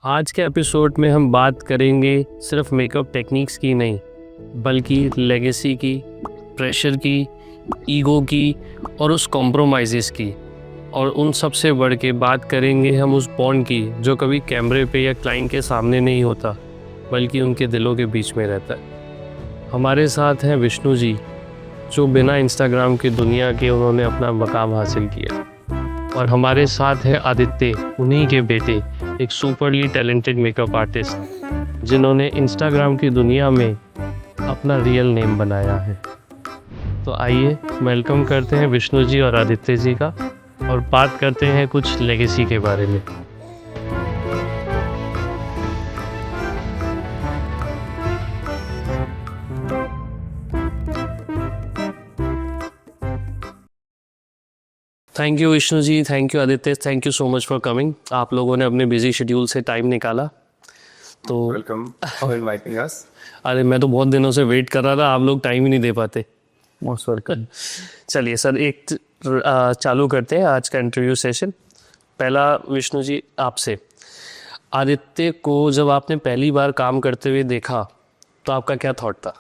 आज के एपिसोड में हम बात करेंगे सिर्फ मेकअप टेक्निक्स की नहीं, बल्कि लेगेसी की, प्रेशर की, ईगो की और उस कॉम्प्रोमाइज़ेस की। और उन सब से बढ़ के बात करेंगे हम उस बॉन्ड की जो कभी कैमरे पे या क्लाइंट के सामने नहीं होता, बल्कि उनके दिलों के बीच में रहता है। हमारे साथ हैं विष्णु जी, जो बिना इंस्टाग्राम की दुनिया के उन्होंने अपना मकाम हासिल किया। और हमारे साथ है आदित्य, उन्हीं के बेटे, एक सुपरली टैलेंटेड मेकअप आर्टिस्ट जिन्होंने इंस्टाग्राम की दुनिया में अपना रियल नेम बनाया है। तो आइए वेलकम करते हैं विष्णु जी और आदित्य जी का, और बात करते हैं कुछ लेगेसी के बारे में। Thank you Vishnu ji, thank you Aditya, thank you so much for coming. आप लोगों ने अपने बिजी शेड्यूल से टाइम निकाला, तो वेलकम फॉर इनवाइटिंग अस। अरे मैं तो बहुत दिनों से वेट कर रहा था, आप लोग टाइम ही नहीं दे पाते। Most welcome. चलिए सर, एक चालू करते हैं आज का इंटरव्यू सेशन। पहला विष्णु जी आपसे, आदित्य को जब आपने पहली बार काम करते हुए देखा तो आपका क्या थॉट था?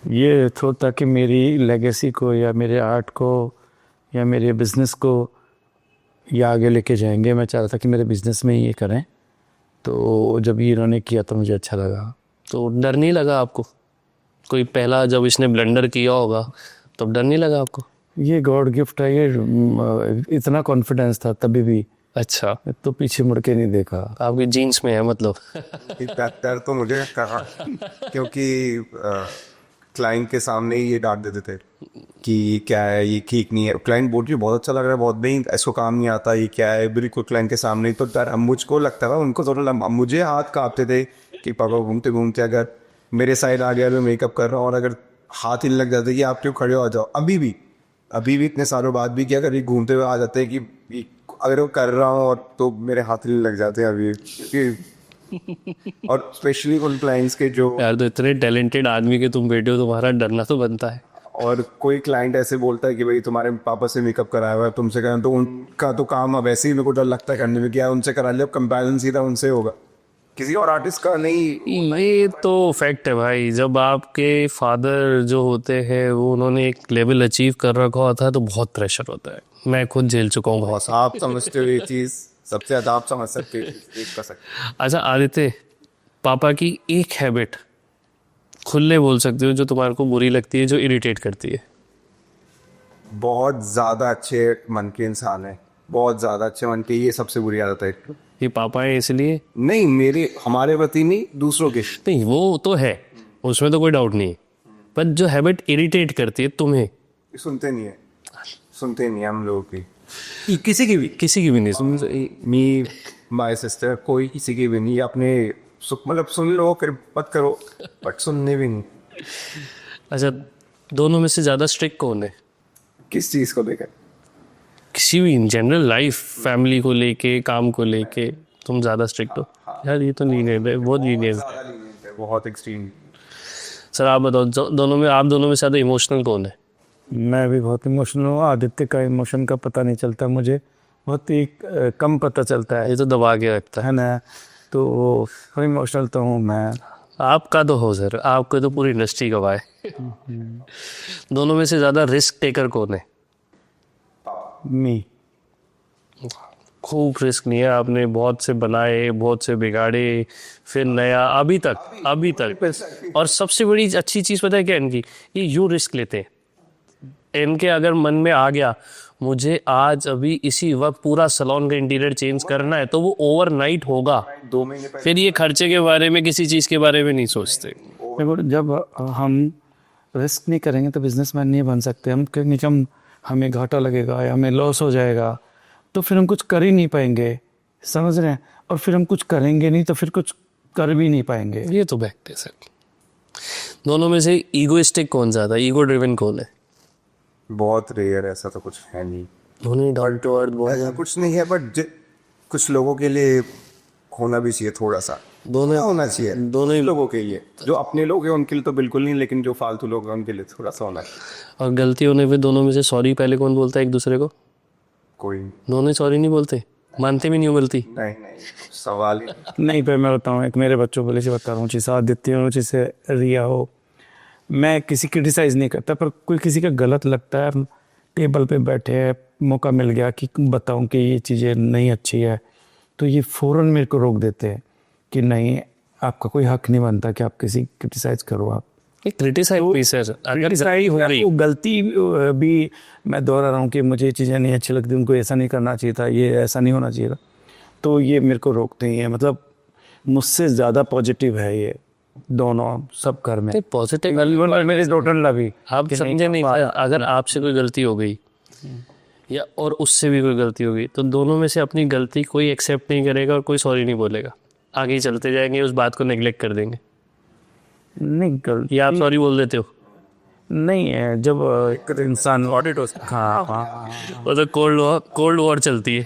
ये थॉट था कि मेरी लेगेसी को या मेरे आर्ट को या मेरे बिजनेस को ये आगे लेके जाएंगे। मैं चाह रहा था कि मेरे बिजनेस में ये करें, तो जब ये इन्होंने किया तो मुझे अच्छा लगा। तो डर नहीं लगा आपको? कोई पहला जब इसने ब्लंडर किया होगा तो डर नहीं लगा आपको? ये गॉड गिफ्ट है, ये इतना कॉन्फिडेंस था तभी भी, अच्छा, तो पीछे मुड़ के नहीं देखा। आपकी जीन्स में है मतलब। डर तो मुझे कहा, क्योंकि क्लाइंट के सामने ही ये डांट देते थे कि क्या है ये, ठीक नहीं है। क्लाइंट बोल रही बहुत अच्छा लग रहा है, बहुत नहीं ऐसा काम नहीं आता, ये क्या है, बिल्कुल क्लाइंट के सामने ही। तो डर अब मुझको लगता था, उनको थोड़ा मुझे हाथ कांपते थे कि पापा घूमते घूमते अगर मेरे साइड आ गया, मैं मेकअप कर रहा हूँ और अगर हाथ हिलने लग जाते कि आप क्यों खड़े हो, आ जाओ। अभी भी इतने सालों बाद भी कि अगर ये घूमते हुए आ जाते हैं कि अगर वो कर रहा हूँ और तो मेरे हाथ हिलने लग जाते हैं अभी और स्पेशली उन क्लाइंट्स के जो, यार तो इतने टैलेंटेड आदमी के तुम बेटे हो, तुम्हारा डरना तो बनता है। और कोई क्लाइंट ऐसे बोलता है कि भाई तुम्हारे पापा से मेकअप कराया हुआ है, तुमसे कराया, तो उनका तो काम अब ऐसे ही मेरे को डर लगता है करने में कि यार उनसे करा लिया, अब कंपैरिजन सीधा उनसे होगा, किसी और आर्टिस्ट का नहीं। ये तो फैक्ट है भाई, जब आपके फादर जो होते हैं वो उन्होंने एक लेवल अचीव कर रखा होता है तो बहुत प्रेशर होता है। मैं खुद झेल चुका हूँ बहुत। आप समझते हो ये चीज़, सबसे ज़्यादा आप समझ सकते हो, एक कर सकते। अच्छा आदित्य, पापा की एक हैबिट खुले बोल सकते हो जो तुम्हारे को बुरी लगती है, जो इरिटेट करती है? बहुत ज़्यादा अच्छे मन के इंसान है, बहुत ज़्यादा अच्छे मन के, ये सबसे बुरी आदत है। ये पापा है इसलिए? नहीं, मेरे हमारे प्रति नहीं, दूसरों के। नहीं वो तो है, उसमें तो कोई डाउट नहीं है, पर जो हैबिट इरिटेट करती है तुम्हें? सुनते नहीं है, सुनते नहीं है हम लोगों की, किसी की भी नहीं सुन। मी माई सिस्टर, कोई किसी की भी नहीं। अपने मतलब सुन लो फिर मत करो, बट सुनने भी नहीं। अच्छा, दोनों में से ज़्यादा स्ट्रिक्ट कौन है? किस चीज़ को लेकर? किसी भी इन जनरल लाइफ, फैमिली को लेके, काम को लेके तुम ज़्यादा स्ट्रिक्ट हो? यार ये तो लीनियंट है, बहुत लीनियंट है। बहुत एक्सट्रीम। सर आप बताओ, दोनों में, आप दोनों में ज़्यादा इमोशनल कौन है? मैं भी बहुत इमोशनल हूँ। आदित्य का इमोशन का पता नहीं चलता मुझे, बहुत ही कम पता चलता ये तो दबा के रखता है। है ना। तो इमोशनल तो हूँ मैं। आपका तो हो सर, आपको तो पूरी इंडस्ट्री गवाह है। दोनों में से ज़्यादा रिस्क टेकर कौन है? मी। खूब रिस्क नहीं है, आपने बहुत से बनाए, बहुत से बिगाड़े, फिर नया, अभी तक। और सबसे बड़ी अच्छी चीज़ पता है क्या इनकी? ये यूँ रिस्क लेते हैं। इनके अगर मन में आ गया मुझे आज अभी इसी वक्त पूरा सैलून का इंटीरियर चेंज करना है, तो वो ओवरनाइट होगा। 2 महीने पहले फिर ये खर्चे के बारे में, किसी चीज़ के बारे में नहीं सोचते। देखो, जब हम रिस्क नहीं करेंगे तो बिजनेसमैन नहीं बन सकते। हम कहेंगे कि हमें घाटा लगेगा या हमें लॉस हो जाएगा, तो फिर हम कुछ कर ही नहीं पाएंगे, समझ रहे हैं। और फिर हम कुछ करेंगे नहीं तो फिर कुछ कर भी नहीं पाएंगे। ये तो बैठते सर। दोनों में से ईगोइस्टिक कौन ज़्यादा, ईगो ड्रिवन कौन है? बहुत रेयर, ऐसा तो कुछ है नहीं। दोनों डाउन टू अर्थ बहुत ऐसा कुछ नहीं है, बट कुछ लोगों के लिए होना भी चाहिए, थोड़ा सा दोनों होना चाहिए। दोनों ही लोगों के लिए, जो अपने लोग हैं उनके लिए तो बिल्कुल नहीं, लेकिन जो फालतू लोग हैं उनके लिए थोड़ा सा होना चाहिए। और गलती होने पे दोनों में से सॉरी पहले कौन बोलता है एक दूसरे को? कोई दोनों सॉरी नहीं बोलते? मानते भी नहीं हो गलती? नहीं नहीं, सवाल ही नहीं। नहीं पे मैं बताऊँ, एक मेरे बच्चों को से बता रहा हूँ, जैसे आदित्य हो, जैसे रिया हो, मैं किसी क्रिटिसाइज नहीं करता, पर कोई किसी का गलत लगता है, टेबल पे बैठे हैं, मौका मिल गया कि बताऊं कि ये चीज़ें नहीं अच्छी है, तो ये फ़ौरन मेरे को रोक देते हैं कि नहीं, आपका कोई हक नहीं बनता कि आप किसी क्रिटिसाइज करो। आप क्रिटिसाइज भी सर, अगर सही हो गलती वो गलती भी मैं दोहरा रहा हूँ कि मुझे ये चीज़ें नहीं अच्छी लगती, उनको ऐसा नहीं करना चाहिए था, ये ऐसा नहीं होना चाहिए था, तो ये मेरे को रोकते ही हैं। मतलब मुझसे ज़्यादा पॉजिटिव है ये दोनों, सब घर में पॉजिटिव मेरे डॉटर भी। आप समझे नहीं, अगर आपसे कोई गलती हो गई या और उससे भी कोई गलती हो गई, तो दोनों में से अपनी गलती कोई एक्सेप्ट नहीं करेगा और कोई सॉरी नहीं बोलेगा, आगे ही चलते जाएंगे, उस बात को नेग्लेक्ट कर देंगे। नहीं गलती या आप सॉरी बोल देते हो? नहीं है, जब एक इंसान ऑडिट हो, हाँ हाँ, वो तो कोल्ड वॉर चलती है।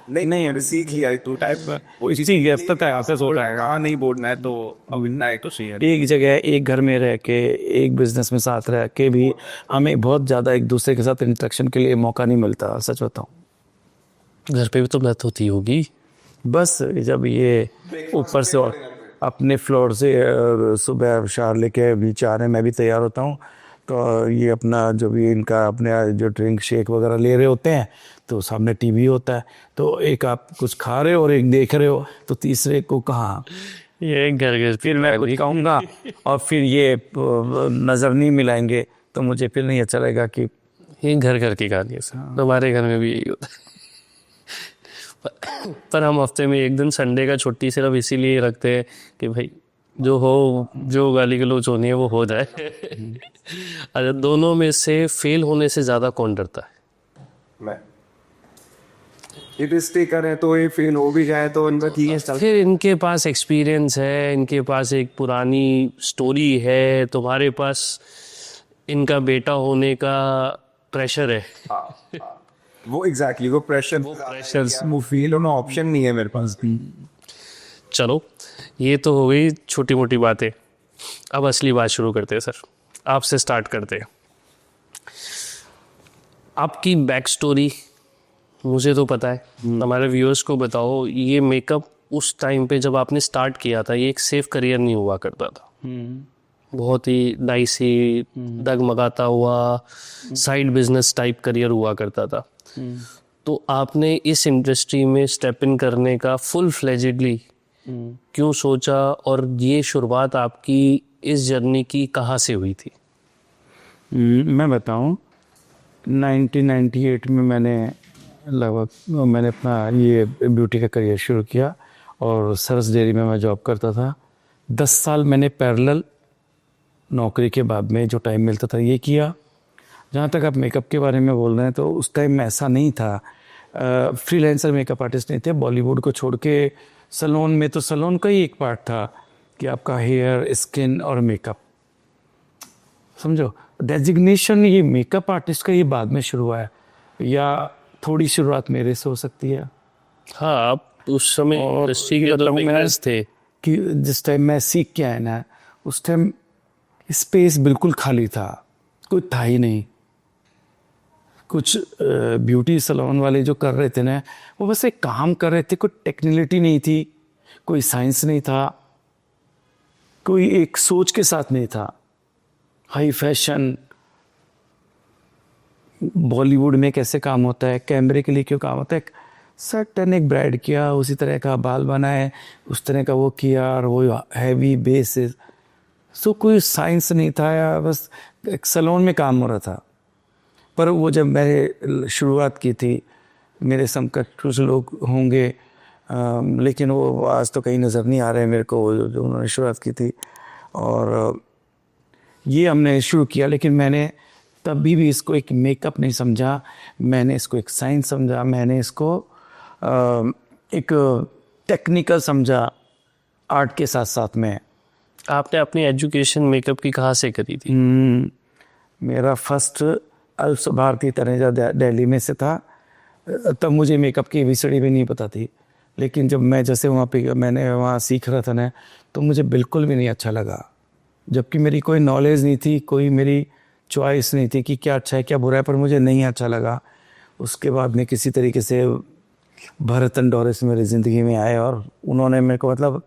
नहीं अभी सीख लिया तू टाइप वो इसी गैप तक आपसे सोच रहा है, हाँ नहीं बोलना है तो अविनना है तो सही है। एक जगह एक घर में रह के एक बिजनेस में साथ रह के भी हमें बहुत ज़्यादा एक दूसरे के साथ इंटरेक्शन के लिए मौका नहीं मिलता, सच बताऊँ। घर पे भी तो बात होती होगी। बस जब ये ऊपर से और अपने फ्लोर से सुबह शार लेके नीचे आ रहे हैं, मैं भी तैयार होता हूँ, तो ये अपना जो भी इनका अपने जो ड्रिंक शेक वगैरह ले रहे होते हैं, तो सामने टीवी होता है, तो एक आप कुछ खा रहे हो और एक देख रहे हो, तो तीसरे को कहाँ, ये घर फिर मैं कुछ कहूँगा और फिर ये नज़र नहीं मिलाएंगे, तो मुझे फिर नहीं अच्छा लगेगा कि ये घर की कहानी है सर, हमारे घर में भी यही होता है। पर हम हफ्ते में एक दिन संडे का छुट्टी सिर्फ इसीलिए रखते हैं कि भाई जो हो, जो गाली गलौज होनी है वो हो जाए। अच्छा, दोनों में से फेल होने से ज़्यादा कौन डरता है? मैं ये रिस्क करें तो ये फेल हो भी जाए तो इनका ठीक है। फिर इनके पास एक्सपीरियंस है, इनके पास एक पुरानी स्टोरी है, तुम्हारे पास इनका बेटा होने का प्रेशर है। वो एग्जैक्टली वो प्रेशर वो फील होना ऑप्शन नहीं है मेरे पास। चलो, ये तो हो गई छोटी मोटी बातें, अब असली बात शुरू करते हैं सर, आपसे स्टार्ट करते हैं। आपकी बैक स्टोरी मुझे तो पता है, हमारे व्यूअर्स को बताओ। ये मेकअप उस टाइम पे जब आपने स्टार्ट किया था, ये एक सेफ करियर नहीं हुआ करता था, बहुत ही डाइसी, डगमगाता हुआ साइड बिजनेस टाइप करियर हुआ करता था। तो आपने इस इंडस्ट्री में स्टेप इन करने का फुल फ्लेजेडली क्यों सोचा, और ये शुरुआत आपकी इस जर्नी की कहाँ से हुई थी? मैं बताऊं, 1998 में मैंने अपना ये ब्यूटी का करियर शुरू किया और सरस डेयरी में मैं जॉब करता था। 10 साल मैंने पैरेलल नौकरी के बाद में जो टाइम मिलता था ये किया। जहाँ तक आप मेकअप के बारे में बोल रहे हैं, तो उस टाइम में ऐसा नहीं था, फ्रीलांसर मेकअप आर्टिस्ट नहीं थे। बॉलीवुड को छोड़ के सैलून में, तो सैलून का ही एक पार्ट था कि आपका हेयर, स्किन और मेकअप, समझो। डेजिग्नेशन ये मेकअप आर्टिस्ट का ये बाद में शुरू हुआ है, या थोड़ी शुरुआत मेरे से हो सकती है। हाँ, आप उस समय इंडस्ट्री के तो बिगिनर्स थे कि जिस टाइम मैं सीख के आया ना, उस टाइम स्पेस बिल्कुल खाली था, कोई था ही नहीं। कुछ ब्यूटी सैलून वाले जो कर रहे थे ना, वो बस एक काम कर रहे थे, कोई टेक्निकलिटी नहीं थी, कोई साइंस नहीं था, कोई एक सोच के साथ नहीं था। हाई फैशन, बॉलीवुड में कैसे काम होता है, कैमरे के लिए क्यों काम होता है, सर्टन एक ब्राइड किया, उसी तरह का बाल बनाए, उस तरह का वो किया, और वो हैवी बेसिस, सो कोई साइंस नहीं था, या बस एक सैलून में काम हो रहा था। पर वो जब मैंने शुरुआत की थी, मेरे समकक्ष कुछ लोग होंगे, लेकिन वो आज तो कहीं नज़र नहीं आ रहे हैं मेरे को, जो उन्होंने शुरुआत की थी। और ये हमने शुरू किया, लेकिन मैंने तभी भी इसको एक मेकअप नहीं समझा, मैंने इसको एक साइंस समझा, मैंने इसको एक टेक्निकल समझा, आर्ट के साथ साथ में। आपने अपनी एजुकेशन मेकअप की कहाँ से करी थी? मेरा फर्स्ट अल्फ्स भारती तनेजा दिल्ली में से था। तब मुझे मेकअप की ABCD भी नहीं पता थी, लेकिन जब मैं जैसे वहाँ पे मैंने वहाँ सीख रहा था ना, तो मुझे बिल्कुल भी नहीं अच्छा लगा, जबकि मेरी कोई नॉलेज नहीं थी, कोई मेरी चॉइस नहीं थी कि क्या अच्छा है क्या बुरा है, पर मुझे नहीं अच्छा लगा। उसके बाद में किसी तरीके से भरतन डोरिस मेरी ज़िंदगी में आए और उन्होंने मेरे को मतलब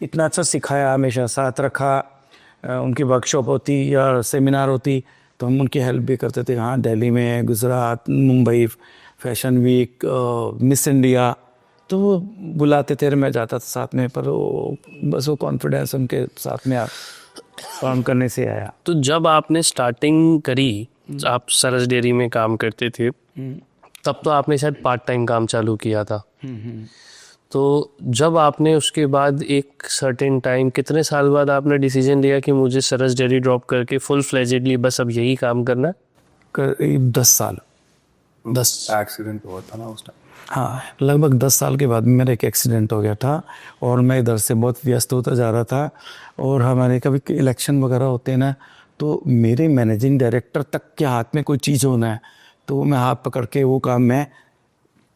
इतना अच्छा सिखाया, हमेशा साथ रखा। उनकी वर्कशॉप होती या सेमिनार होती तो हम उनकी हेल्प भी करते थे। हाँ, दिल्ली में, Gujarat, Mumbai, fashion week, miss India, तो वो बुलाते थे, मैं जाता था साथ में। पर वो बस वो कॉन्फिडेंस उनके साथ में काम करने से आया। तो जब आपने स्टार्टिंग करी, आप सरस डेयरी में काम करते थे, तब तो आपने शायद पार्ट टाइम काम चालू किया था। तो जब आपने उसके बाद एक सर्टेन टाइम, कितने साल बाद आपने डिसीजन लिया कि मुझे सरस डेयरी ड्रॉप करके फुल फ्लेजेडली बस अब यही काम करना है? करीब 10 साल। 10 एक्सीडेंट हुआ था ना उस टाइम। हाँ, लगभग 10 साल के बाद मेरा एक एक्सीडेंट हो गया था और मैं इधर से बहुत व्यस्त होता जा रहा था। और हमारे कभी इलेक्शन वगैरह होते हैं ना, तो मेरे मैनेजिंग डायरेक्टर तक के हाथ में कोई चीज़ होना है तो मैं हाथ पकड़ के वो काम मैं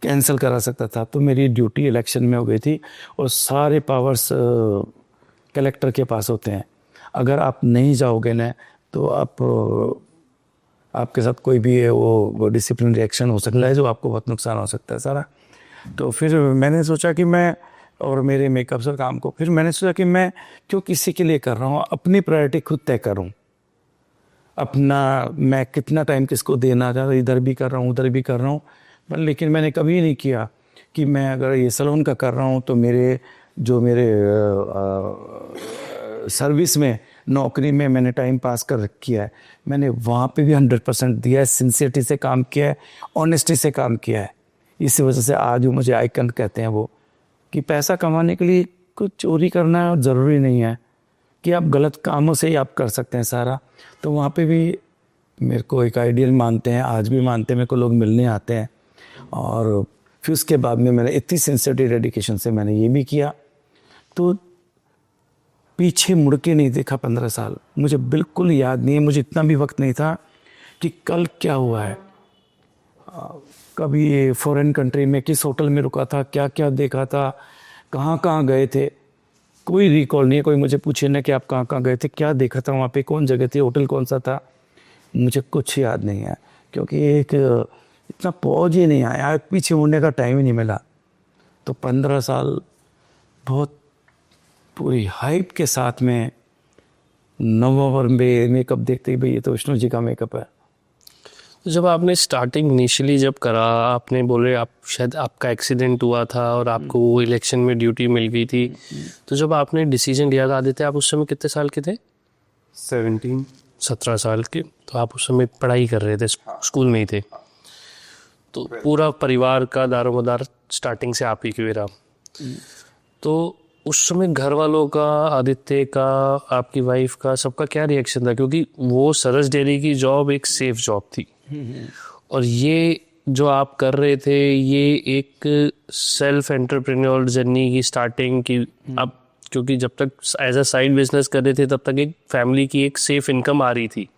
कैंसिल करा सकता था। तो मेरी ड्यूटी इलेक्शन में हो गई थी और सारे पावर्स कलेक्टर के पास होते हैं। अगर आप नहीं जाओगे ना तो आपके साथ कोई भी वो डिसिप्लिन रिएक्शन हो सकता है जो आपको बहुत नुकसान हो सकता है सारा। तो फिर मैंने सोचा कि मैं और मेरे मेकअप से काम को फिर मैंने सोचा कि मैं क्यों किसी के लिए कर रहा हूँ, अपनी प्रायोरिटी खुद तय करूँ। अपना मैं कितना टाइम किसको देना चाह रहा, इधर भी कर रहा हूँ उधर भी कर रहा हूँ। पर लेकिन मैंने कभी नहीं किया कि मैं अगर ये सैलून का कर रहा हूँ तो मेरे सर्विस में, नौकरी में मैंने टाइम पास कर किया है। मैंने वहाँ पे भी 100% दिया है, सिंसियरिटी से काम किया है, ऑनेस्टी से काम किया है। इसी वजह से आज वो मुझे आइकन कहते हैं, वो कि पैसा कमाने के लिए कुछ चोरी करना ज़रूरी नहीं है, कि आप गलत कामों से ही आप कर सकते हैं सारा। तो वहाँ पे भी मेरे को एक आइडियल मानते हैं, आज भी मानते हैं, मेरे को लोग मिलने आते हैं। और फिर उसके बाद में मैंने इतनी सिंसियरिटी डेडिकेशन से मैंने ये भी किया, तो पीछे मुड़ के नहीं देखा। 15 साल मुझे बिल्कुल याद नहीं है, मुझे इतना भी वक्त नहीं था कि कल क्या हुआ है, कभी फॉरेन कंट्री में किस होटल में रुका था, क्या क्या देखा था, कहाँ कहाँ गए थे, कोई रिकॉल नहीं है। कोई मुझे पूछे ना कि आप कहाँ कहाँ गए थे, क्या देखा था वहाँ पे, कौन जगह थी, होटल कौन सा था, मुझे कुछ याद नहीं है। क्योंकि एक इतना पहुँच ही नहीं आया, पीछे मुड़ने का टाइम ही नहीं मिला। तो 15 साल बहुत पूरी हाइप के साथ में नवंबर में मेकअप देखते ही भाई ये तो विष्णु जी का मेकअप है। तो जब आपने स्टार्टिंग इनिशियली जब करा, आपने बोले आप शायद आपका एक्सीडेंट हुआ था और आपको वो इलेक्शन में ड्यूटी मिल गई थी, तो जब आपने डिसीजन लिया था, आदित्य आप उस समय कितने साल के थे? 17 साल के। तो आप उस समय पढ़ाई कर रहे थे, स्कूल में ही थे। तो पूरा परिवार का दारोमदार स्टार्टिंग से आप ही के रहा। तो उस समय घर वालों का, आदित्य का, आपकी वाइफ का, सबका क्या रिएक्शन था? क्योंकि वो सरस डेयरी की जॉब एक सेफ जॉब थी और ये जो आप कर रहे थे ये एक सेल्फ एंटरप्रेन्योर जर्नी की स्टार्टिंग की। आप क्योंकि जब तक एज अ साइड बिजनेस कर रहे थे तब तक एक फैमिली की एक सेफ इनकम आ रही थी।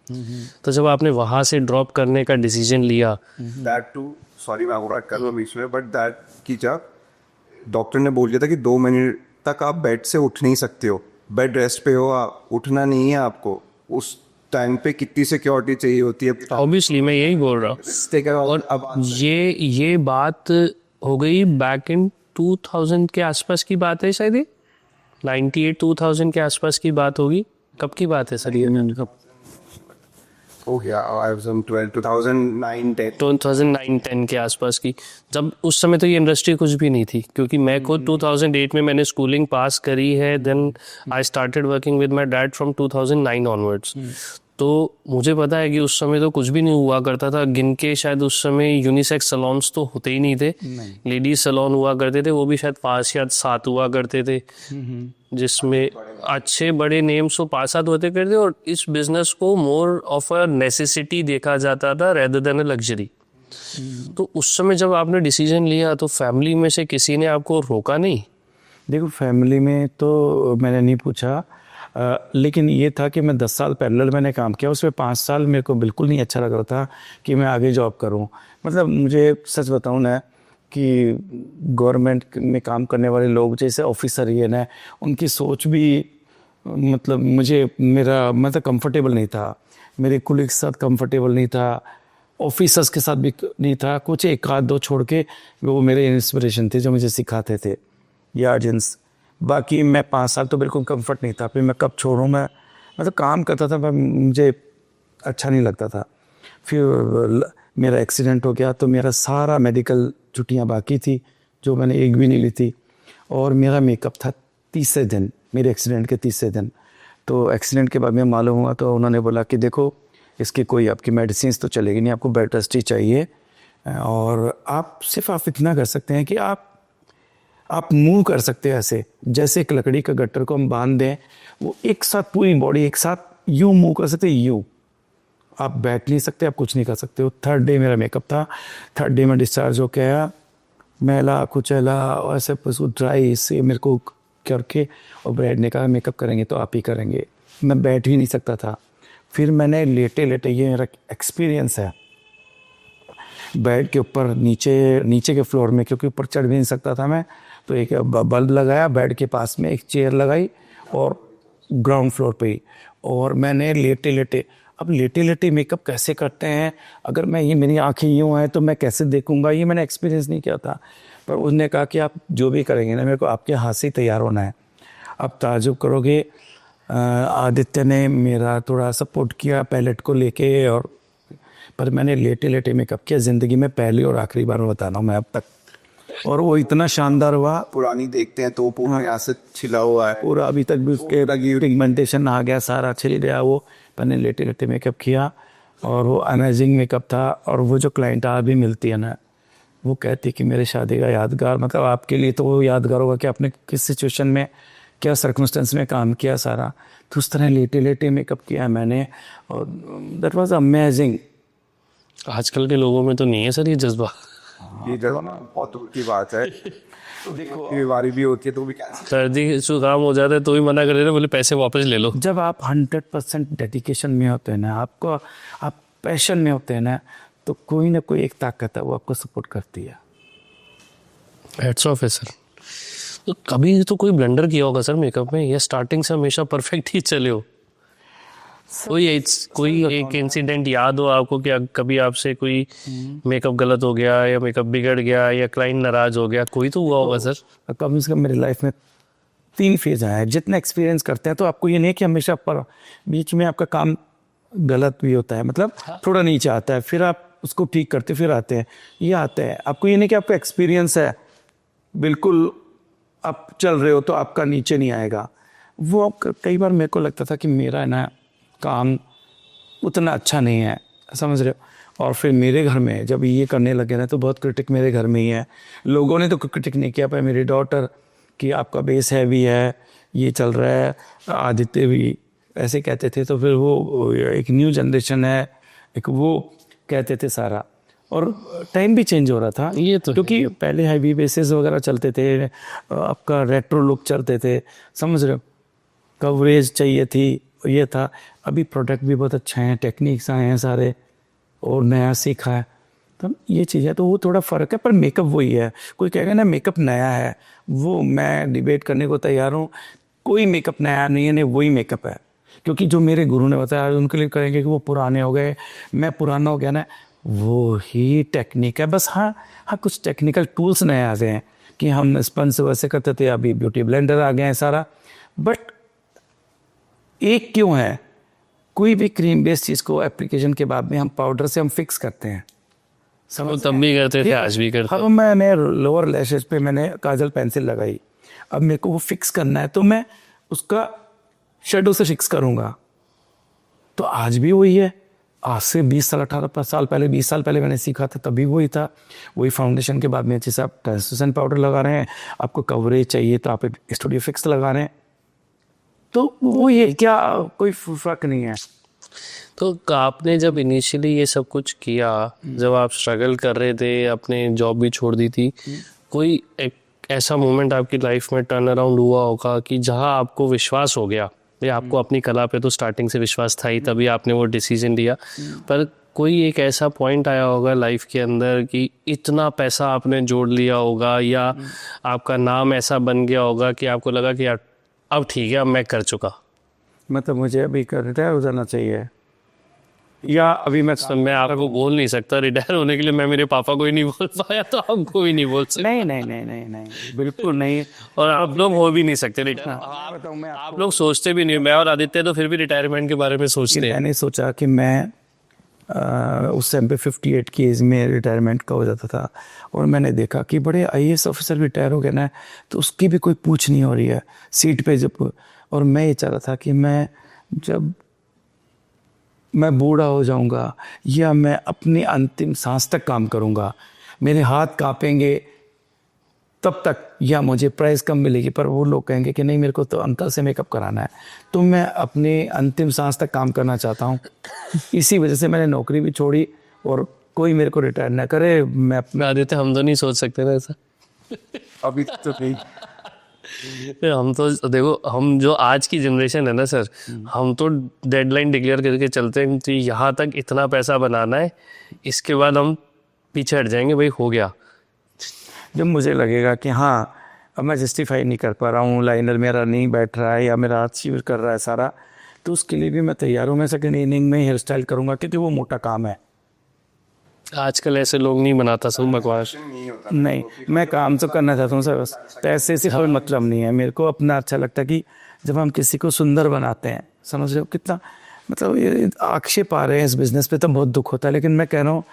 तो जब आपने वहाँ से ड्रॉप करने का डिसीजन लिया, दैट टू, सॉरी मैं आपको कर रहा हूँ बीच में, बट दैट की जब डॉक्टर ने बोल दिया था कि 2 महीने तक आप बेड से उठ नहीं सकते हो, बेड रेस्ट पे हो, उठना नहीं है आपको। उस टाइम पे कितनी सिक्योरिटी चाहिए होती है। ऑब्वियसली मैं यही बोल रहा हूँ। और अब ये बात हो गई बैक इन 2000 के आसपास की बात है, शायद 98-2000 के आसपास की बात होगी। कब की बात है सर ये? हो गया, आई वाज इन 2009-10 के आसपास की। जब उस समय तो ये इंडस्ट्री कुछ भी नहीं थी, क्योंकि मैं खुद 2008 में मैंने स्कूलिंग पास करी है। Then I started working with my dad from 2009 onwards. तो मुझे पता है कि उस समय तो कुछ भी नहीं हुआ करता था। गिन के शायद उस समय यूनिसेक्स सैलून्स तो होते ही नहीं थे। लेडीज सैलून हुआ करते थे, वो भी शायद 5 या 7 हुआ करते थे, जिसमें अच्छे बड़े नेम्स तो 5-7 होते करते। और इस बिजनेस को मोर ऑफ अ नेसेसिटी देखा जाता था रेदर देन अ लग्जरी। तो उस समय जब आपने डिसीजन लिया तो फैमिली में से किसी ने आपको रोका नहीं? देखो, फैमिली में तो मैंने नहीं पूछा, लेकिन ये था कि मैं 10 साल पैरेलल मैंने काम किया। उसमें 5 साल मेरे को बिल्कुल नहीं अच्छा लग रहा था कि मैं आगे जॉब करूं। मतलब मुझे सच बताऊं ना कि गवर्नमेंट में काम करने वाले लोग जैसे ऑफिसर ये ना, उनकी सोच भी मतलब मतलब कंफर्टेबल नहीं था, मेरे कुलीग के साथ कंफर्टेबल नहीं था। ऑफिसर्स के साथ भी नहीं था, कुछ एक आध दो छोड़ के वो मेरे इंस्पिरेशन थे जो मुझे सिखाते थे, या अर्जेंस। बाकी मैं 5 साल तो बिल्कुल कंफर्ट नहीं था, फिर मैं कब छोड़ूँ, मैं मतलब काम करता था पर मुझे अच्छा नहीं लगता था। फिर मेरा एक्सीडेंट हो गया तो मेरा सारा मेडिकल छुट्टियाँ बाकी थी जो मैंने एक भी नहीं ली थी, और मेरा मेकअप था तीसरे दिन, मेरे एक्सीडेंट के तीसरे दिन। तो एक्सीडेंट के बाद में मालूम हुआ तो उन्होंने बोला कि देखो इसकी कोई आपकी मेडिसिन तो चलेगी नहीं, आपको बेड रेस्ट ही चाहिए, और आप इतना कर सकते हैं कि आप मूव कर सकते हैं ऐसे, जैसे एक लकड़ी का गट्टर को हम बांध दें, वो एक साथ पूरी बॉडी एक साथ यूँ मूव कर सकते, यूँ। आप बैठ नहीं सकते, आप कुछ नहीं कर सकते हो। 3rd डे मेरा मेकअप था, 3rd डे में डिस्चार्ज हो गया, मैला कुचैला और ऐसे पशु ड्राई से मेरे को करके, और ब्राइड ने कहा मेकअप करेंगे तो आप ही करेंगे। मैं बैठ ही नहीं सकता था। फिर मैंने लेटे लेटे, ये मेरा एक्सपीरियंस है, बेड के ऊपर नीचे के फ्लोर में, क्योंकि ऊपर चढ़ भी नहीं सकता था मैं, तो एक बल्ब लगाया बेड के पास में, एक चेयर लगाई और ग्राउंड फ्लोर पे ही, और मैंने लेटे लेटे मेकअप कैसे करते हैं, अगर मैं ये मेरी आंखें यूँ हैं तो मैं कैसे देखूंगा, ये मैंने एक्सपीरियंस नहीं किया था। पर उसने कहा कि आप जो भी करेंगे ना, मेरे को आपके हाथ से ही तैयार होना है। आप ताजुब करोगे, आदित्य ने मेरा थोड़ा सपोर्ट किया पैलेट को लेके, और पर मैंने लेटे लेटे मेकअप किया, ज़िंदगी में पहली और आखिरी बार मैं बता रहा हूँ मैं अब तक, और वो इतना शानदार हुआ। पुरानी देखते हैं तो पूरा यहाँ से छिला हुआ है, पूरा अभी तक भी उसके पिगमेंटेशन आ गया, सारा छिल गया वो। मैंने लेटे लेटे मेकअप किया और वो अमेजिंग मेकअप था। और वो जो क्लाइंट आज भी मिलती है ना, वो कहती कि मेरे शादी का यादगार, मतलब आपके लिए तो वो यादगार होगा कि आपने किस सिचुएशन में, क्या सर्कमस्टेंस में काम किया सारा। तो उस तरह लेटे लेटे मेकअप किया मैंने, और दैट वाज अमेजिंग। आजकल के लोगों में तो नहीं है सर ये जज्बा। ये जगह ना बहुत दूर की बात है। तो देखो बीमारी भी होती है तो भी कैंसिल, सर्दी जुकाम हो जाता है तो भी मना कर रहे हैं, बोले पैसे वापस ले लो। जब आप 100% डेडिकेशन में होते हैं ना, आप पैशन में होते हैं ना, तो कोई ना कोई एक ताकत है वो आपको सपोर्ट करती है। हेड्स ऑफ है सर। तो कभी तो कोई ब्लंडर किया होगा सर मेकअप में, या स्टार्टिंग से हमेशा परफेक्ट ही चले हो? कोई एक इंसिडेंट याद हो आपको कि कभी आपसे कोई मेकअप गलत हो गया, या मेकअप बिगड़ गया, या क्लाइंट नाराज हो गया, कोई तो हुआ होगा सर? कम से कम मेरी लाइफ में 3 फेज आए हैं। जितना एक्सपीरियंस करते हैं तो आपको ये नहीं कि हमेशा पर बीच में आपका काम गलत भी होता है, मतलब थोड़ा नीचे आता है, फिर आप उसको ठीक करते फिर आते हैं, ये आता है। आपको ये नहीं कि आपका एक्सपीरियंस है बिल्कुल आप चल रहे हो तो आपका नीचे नहीं आएगा। वो कई बार मेरे को लगता था कि मेरा ना काम उतना अच्छा नहीं है, समझ रहे हो। और फिर मेरे घर में जब ये करने लगे ना, तो बहुत क्रिटिक मेरे घर में ही है। लोगों ने तो क्रिटिक नहीं किया, पर मेरी डॉटर कि आपका बेस हैवी है, ये चल रहा है, आदित्य भी ऐसे कहते थे। तो फिर वो एक न्यू जनरेशन है, एक वो कहते थे सारा। और टाइम भी चेंज हो रहा था, ये तो क्योंकि पहले हैवी बेसेस वगैरह चलते थे, आपका रेट्रो लुक चलते थे, समझ रहे हो, कवरेज चाहिए थी, ये था। अभी प्रोडक्ट भी बहुत अच्छे हैं, टेक्निक्स आए हैं सारे, और नया सीखा है, तो ये चीज़ है। तो वो थोड़ा फ़र्क है, पर मेकअप वही है। कोई कहेगा ना मेकअप नया है, वो मैं डिबेट करने को तैयार हूँ। कोई मेकअप नया नहीं है, नहीं वही मेकअप है। क्योंकि जो मेरे गुरु ने बताया उनके लिए कहेंगे कि वो पुराने हो गए, मैं पुराना हो गया ना, वो ही टेक्निक है बस। हाँ, कुछ टेक्निकल टूल्स नए आ गए हैं कि हम स्पंज से वैसे करते थे, अभी ब्यूटी ब्लेंडर आ गए हैं सारा। बट एक क्यों है, कोई भी क्रीम बेस्ड चीज़ को एप्लीकेशन के बाद में हम पाउडर से हम फिक्स करते हैं, वो तब भी करते थे, आज भी करते हैं। अब मैंने लोअर लैशेस पे मैंने काजल पेंसिल लगाई, अब मेरे को वो फिक्स करना है तो मैं उसका शेडो से फिक्स करूँगा। तो आज भी वही है। आज से 20 साल पहले 20 साल पहले मैंने सीखा था, तभी वही था। वही फाउंडेशन के बाद में अच्छे से आप ट्रांसलूसेंट पाउडर लगा रहे हैं, आपको कवरेज चाहिए तो आप स्टूडियो फिक्स लगा रहे हैं। तो वो ये क्या, कोई फर्क नहीं है। तो आपने जब इनिशियली ये सब कुछ किया, जब आप स्ट्रगल कर रहे थे, अपने जॉब भी छोड़ दी थी, कोई एक ऐसा मोमेंट आपकी लाइफ में टर्न अराउंड हुआ होगा कि जहां आपको विश्वास हो गया, या आपको अपनी कला पे तो स्टार्टिंग से विश्वास था ही, तभी आपने वो डिसीजन लिया, पर कोई एक ऐसा पॉइंट आया होगा लाइफ के अंदर कि इतना पैसा आपने जोड़ लिया होगा, या आपका नाम ऐसा बन गया होगा कि आपको लगा कि यार अब ठीक है, अब मैं कर चुका? मतलब मुझे अभी रिटायर हो जाना चाहिए। या अभी मैं तो मैं आपको बोल नहीं सकता रिटायर होने के लिए, मैं मेरे पापा को ही नहीं बोल पाया तो आपको भी नहीं बोल सकता। नहीं नहीं नहीं नहीं नहीं बिल्कुल नहीं। और आप लोग हो भी नहीं सकते रिटायर। बताऊँ मैं आप लोग सोचते भी नहीं, मैं और आदित्य तो फिर भी रिटायरमेंट के बारे में सोचते हैं। मैंने सोचा कि मैं उस टाइम पे 58 की एज में रिटायरमेंट का हो जाता था, और मैंने देखा कि बड़े आईएएस ऑफिसर रिटायर हो गए ना, तो उसकी भी कोई पूछ नहीं हो रही है सीट पे जब। और मैं ये चाह रहा था कि मैं जब मैं बूढ़ा हो जाऊंगा या मैं अपनी अंतिम सांस तक काम करूंगा, मेरे हाथ कांपेंगे तब तक, या मुझे प्राइस कम मिलेगी पर वो लोग कहेंगे कि नहीं मेरे को तो अंकल से मेकअप कराना है, तो मैं अपने अंतिम सांस तक काम करना चाहता हूँ। इसी वजह से मैंने नौकरी भी छोड़ी, और कोई मेरे को रिटायर ना करे। मैं अपना आदित्य हम तो नहीं सोच सकते ना ऐसा। अभी तो नहीं। हम तो देखो, हम जो आज की जनरेशन है ना सर, हम तो डेडलाइन डिक्लेयर करके चलते हैं कि यहाँ तक इतना पैसा बनाना है, इसके बाद हम पीछे हट जाएंगे, भाई हो गया। जब मुझे लगेगा कि हाँ अब मैं जस्टिफाई नहीं कर पा रहा हूँ, लाइनर मेरा नहीं बैठ रहा है या मेरा हाथ शिवर कर रहा है सारा, तो उसके लिए भी मैं तैयार हूँ। मैं सेकंड इनिंग में हेयर स्टाइल करूँगा, क्योंकि वो मोटा काम है। आजकल ऐसे लोग नहीं बनाता सब बकवास। नहीं, मैं काम तो करना चाहता हूँ सर, बस पैसे से कोई मतलब नहीं है। मेरे को अपना अच्छा लगता है कि जब हम किसी को सुंदर बनाते हैं, समझ रहे हो कितना, मतलब ये आक्षेप आ रहे हैं इस बिज़नेस पे तो बहुत दुख होता है, लेकिन मैं कह रहा हूँ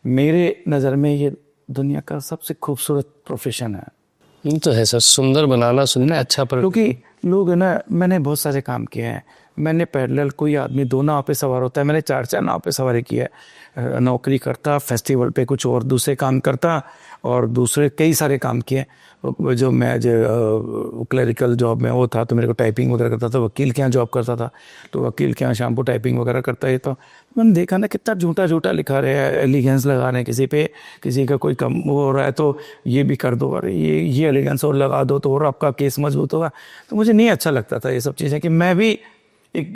मेरे नज़र में ये दुनिया का सबसे खूबसूरत प्रोफेशन है। ये तो है सर, सुंदर बनाना, सुनना अच्छा, पर क्योंकि लोग है ना, मैंने बहुत सारे काम किए हैं। मैंने पैरेलल, कोई आदमी 2 नाव पे सवार होता है, मैंने 4-4 नाव पे सवारी की है। नौकरी करता, फेस्टिवल पे कुछ और दूसरे काम करता, और दूसरे कई सारे काम किए। जो मैं जो क्लरिकल जॉब में वो था, तो मेरे को टाइपिंग वगैरह करता था। वकील के यहाँ जॉब करता था, तो वकील के यहाँ शाम को टाइपिंग वगैरह करता है। तो मैंने देखा ना कितना झूठा झूठा लिखा रहे हैं, एलिगेंस लगा रहे हैं किसी पे, किसी का कोई कम वो हो रहा है तो ये भी कर दो, अरे ये एलिगेंस और लगा दो तो और आपका केस मजबूत होगा। तो मुझे नहीं अच्छा लगता था ये सब चीज़ें, कि मैं भी एक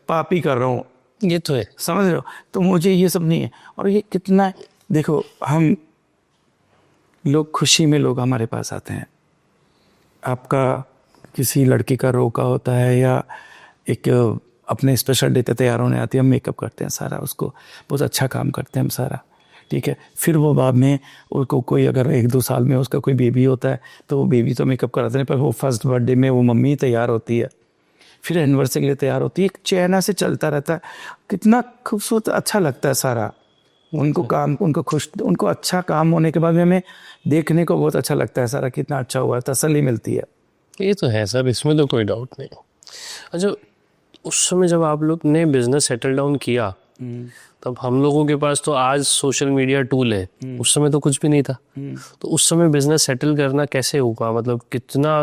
पापी कर रहा हूँ, ये तो है। समझ रहे हो। तो मुझे ये सब नहीं है। और ये कितना, देखो हम लोग, खुशी में लोग हमारे पास आते हैं। आपका किसी लड़की का रोका होता है, या एक अपने स्पेशल डे पे तैयार होने आती है, हम मेकअप करते हैं सारा, उसको बहुत अच्छा काम करते हैं हम सारा, ठीक है। फिर वो बाद में उसको कोई अगर 1-2 साल में उसका कोई बेबी होता है, तो वो बेबी तो मेकअप कराते हैं, पर वो फर्स्ट बर्थडे में वो मम्मी तैयार होती है, फिर एनिवर्सरी के लिए तैयार होती है, एक चैना से चलता रहता है। कितना खूबसूरत, अच्छा लगता है सारा। उनको काम, उनको खुश, उनको अच्छा काम होने के बाद में हमें देखने को बहुत अच्छा लगता है सारा, कितना अच्छा हुआ है, तसल्ली मिलती है। ये तो है सर, इसमें तो कोई डाउट नहीं। अच्छा, उस समय जब आप लोग ने बिजनेस सेटल डाउन किया, तब हम लोगों के पास तो आज सोशल मीडिया टूल है, उस समय तो कुछ भी नहीं था। तो उस समय बिजनेस सेटल करना कैसे होगा, मतलब कितना,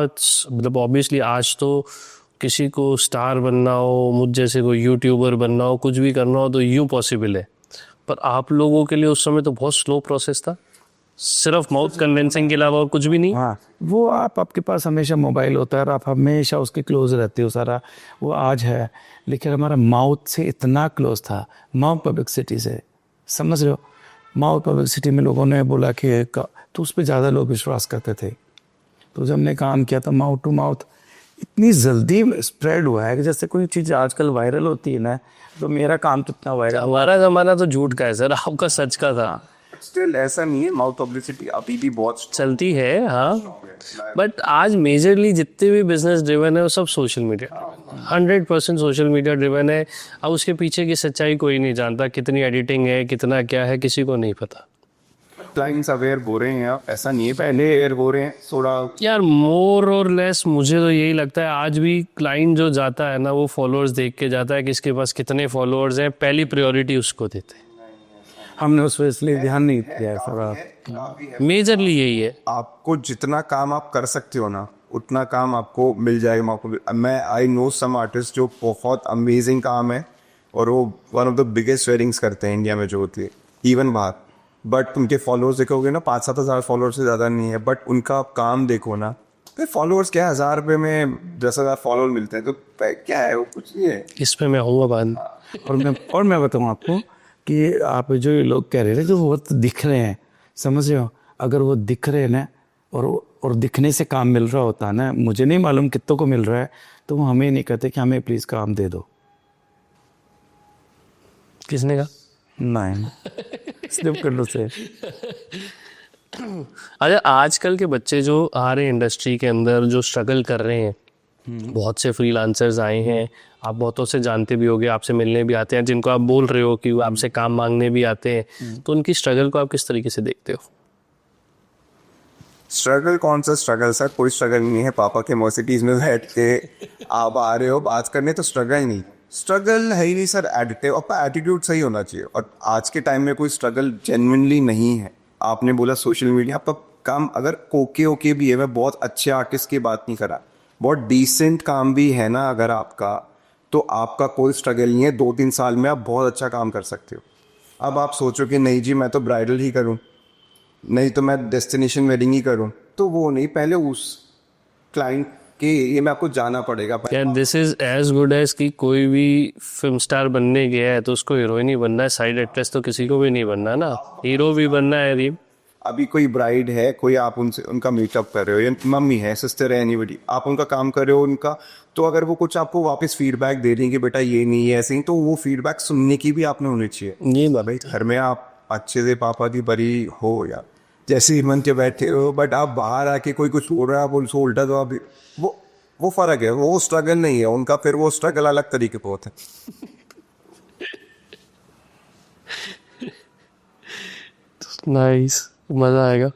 मतलब ऑब्वियसली आज तो किसी को स्टार बनना हो, मुझ जैसे कोई यूट्यूबर बनना हो, कुछ भी करना हो तो यूँ पॉसिबल है, पर आप लोगों के लिए उस समय तो बहुत स्लो प्रोसेस था, सिर्फ माउथ कन्विंसिंग के अलावा और कुछ भी नहीं। हाँ, वो आपके पास हमेशा मोबाइल होता है और आप हमेशा उसके क्लोज रहते हो सारा, वो आज है। लेकिन हमारा माउथ से इतना क्लोज था, माउथ पब्लिसिटी से, समझ रहे हो। माउथ पब्लिसिटी में लोगों ने बोला कि तो उस पर ज़्यादा लोग विश्वास करते थे। तो जब हमने काम किया था, माउथ टू माउथ इतनी जल्दी स्प्रेड हुआ है कि जैसे कोई चीज़ आजकल वायरल होती है ना, तो मेरा काम तो इतना वायरल। हमारा ज़माना तो झूठ का है सर, आपका सच का था। स्टिल ऐसा नहीं है, माउथ पब्लिसिटी अभी भी बहुत चलती है हाँ, बट आज मेजरली जितने भी बिजनेस ड्रिवन है वो सब social media, 100% social media driven है। अब उसके पीछे की सच्चाई कोई नहीं जानता, कितनी एडिटिंग है, कितना क्या है, किसी को नहीं पता। क्लाइंट्स अवेयर हो रहे हैं, ऐसा नहीं है पहले अवेयर हो रहे हैं थोड़ा। यार मोर और लेस मुझे तो यही लगता है, आज भी क्लाइंट जो जाता है ना, वो फॉलोअर्स देख के जाता है कि इसके पास कितने फॉलोअर्स हैं, पहली प्रायोरिटी उसको देते हैं। हमने उस पर इसलिए ध्यान नहीं दिया है सारा, मेजरली यही है। आपको जितना काम आप कर सकते हो ना, उतना काम आपको मिल जाएगा। मैं आई नो सम आर्टिस्ट जो बहुत अमेजिंग काम है, और वो one of the biggest weddings करते हैं इंडिया में जो होती है, इवन बाहर। बट उनके फॉलोअर्स देखोगे ना, 5-7 हज़ार फॉलोअर्स से ज़्यादा नहीं है, बट उनका काम देखो ना, फिर फॉलोअर्स क्या 1000 रुपये में 10,000 फॉलोअर मिलते हैं, तो क्या है वो, कुछ नहीं है। इस पे मैं आऊँगा बाद में। और मैं बताऊँ आपको कि आप जो ये लोग कह रहे थे, जो बहुत दिख रहे हैं, समझ रहे हो, अगर वो दिख रहे हैं ना, और दिखने से काम मिल रहा होता है ना, मुझे नहीं मालूम कितनों को मिल रहा है, तो वो हमें नहीं कहते कि हमें प्लीज़ काम दे दो। किसने कहा? नहीं स्लिप कर लो से। अच्छा, आजकल के बच्चे जो आ रहे हैं इंडस्ट्री के अंदर, जो स्ट्रगल कर रहे हैं, बहुत से फ्रीलांसर्स आए हैं, आप बहुतों से जानते भी होगे, आपसे मिलने भी आते हैं, जिनको आप बोल रहे हो कि वो आपसे काम मांगने भी आते हैं, तो उनकी स्ट्रगल को आप किस तरीके से देखते हो? स्ट्रगल कौन सा स्ट्रगल सर, कोई स्ट्रगल नहीं है। पापा के मर्सिडीज में बैठ के आप आ रहे हो बात करने, तो स्ट्रगल नहीं, स्ट्रगल है ही नहीं सर। एडिटिव आपका एटीट्यूड सही होना चाहिए। और आज के टाइम में कोई स्ट्रगल जेन्युइनली नहीं है। आपने बोला सोशल मीडिया, आपका काम अगर ओके भी है, मैं बहुत अच्छे आर्टिस्ट की बात नहीं करा, बहुत डिसेंट काम भी है ना अगर आपका, तो आपका कोई स्ट्रगल नहीं है। 2-3 साल में आप बहुत अच्छा काम कर सकते हो। अब आप सोचो कि नहीं जी मैं तो ब्राइडल ही करूं, नहीं तो मैं डेस्टिनेशन वेडिंग ही करूं, तो वो नहीं, पहले उस क्लाइंट के ये में आपको जाना पड़ेगा। यार this is as good as कि कोई भी फिल्म स्टार बनने गया है तो उसको हीरोइन ही बनना है, साइड एक्ट्रेस तो किसी को भी नहीं बनना ना, हीरो भी बनना है। रीम, अभी कोई ब्राइड है, कोई आप उनसे उनका मेकअप कर रहे हो, या मम्मी है, सिस्टर है, एनीबडी, आप उनका काम कर रहे हो उनका, तो अगर वो कुछ आपको वापस फीडबैक दे रही है कि बेटा ये नहीं है ऐसे ही, तो वो फीडबैक सुनने की भी आपने होनी चाहिए। ये भाई घर में आप अच्छे से पापा की परी हो या जैसे ही मन के बैठे हो, बट आप बाहर आके कोई कुछ बोल रहा है आप उसको उल्टा, तो आप वो फर्क है, वो स्ट्रगल नहीं है उनका, फिर वो स्ट्रगल अलग तरीके पे होता है। नाइस, मज़ा आएगा।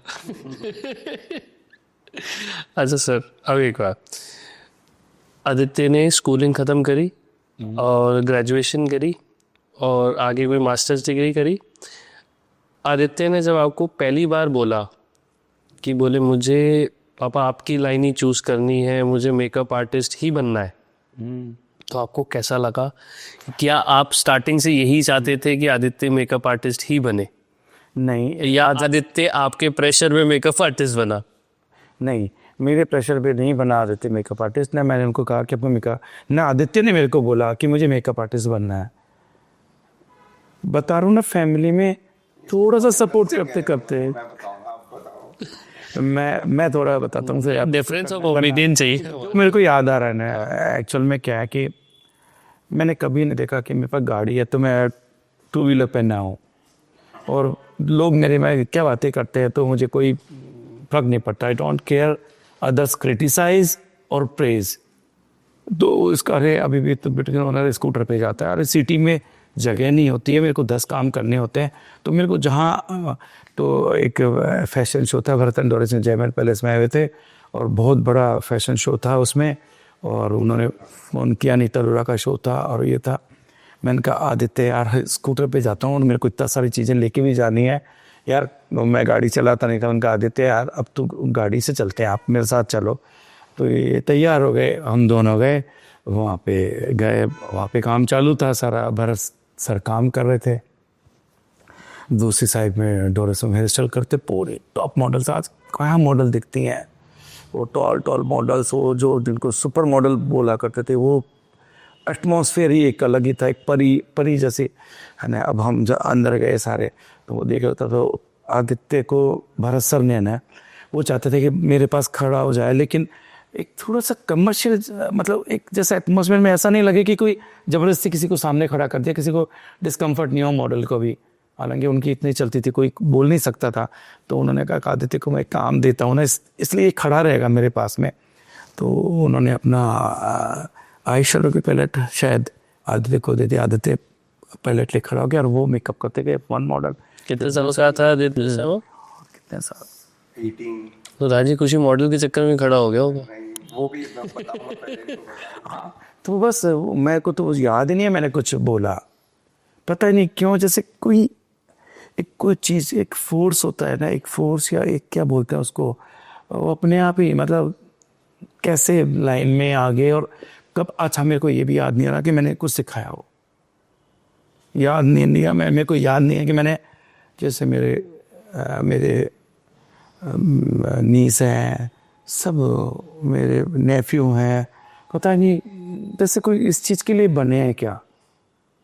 अच्छा सर, अब एक बात, आदित्य ने स्कूलिंग ख़त्म करी और ग्रेजुएशन करी और आगे कोई मास्टर्स डिग्री करी। आदित्य ने जब आपको पहली बार बोला कि बोले मुझे पापा आपकी लाइन ही चूज़ करनी है, मुझे मेकअप आर्टिस्ट ही बनना है, तो आपको कैसा लगा? क्या आप स्टार्टिंग से यही चाहते थे कि आदित्य मेकअप आर्टिस्ट ही बने, नहीं या आदित्य आपके प्रेशर में मेकअप आर्टिस्ट बना? नहीं, मेरे प्रेशर पे नहीं बना आदित्य मेकअप आर्टिस्ट। ना मैंने उनको कहा कि आपको मेकअप, ना आदित्य ने मेरे को बोला कि मुझे मेकअप आर्टिस्ट बनना है। बता रहा हूँ ना, फैमिली में थोड़ा सा सपोर्ट करते करते मैं थोड़ा बताता हूँ सर, डिफरेंस ऑफ ओपिनियन चाहिए। मेरे को याद आ रहा है ना, एक्चुअल में क्या है कि मैंने कभी नहीं देखा कि मेरे पास गाड़ी है तो मैं 2 व्हीलर पे ना हूँ, और लोग मेरे में क्या बातें करते हैं तो मुझे कोई फर्क नहीं पड़ता। I don't care others criticize और प्रेज। तो इसका अरे अभी भी तो बेटे स्कूटर पे जाता है, अरे सिटी में जगह नहीं होती है, मेरे को 10 काम करने होते हैं, तो मेरे को जहाँ, तो एक फैशन शो था भरतन डोरिस में, जयमल पैलेस में आए हुए थे, और बहुत बड़ा फैशन शो था उसमें, और उन्होंने फ़ोन किया, नीता अरोड़ा का शो था और ये था। मैंने कहा आदित्य यार स्कूटर पे जाता हूँ और मेरे को इतना सारी चीज़ें लेके भी जानी है यार, मैं गाड़ी चलाता नहीं था। उनका आदित्य यार अब तो गाड़ी से चलते हैं, आप मेरे साथ चलो। तो ये तैयार हो गए, हम दोनों गए वहाँ पे, गए वहाँ पे काम चालू था सारा, भरत सर काम कर रहे थे, दूसरी साइड में डोरिस में हेयर स्टाइल करते, पूरे टॉप मॉडल्स। आज कहाँ मॉडल दिखती हैं, वो टॉल मॉडल्स, वो जो जिनको सुपर मॉडल बोला करते थे, वो एटमॉस्फेयर ही एक अलग ही था, एक परी जैसी है ना। अब हम जब अंदर गए सारे, तो वो देख रहा था, तो आदित्य को भरत सर ने ना, वो चाहते थे कि मेरे पास खड़ा हो जाए, लेकिन एक थोड़ा सा कमर्शियल, मतलब एक जैसा एटमॉस्फेयर में ऐसा नहीं लगे कि कोई ज़बरदस्ती किसी को सामने खड़ा कर दिया, किसी को डिस्कम्फर्ट नहीं हो मॉडल को भी। हालांकि उनकी इतनी चलती थी, कोई बोल नहीं सकता था। तो उन्होंने कहा आदित्य को मैं काम देता हूँ ना, इसलिए खड़ा रहेगा मेरे पास में। तो उन्होंने अपना आई शैडो की पैलेट शायद आदित्य को दे दिया, आदित्य पैलेट ले खड़ा हो गया और वो मेकअप करते गए 1 मॉडल। कितने सालों का था आदित्य से वो? कितने साल? 18। तो राजी खुशी मॉडल के चक्कर में खड़ा हो गया होगा। वो भी पता हाँ, तो बस मेरे को तो याद ही नहीं है मैंने कुछ बोला, पता ही नहीं क्यों, जैसे कोई चीज़, एक फोर्स होता है ना, एक फोर्स, या एक क्या बोलते हैं उसको, वो अपने आप ही मतलब कैसे लाइन में आ गए। और कब, अच्छा मेरे को ये भी याद नहीं आ रहा कि मैंने कुछ सिखाया हो, याद नहीं है, मेरे को याद नहीं है कि मैंने, जैसे मेरे नीस हैं, सब मेरे नेफ्यू हैं, पता नहीं जैसे कोई इस चीज़ के लिए बने हैं क्या,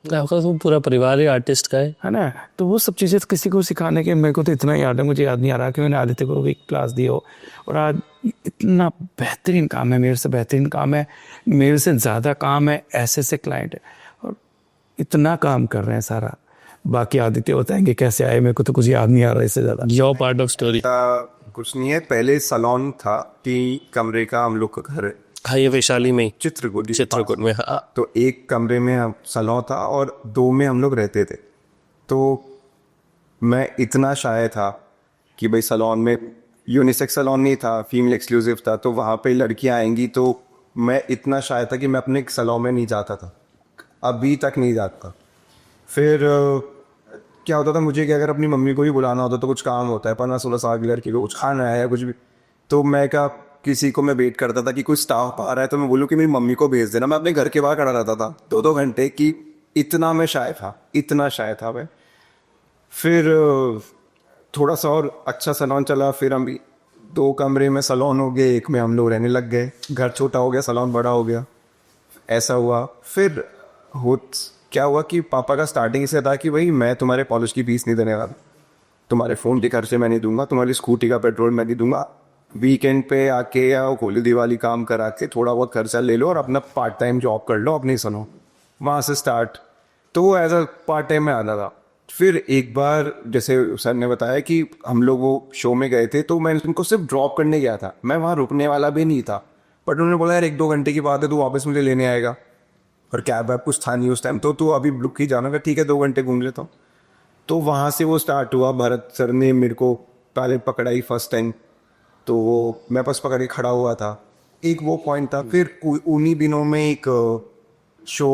आपका तो पूरा परिवार ही आर्टिस्ट का है ना। तो वो सब चीज़ें किसी को सिखाने के, मेरे को तो इतना याद है, मुझे याद नहीं आ रहा कि मैंने आदित्य को भी क्लास दी हो। और आज इतना बेहतरीन काम है, मेरे से बेहतरीन काम है, मेरे से ज़्यादा काम है, ऐसे क्लाइंट है, और इतना काम कर रहे हैं सारा। बाकी आदित्य बताएंगे कैसे आए, मेरे को तो कुछ याद नहीं आ रहा इससे ज़्यादा। Your part of story. कुछ नहीं है, पहले सलोन था, 3 कमरे का हम लोग का घर है, हाँ ये वैशाली में ही, चित्रकूट में। हाँ तो एक कमरे में हम सलोन था और 2 में हम लोग रहते थे। तो मैं इतना शाय था कि भाई सलोन में यूनिसेक्स सलोन नहीं था, फीमेल एक्सक्लूसिव था, तो वहाँ पे लड़कियाँ आएंगी, तो मैं इतना शाय था कि मैं अपने सलोन में नहीं जाता था, अभी तक नहीं जाता। फिर क्या होता था मुझे कि अगर अपनी मम्मी को भी बुलाना होता तो कुछ काम होता है, 15-16 साल की लड़की को कुछ खाना है या कुछ भी, तो मैं क्या किसी को मैं वेट करता था कि कोई स्टाफ आ रहा है तो मैं बोलूँ कि मेरी मम्मी को भेज देना। मैं अपने घर के बाहर खड़ा रहता था 2-2 घंटे की, इतना मैं शाय था, इतना शाय था मैं। फिर थोड़ा सा और अच्छा सलोन चला, फिर हम भी 2 कमरे में सलोन हो गए, एक में हम लोग रहने लग गए, घर छोटा हो गया, सलोन बड़ा हो गया, ऐसा हुआ। फिर क्या हुआ कि पापा का स्टार्टिंग से था कि भाई मैं तुम्हारे कॉलेज की फीस नहीं देने वाला, तुम्हारे फ़ोन के खर्चे मैं नहीं दूंगा, तुम्हारी स्कूटी का पेट्रोल मैं नहीं दूंगा, वीकेंड पे आके या होली दिवाली काम करा के थोड़ा बहुत खर्चा ले लो और अपना पार्ट टाइम जॉब कर लो अपनी सुनो, वहाँ से स्टार्ट। तो वो एज अ पार्ट टाइम में आना था। फिर एक बार जैसे सर ने बताया कि हम लोग वो शो में गए थे, तो मैं उनको सिर्फ ड्रॉप करने गया था, मैं वहाँ रुकने वाला भी नहीं था, बट उन्होंने बोला यार 1-2 घंटे की बात है, तू वापस मुझे लेने आएगा, और कैब वैब कुछ था नहीं उस टाइम, तो तू अभी रुक ही जाना, का ठीक है 2 घंटे घूम लेता हूँ। तो वहाँ से वो स्टार्ट हुआ। भरत सर ने मेरे को पहले पकड़ाई फर्स्ट टाइम, तो वो मैं बस पकड़ के खड़ा हुआ था, एक वो पॉइंट था। फिर उन्हीं दिनों में एक शो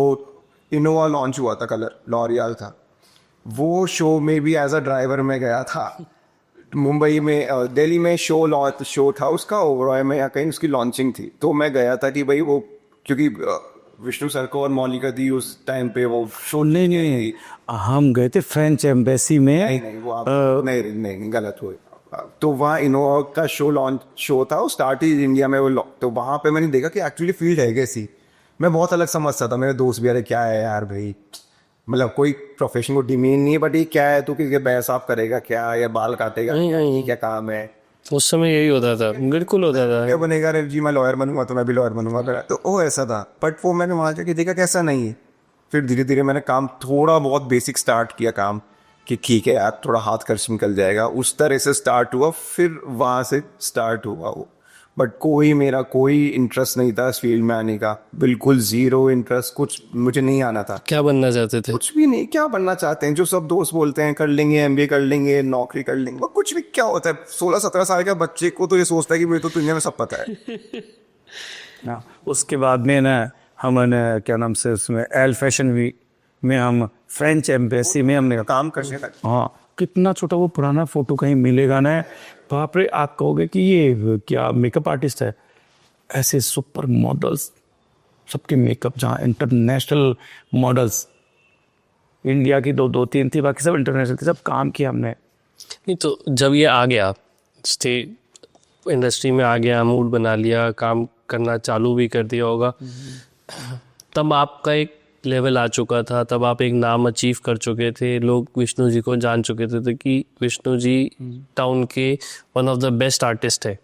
इनोवा लॉन्च हुआ था, कलर लॉरियल था, वो शो में भी एज अ ड्राइवर में गया था। मुंबई में दिल्ली में शो था उसका, ओबरॉय में या कहीं उसकी लॉन्चिंग थी, तो मैं गया था कि भाई वो, क्योंकि विष्णु सर को और मौलिका दी उस टाइम पे वो शो नहीं, हम गए थे फ्रेंच एम्बेसी में। नहीं वो आप नहीं गलत हुए। तो वहाँ इनोवा का शो था, वो स्टार्ट ही इंडिया में वो, तो वहाँ पे मैंने देखा कि एक्चुअली फील्ड है कैसी। मैं बहुत अलग समझता था, मेरे दोस्त भी अरे क्या है यार भाई, मतलब कोई प्रोफेशन को डिमीन नहीं है, बट ये क्या है, तू कि बैल साफ करेगा क्या या बाल काटेगा, ये क्या काम है। उस समय यही होता था, बिल्कुल होता था। क्या बनेगा, अरे जी मैं लॉयर बनूंगा तो मैं भी लॉयर बनूंगा, तो वो ऐसा था। बट वो मैंने वहाँ जाके देखा कैसा नहीं है। फिर धीरे धीरे मैंने काम थोड़ा बहुत बेसिक स्टार्ट किया काम, कि ठीक है यार थोड़ा हाथ खर्च निकल जाएगा, उस तरह से स्टार्ट हुआ। फिर वहाँ से स्टार्ट हुआ वो, बट मेरा कोई इंटरेस्ट नहीं था इस फील्ड में आने का, बिल्कुल ज़ीरो इंटरेस्ट, कुछ मुझे नहीं आना था। क्या बनना चाहते थे? कुछ भी नहीं। क्या बनना चाहते हैं जो सब दोस्त बोलते हैं, कर लेंगे MBA कर लेंगे, नौकरी कर लेंगे, वो कुछ भी क्या होता है। 16-17 साल का बच्चे को तो ये सोचता है कि मुझे तो दुनिया में सब पता है ना। उसके बाद में ना हमने क्या नाम से उसमें एल फैशन वीक में हम फ्रेंच एम्बेसी में हमने काम करने लगे। हाँ, कितना छोटा वो पुराना फोटो कहीं मिलेगा ना, बाप रे, आप कहोगे कि ये क्या मेकअप आर्टिस्ट है। ऐसे सुपर मॉडल्स, सबके मेकअप, जहाँ इंटरनेशनल मॉडल्स, इंडिया की 2-3 थी, बाकी सब इंटरनेशनल थी, सब काम किया हमने। नहीं तो जब ये आ गया, स्टेट इंडस्ट्री में आ गया, मूड बना लिया, काम करना चालू भी कर दिया होगा, तब आपका एक लेवल आ चुका था, तब आप एक नाम अचीव कर चुके थे, लोग विष्णु जी को जान चुके थे कि विष्णु जी टाउन के one of the best artist है।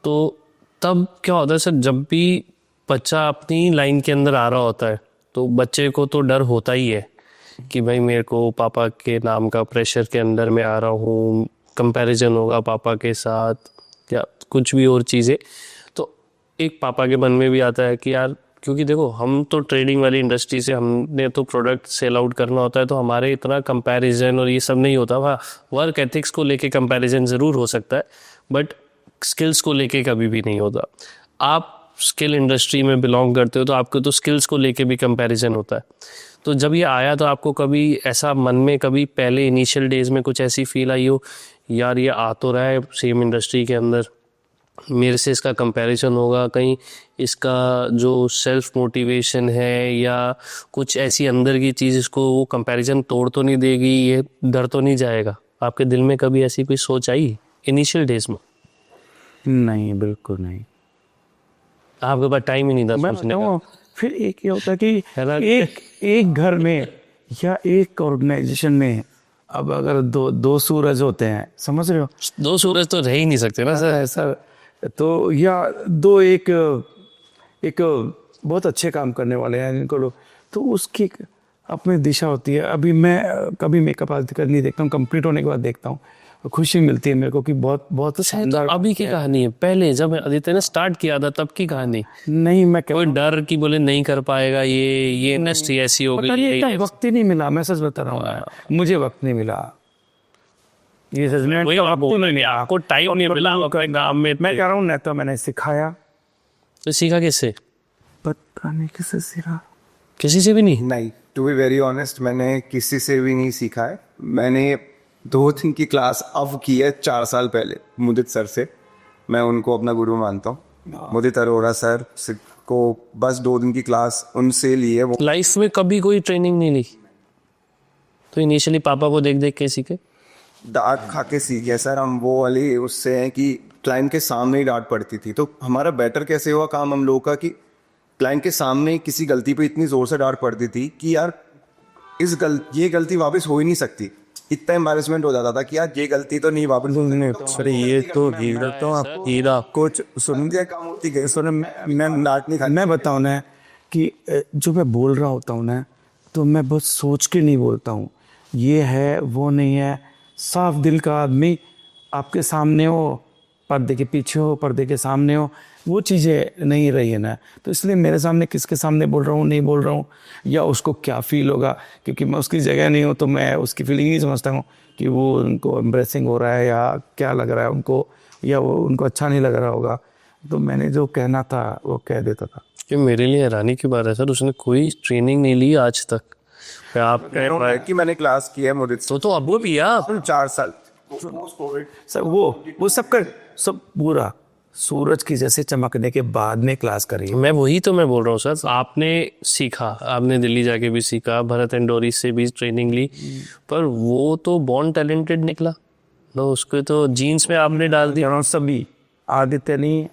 तो तब क्या होता है सर, जब भी बच्चा अपनी लाइन के अंदर आ रहा होता है तो बच्चे को तो डर होता ही है कि भाई मेरे को पापा के नाम का प्रेशर के अंदर में आ रहा हूँ, कंपैरिजन होगा पापा के साथ या कुछ भी और चीज़ें। तो एक पापा के मन में भी आता है कि यार, क्योंकि देखो हम तो ट्रेडिंग वाली इंडस्ट्री से, हमने तो प्रोडक्ट सेल आउट करना होता है, तो हमारे इतना कंपैरिजन और ये सब नहीं होता। हाँ, वर्क एथिक्स को लेके कंपैरिजन ज़रूर हो सकता है, बट स्किल्स को लेके कभी भी नहीं होता। आप स्किल इंडस्ट्री में बिलोंग करते हो तो आपको तो स्किल्स को लेके भी कंपैरिजन होता है। तो जब ये आया तो आपको कभी ऐसा मन में, कभी पहले इनिशियल डेज में कुछ ऐसी फील आई हो, यार ये आ तो रहा है सेम इंडस्ट्री के अंदर, मेरे से इसका कंपैरिजन होगा, कहीं इसका जो सेल्फ मोटिवेशन है या कुछ ऐसी अंदर की चीज़ इसको वो कंपैरिजन तोड़ तो नहीं देगी, ये डर तो नहीं जाएगा? आपके दिल में कभी ऐसी कोई सोच आई इनिशियल डेज में? नहीं, बिल्कुल नहीं। आपके पास टाइम ही नहीं था सोचने का? फिर एक ये होता है कि एक घर में या एक ऑर्गेनाइजेशन में, अब अगर दो सूरज होते हैं, समझ रहे हो, 2 सूरज तो रह ही नहीं सकते ना सर। ऐसा तो, या दो एक बहुत अच्छे काम करने वाले हैं इनको लोग, तो उसकी अपनी दिशा होती है। अभी मैं कभी मेकअप आदि कर नहीं देखता हूँ, कंप्लीट होने के बाद देखता हूँ, खुशी मिलती है मेरे को कि बहुत बहुत तो शानदार। अभी की कहानी है, पहले जब आदित्य ने स्टार्ट किया था तब की कहानी। नहीं, मैं कोई डर कि बोले नहीं कर पाएगा, ये इंडस्ट्री ऐसी हो पता गई, नहीं, इतना वक्त ही नहीं मिला, मैं सच बता रहा हूँ, मुझे वक्त नहीं मिला। ये सच में वही आप बोल रहे हैं, आपको टाइम नहीं मिला अपने काम में। मैं कह रहा हूँ, नहीं तो मैंने सिखाया, तो सीखा किससे? पता नहीं किससे सीखा। किसी से भी नहीं? नहीं, टू बी वेरी ऑनेस्ट, मैंने किसी से भी नहीं सीखा है। मैंने 2 दिन की क्लास अब की है 4 साल पहले मुदित सर से। मैं उनको अपना गुरु मानता हूँ, मुदित अरोड़ा सर को। बस 2 दिन की क्लास उनसे ली है। वो लाइफ में कभी कोई ट्रेनिंग नहीं ली? तो इनिशियली पापा को देख देख के सीखे? डांट खा के सीख गया सर हम। वो वाली उससे हैं कि क्लाइंट के सामने ही डांट पड़ती थी, तो हमारा बेटर कैसे हुआ काम हम लोगों का कि क्लाइंट के सामने किसी गलती पे इतनी जोर से डांट पड़ती थी कि यार ये गलती वापस हो ही नहीं सकती। इतना एम्बैरेसमेंट हो जाता था कि यार ये गलती तो नहीं वापस हो नहीं। अरे ये तो हीरा, तो आप हीरा कुछ सुन ये काम होती गई। सुन, मैं डांट नहीं खा। मैं बताऊँ ना कि जो मैं बोल रहा होता हूँ ना, तो मैं बहुत सोच के नहीं बोलता हूँ। ये है वो नहीं है, साफ दिल का आदमी आपके सामने हो, पर्दे के पीछे हो, पर्दे के सामने हो, वो चीज़ें नहीं रही है ना। तो इसलिए मेरे सामने किसके सामने बोल रहा हूँ, नहीं बोल रहा हूँ, या उसको क्या फील होगा, क्योंकि मैं उसकी जगह नहीं हूँ, तो मैं उसकी फीलिंग नहीं समझता हूँ कि वो उनको एम्ब्रेसिंग हो रहा है या क्या लग रहा है उनको, या वो उनको अच्छा नहीं लग रहा होगा। तो मैंने जो कहना था वो कह देता था। कि मेरे लिए हैरानी की बात है सर, उसने कोई ट्रेनिंग नहीं ली आज तक। मैं आप कह रहा हूँ कि मैंने क्लास की है मुदित तो अब वो भी आप 4 साल। सर वो सब पूरा सूरज की जैसे चमकने के बाद में क्लास करी। मैं वही तो मैं बोल रहा हूँ सर, आपने सीखा, आपने दिल्ली जाके भी सीखा, भरत एंड डोरी से भी ट्रेनिंग ली, पर वो तो बॉर्न टैलेंटेड निकला ना, उसको तो जीन्स में आपने डाल दिया। सभी आदित्य नहीं,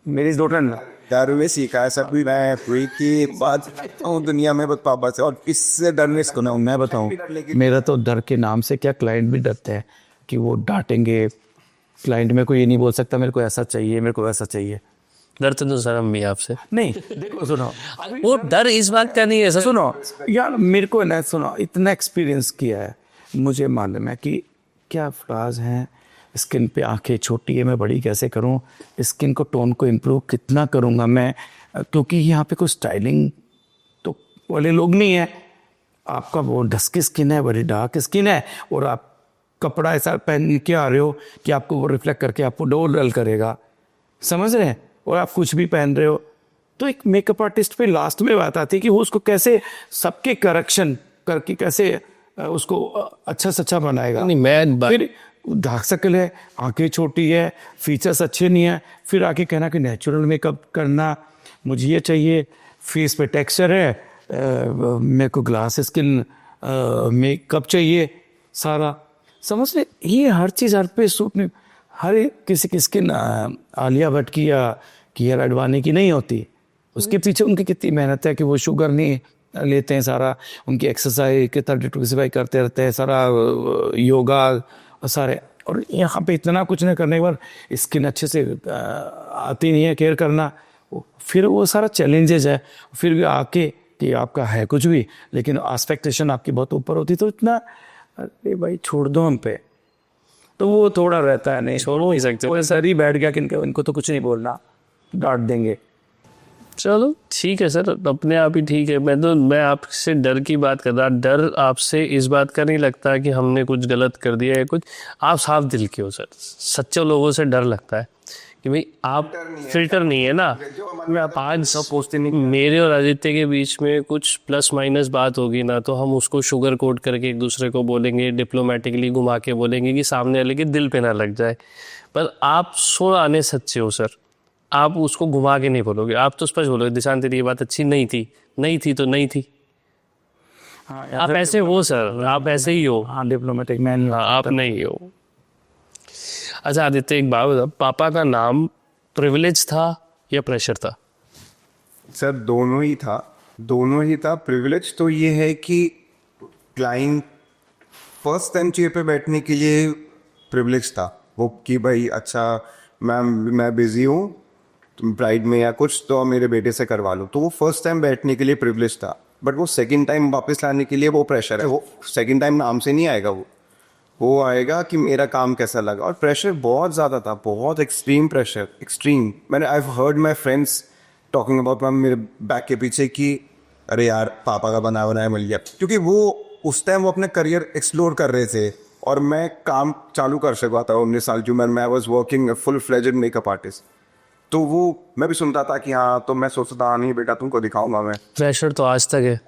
मेरी डॉटर ने दारू में सीखा है सब। मैं हुई की बात हूँ दुनिया में बस पापा से, और इससे डरने से ना। मैं बताऊं, मेरा तो डर के नाम से क्या, क्लाइंट भी डरते हैं कि वो डांटेंगे। क्लाइंट मेरे को ये नहीं बोल सकता मेरे को ऐसा चाहिए, मेरे को वैसा चाहिए। डरते तो सर हम भी आपसे नहीं, देखो सुनो, वो डर इस बात का नहीं है सर। सुनो यार, मेरे को ना, सुनो, इतना एक्सपीरियंस किया है, मुझे मालूम है कि क्या फ्लाज हैं स्किन पे। आंखें छोटी है, मैं बड़ी कैसे करूं, स्किन को टोन को इम्प्रूव कितना करूंगा मैं, क्योंकि यहाँ पे कोई स्टाइलिंग तो वाले लोग नहीं है। आपका वो डस्की स्किन है, बड़ी डार्क स्किन है, और आप कपड़ा ऐसा पहन के आ रहे हो कि आपको वो रिफ्लेक्ट करके आपको डल करेगा, समझ रहे हैं, और आप कुछ भी पहन रहे हो। तो एक मेकअप आर्टिस्ट पे लास्ट में बात आती है कि वो उसको कैसे सबके करेक्शन करके कैसे उसको अच्छा से अच्छा बनाएगा। नहीं, मैं फिर डार्क सर्कल है, आंखें छोटी है, फीचर्स अच्छे नहीं है, फिर आके कहना कि नेचुरल मेकअप करना, मुझे ये चाहिए, फेस पे टेक्सचर है, मेरे को ग्लास स्किन मेकअप चाहिए सारा, समझ रहे। ये हर चीज़ हर पे सूट नहीं, हर एक किसी की स्किन आलिया भट्ट की या कियारा आडवाणी की नहीं होती। उसके पीछे उनकी कितनी मेहनत है कि वो शुगर नहीं लेते हैं, सारा उनकी एक्सरसाइज कितना डिटॉक्सिफाई करते रहते हैं, सारा योगा सारे, और यहाँ पे इतना कुछ नहीं करने के बाद स्किन अच्छे से आती नहीं है केयर करना। फिर वो सारा चैलेंजेस है, फिर भी आके कि आपका है कुछ भी, लेकिन एक्सपेक्टेशन आपकी बहुत ऊपर होती, तो इतना अरे भाई छोड़ दो हम पे, तो वो थोड़ा रहता है। नहीं छोड़ नहीं सकते, वो सर ही बैठ गया कि इनको तो कुछ नहीं बोलना, डांट देंगे। चलो ठीक है सर, अपने आप ही ठीक है। मैं आपसे डर की बात कर रहा, डर आपसे इस बात का नहीं लगता कि हमने कुछ गलत कर दिया है कुछ। आप साफ दिल के हो सर, सच्चे लोगों से डर लगता है कि भाई आप फिल्टर नहीं है ना। आज मेरे और आदित्य के बीच में कुछ प्लस माइनस बात होगी ना, तो हम उसको शुगर कोट करके एक दूसरे को बोलेंगे, डिप्लोमेटिकली घुमा के बोलेंगे कि सामने वाले के दिल पे ना लग जाए। पर आप सो आने सच्चे हो सर, आप उसको घुमा के नहीं बोलोगे, आप तो स्पष्ट बोलोगे दिशांत तेरी ये बात अच्छी नहीं थी, नहीं थी तो नहीं थी। आप ऐसे हो सर, आप ऐसे ही हो। हाँ, डिप्लोमेटिक मैन। हाँ, आप नहीं हो। अच्छा आदित्य, एक बात बता, पापा का नाम प्रिविलेज था या प्रेशर था? सर दोनों ही था, दोनों ही था। प्रिविलेज तो ये है कि क्लाइंट फर्स्ट टाइम चेयर पे बैठने के लिए प्रिविलेज था वो, कि भाई अच्छा मैं बिजी हूँ ब्राइड में या कुछ, तो मेरे बेटे से करवा लो, तो वो फर्स्ट टाइम बैठने के लिए प्रिविलेज था। बट वो सेकंड टाइम वापस लाने के लिए वो प्रेशर है, वो सेकंड टाइम नाम से नहीं आएगा, वो आएगा कि मेरा काम कैसा लगा। और प्रेशर बहुत ज़्यादा था, बहुत एक्सट्रीम प्रेशर, एक्सट्रीम। मैंने I heard my friends talking about मेरे बैक के पीछे कि अरे यार पापा का बनाया बनाया मिल गया, क्योंकि वो उस टाइम वो अपने करियर एक्सप्लोर कर रहे थे और मैं काम चालू कर सका था 19 साल की उम्र में। I was working full fledged makeup artist. तो वो मैं भी सुनता था कि हाँ, तो मैं सोचता था नहीं बेटा तुमको दिखाऊंगा मैं। प्रेशर तो आज तक है,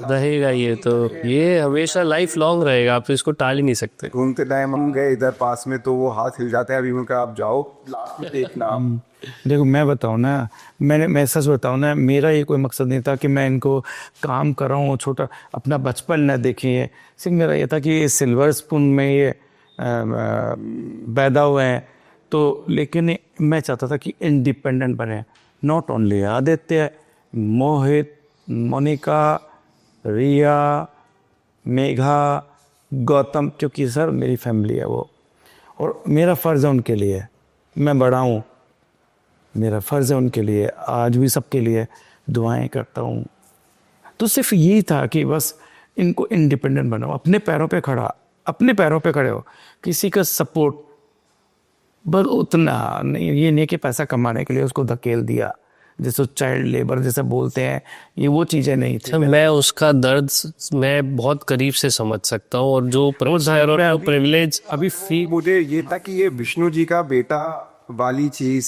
रहेगा, ये तो ये हमेशा लाइफ लॉन्ग रहेगा, आप तो इसको टाल ही नहीं सकते। घूमते टाइम हम गए इधर पास में तो वो हाथ हिल जाते हैं, अभी उनका आप जाओ लास्ट में देखना। देखो मैं बताऊँ ना, मैं सच बताऊँ ना, मेरा ये कोई मकसद नहीं था कि मैं इनको काम कर रहा हूँ, छोटा अपना बचपन न देखें। सिर्फ मेरा ये था कि ये सिल्वर स्पून में ये पैदा हुए हैं, तो लेकिन मैं चाहता था कि इंडिपेंडेंट बने। नॉट ओनली आदित्य, मोहित, मोनिका, रिया, मेघा, गौतम, क्योंकि सर मेरी फैमिली है वो, और मेरा फ़र्ज़ है उनके लिए, मैं बड़ा हूँ, मेरा फ़र्ज़ है उनके लिए, आज भी सबके लिए दुआएं करता हूँ। तो सिर्फ यही था कि बस इनको इंडिपेंडेंट बनाओ, अपने पैरों पे खड़ा, अपने पैरों पे खड़े हो, किसी का सपोर्ट बस उतना नहीं। ये नहीं कि पैसा कमाने के लिए उसको धकेल दिया, जैसे चाइल्ड लेबर जैसे बोलते हैं, ये वो चीज़ें नहीं थी। मैं उसका दर्द मैं बहुत करीब से समझ सकता हूँ, और जो प्रिविलेज अभी फी मुझे ये था कि ये विष्णु जी का बेटा वाली चीज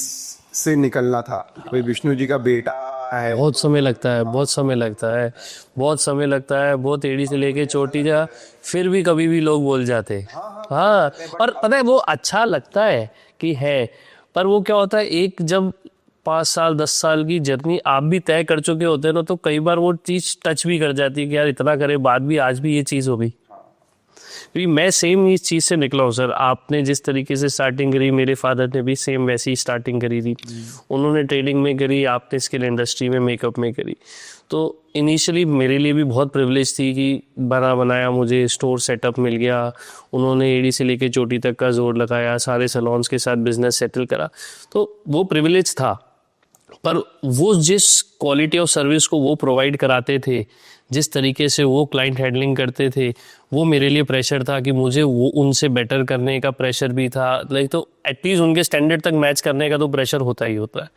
से निकलना था। कोई विष्णु जी का बेटा है, बहुत समय लगता है, बहुत समय लगता है, बहुत समय लगता है, बहुत एड़ी से लेके चोटी जा, फिर भी कभी भी लोग बोल जाते हैं। हाँ, और पता है वो अच्छा लगता है कि है, पर वो क्या होता है, एक जब 5 साल 10 साल की जर्नी आप भी तय कर चुके होते हैं ना, तो कई बार वो चीज़ टच भी कर जाती है कि यार इतना करे बाद भी आज भी ये चीज़ हो गई। क्योंकि मैं सेम इस चीज़ से निकला हूँ सर। आपने जिस तरीके से स्टार्टिंग करी, मेरे फादर ने भी सेम वैसी ही स्टार्टिंग करी थी। उन्होंने ट्रेडिंग में करी, आपने स्किल इंडस्ट्री में मेकअप में करी। तो इनिशियली मेरे लिए भी बहुत प्रिविलेज थी कि बना बनाया मुझे स्टोर सेटअप मिल गया। उन्होंने एड़ी से लेके चोटी तक का जोर लगाया, सारे सैलून्स के साथ बिजनेस सेटल करा, तो वो प्रिविलेज था। पर वो जिस क्वालिटी ऑफ सर्विस को वो प्रोवाइड कराते थे, जिस तरीके से वो क्लाइंट हैंडलिंग करते थे, वो मेरे लिए प्रेशर था कि मुझे वो उनसे बेटर करने का प्रेशर भी था। लाइक तो एटलीस्ट उनके स्टैंडर्ड तक मैच करने का तो प्रेशर होता ही होता है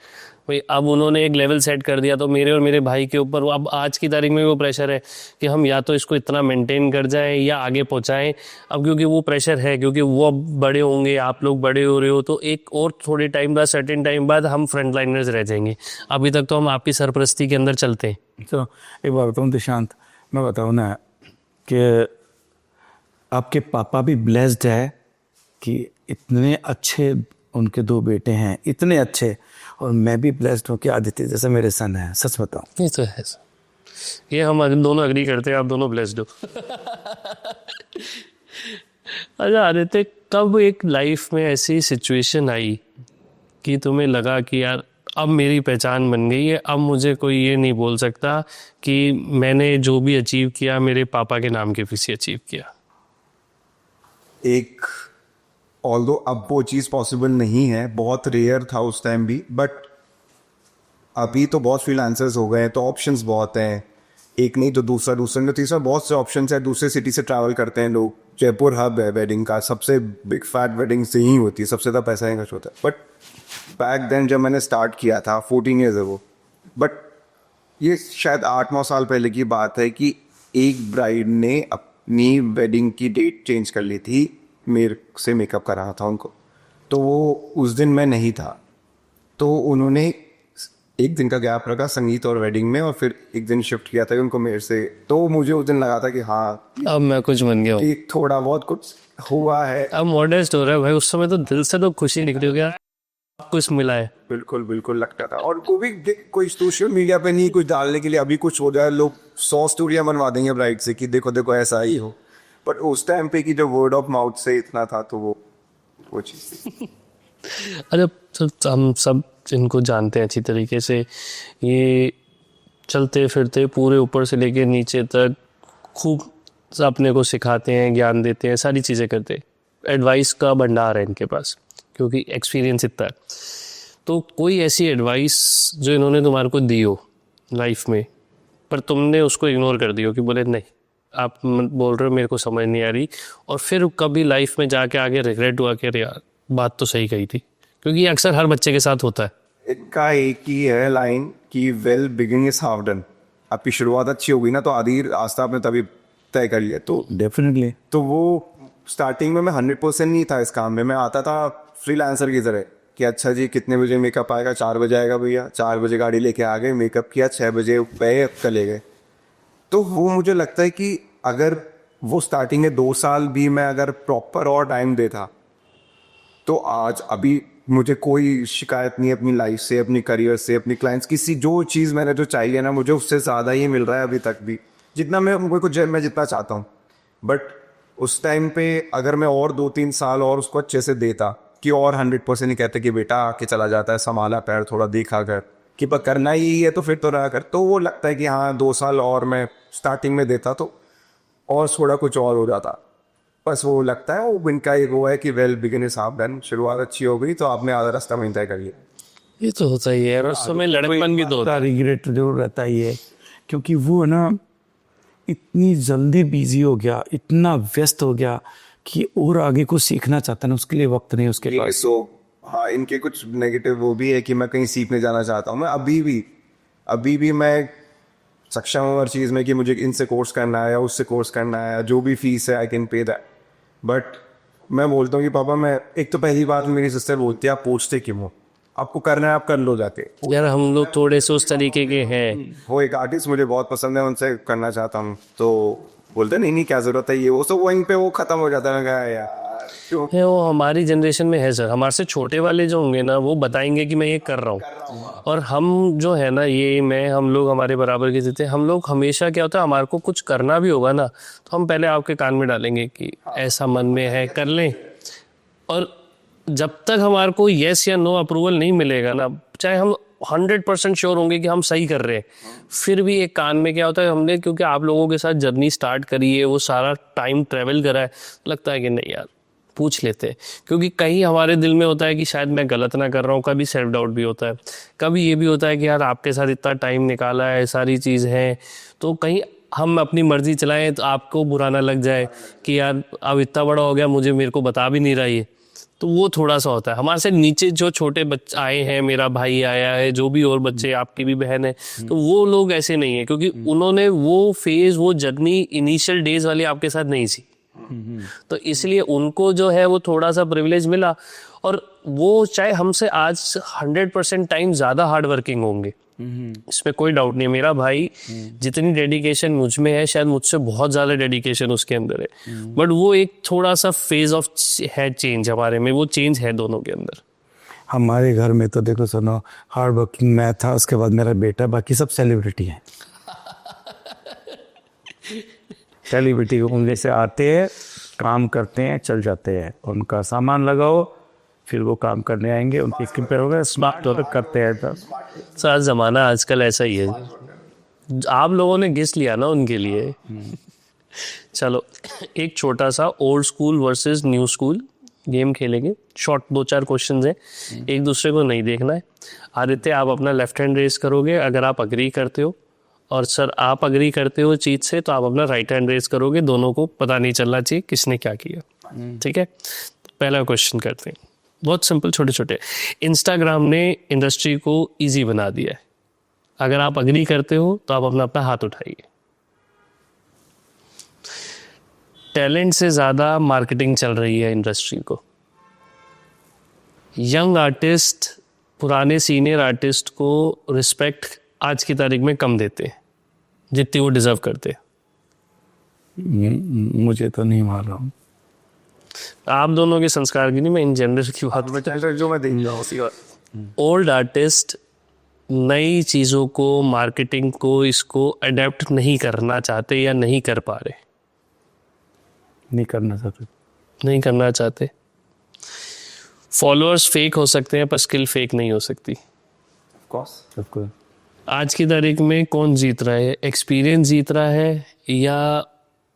भाई। अब उन्होंने एक लेवल सेट कर दिया, तो मेरे और मेरे भाई के ऊपर अब आज की तारीख में वो प्रेशर है कि हम या तो इसको इतना मेंटेन कर जाएं या आगे पहुंचाएं। अब क्योंकि वो प्रेशर है, क्योंकि वो अब बड़े होंगे, आप लोग बड़े हो रहे हो, तो एक और थोड़े टाइम बाद, सर्टेन टाइम बाद हम फ्रंट लाइनर्स रह जाएंगे। अभी तक तो हम आपकी सरपरस्ती के अंदर चलते हैं। तो एक बात बताऊँ दिशांत, मैं बताऊँ ना कि आपके पापा भी ब्लेस्ड है कि इतने अच्छे उनके 2 बेटे हैं, इतने अच्छे, और मैं भी ब्लेस्ड हूँ कि आदित्य जैसे मेरे सन है। सच बताऊँ, ये तो है, ये हम दोनों अग्री करते हैं, आप दोनों ब्लेस्ड हो। अच्छा आदित्य, कब एक लाइफ में ऐसी सिचुएशन आई कि तुम्हें लगा कि यार अब मेरी पहचान बन गई है, अब मुझे कोई ये नहीं बोल सकता कि मैंने जो भी अचीव किया मेरे पापा के नाम के पीछे अचीव किया? एक ऑल्दो अब वो चीज़ पॉसिबल नहीं है, बहुत रेयर था उस टाइम भी, बट अभी तो बहुत फ्रीलांसर्स हो गए हैं, तो ऑप्शंस बहुत हैं। एक नहीं तो दूसरा, दूसरा नहीं तो तीसरा, बहुत से ऑप्शंस हैं। दूसरे सिटी से ट्रैवल करते हैं लोग। जयपुर हब है वेडिंग का, सबसे बिग फैट वेडिंग से ही होती है, सबसे ज़्यादा पैसा खर्च होता है। बट बैक देन जब मैंने स्टार्ट किया था 14 ईयर्स अगो, बट ये शायद 8-9 साल पहले की बात है कि एक ब्राइड ने अपनी वेडिंग की डेट चेंज कर ली थी, मेरे से मेकअप कराना था उनको, तो वो उस दिन मैं नहीं था, तो उन्होंने एक दिन का गैप रखा संगीत और वेडिंग में, और फिर एक दिन शिफ्ट किया था उनको मेरे से। तो मुझे उस दिन लगा था कि हाँ अब मैं कुछ बन गया हूँ, कि थोड़ा बहुत कुछ हुआ है। अब मॉडर्स्ट हो रहा है भाई। उस समय तो दिल से तो खुशी निकली हो गया, कुछ मिला है। बिल्कुल बिल्कुल लगता था। और कोई सोशल मीडिया पे नहीं कुछ डालने के लिए, अभी कुछ हो जाए लोग 100 स्टोरियां बनवा देंगे ब्राइड से कि देखो देखो ऐसा ही हो, बट उस टाइम पे कि जो वर्ड ऑफ माउथ से इतना था, तो वो चीज़ थी। अरे तो हम सब इनको जानते हैं अच्छी तरीके से, ये चलते फिरते पूरे ऊपर से लेके नीचे तक खूब अपने को सिखाते हैं, ज्ञान देते हैं, सारी चीज़ें करते हैं। एडवाइस का भंडार है इनके पास, क्योंकि एक्सपीरियंस इतना है। तो कोई ऐसी एडवाइस जो इन्होंने तुम्हारे को दी हो लाइफ में, पर तुमने उसको इग्नोर कर दिया कि बोले नहीं आप बोल रहे हो मेरे को समझ नहीं आ रही, और फिर कभी लाइफ में जाके आगे रिग्रेट हुआ कि अरे यार बात तो सही कही थी? क्योंकि ये अक्सर हर बच्चे के साथ होता है। इनका एक ही है लाइन कि well begin is half done. आपकी शुरुआत अच्छी होगी ना तो आधी रास्ता आपने तभी तय कर लिया। तो डेफिनेटली तो वो स्टार्टिंग में मैं 100% नहीं था इस काम में। मैं आता था फ्रीलांसर की तरह कि अच्छा जी कितने बजे मेकअप आएगा, 4 बजे आएगा भैया, 4 बजे गाड़ी लेके आ गए, मेकअप किया, 6 बजे गए, चले गए। तो वो मुझे लगता है कि अगर वो स्टार्टिंग के 2 साल भी मैं अगर प्रॉपर और टाइम देता तो आज अभी मुझे कोई शिकायत नहीं है अपनी लाइफ से, अपनी करियर से, अपनी क्लाइंट्स, किसी जो चीज़ मैंने जो चाहिए ना मुझे उससे ज़्यादा ही मिल रहा है अभी तक भी, जितना मैं जितना चाहता हूँ। बट उस टाइम पे अगर मैं और 2-3 साल और उसको अच्छे से देता कि और 100% नहीं कहते कि बेटा आके चला जाता है, संभाला पैर थोड़ा देखा कर कि पर करना ही है तो फिर तो रहा कर, तो वो लगता है कि हाँ 2 साल और मैं स्टार्टिंग में देता तो और थोड़ा कुछ और हो जाता। बस वो लगता है वो इनका एक वो है कि well begin is half done. शुरुआत अच्छी हो गई तो आपने आधा रास्ता वहीं तय कर लिया। ये तो होता ही है, और उस समय लड़कपन भी तो होता है। रिग्रेट जरूर रहता ही है, क्योंकि वो ना इतनी जल्दी बिजी हो गया, इतना व्यस्त हो गया कि और आगे कुछ सीखना चाहता ना उसके लिए वक्त नहीं उसके पास। सो हाँ, इनके कुछ नेगेटिव वो भी है कि मैं कहीं सीखने जाना चाहता हूँ। मैं अभी भी मैं सक्षम हूँ हर चीज़ में कि मुझे इनसे कोर्स करना है या उससे कोर्स करना है, जो भी फीस है I can pay that. But मैं बोलता हूँ कि पापा, मैं एक तो पहली बात मेरी सिस्टर बोलती है आप पूछते क्यों हो, आपको करना है आप कर लो जाके। यार हम लोग थोड़े से उस तरीके के हैं। वो एक आर्टिस्ट मुझे बहुत पसंद है, उनसे करना चाहता हूँ तो बोलते नहीं क्या ज़रूरत है ये वो, तो वहीं पे वो ख़त्म हो जाता है। मैं कहा यार क्यों? है वो हमारी जनरेशन में है सर। हमारे से छोटे वाले जो होंगे ना वो बताएंगे कि मैं ये कर रहा हूँ, और हम जो है ना ये मैं हम लोग हमारे बराबर के थे, हम लोग हमेशा क्या होता है हमारे को कुछ करना भी होगा ना तो हम पहले आपके कान में डालेंगे कि ऐसा मन में है कर लें। और जब तक हमारे को येस या नो अप्रूवल नहीं मिलेगा ना, चाहे हम 100% श्योर होंगे कि हम सही कर रहे हैं, फिर भी एक कान में क्या होता है हमने क्योंकि आप लोगों के साथ जर्नी स्टार्ट करी है, वो सारा टाइम ट्रेवल करा है, लगता है कि नहीं यार पूछ लेते हैं। क्योंकि कहीं हमारे दिल में होता है कि शायद मैं गलत ना कर रहा हूँ, कभी सेल्फ डाउट भी होता है, कभी ये भी होता है कि यार आपके साथ इतना टाइम निकाला है, सारी चीज़ है, तो कहीं हम अपनी मर्जी चलाएं तो आपको बुरा ना लग जाए कि यार अब इतना बड़ा हो गया मेरे को बता भी नहीं रहा ये। तो वो थोड़ा सा होता है। हमारे से नीचे जो छोटे बच्चे आए हैं, मेरा भाई आया है, जो भी और बच्चे, आपकी भी बहन है, तो वो लोग ऐसे नहीं है क्योंकि उन्होंने वो फेज, वो जर्नी इनिशियल डेज वाली आपके साथ नहीं थी, तो इसलिए उनको जो है वो थोड़ा सा प्रिविलेज मिला। और वो चाहे हमसे आज 100% टाइम ज़्यादा हार्ड वर्किंग होंगे, इसमें कोई डाउट नहीं है। मेरा भाई जितनी डेडिकेशन मुझ में है शायद मुझसे बहुत ज़्यादा डेडिकेशन उसके अंदर है, बट वो एक थोड़ा सा फेज ऑफ है चेंज हमारे में, वो चेंज है दोनों के अंदर। हमारे घर में तो देखो सुनो, हार्ड वर्किंग मैं था, उसके बाद मेरा बेटा, बाकी सब सेलिब्रिटी हैं। सेलिब्रिटी उनमें से आते हैं, काम करते हैं, चल जाते हैं, उनका सामान लगाओ फिर वो काम करने आएंगे, उनके कंपेयर हो गए स्मार्ट तो करते हैं। तो सारा ज़माना आजकल ऐसा ही है, आप लोगों ने गेस लिया ना उनके लिए। चलो एक छोटा सा old school versus new school game खेलेंगे, शॉर्ट 2-4 क्वेश्चंस हैं, एक दूसरे को नहीं देखना है। आदित्य आप अपना लेफ्ट हैंड रेस करोगे अगर आप अग्री करते हो, और सर आप अग्री करते हो चीज़ से तो आप अपना राइट हैंड रेस करोगे, दोनों को पता नहीं चलना चाहिए किसने क्या किया, ठीक है। पहला क्वेश्चन करते हैं, बहुत सिंपल, छोटे छोटे। इंस्टाग्राम ने इंडस्ट्री को इजी बना दिया है, अगर आप अग्री करते हो तो आप अपना हाथ उठाइए। टैलेंट से ज़्यादा मार्केटिंग चल रही है इंडस्ट्री को। यंग आर्टिस्ट पुराने सीनियर आर्टिस्ट को रिस्पेक्ट आज की तारीख में कम देते हैं जितनी वो डिजर्व करते हैं। मुझे तो नहीं मालूम, आप दोनों के संस्कार की नहीं, मैं इन जनरल की बात बता जो मैं देंगे उसी बात। ओल्ड आर्टिस्ट नई चीज़ों को, मार्केटिंग को, इसको अडेप्ट नहीं करना चाहते या नहीं कर पा रहे, नहीं करना चाहते। फॉलोअर्स फेक हो सकते हैं पर स्किल फेक नहीं हो सकती। सबको आज की तारीख में कौन जीत रहा है, एक्सपीरियंस जीत रहा है या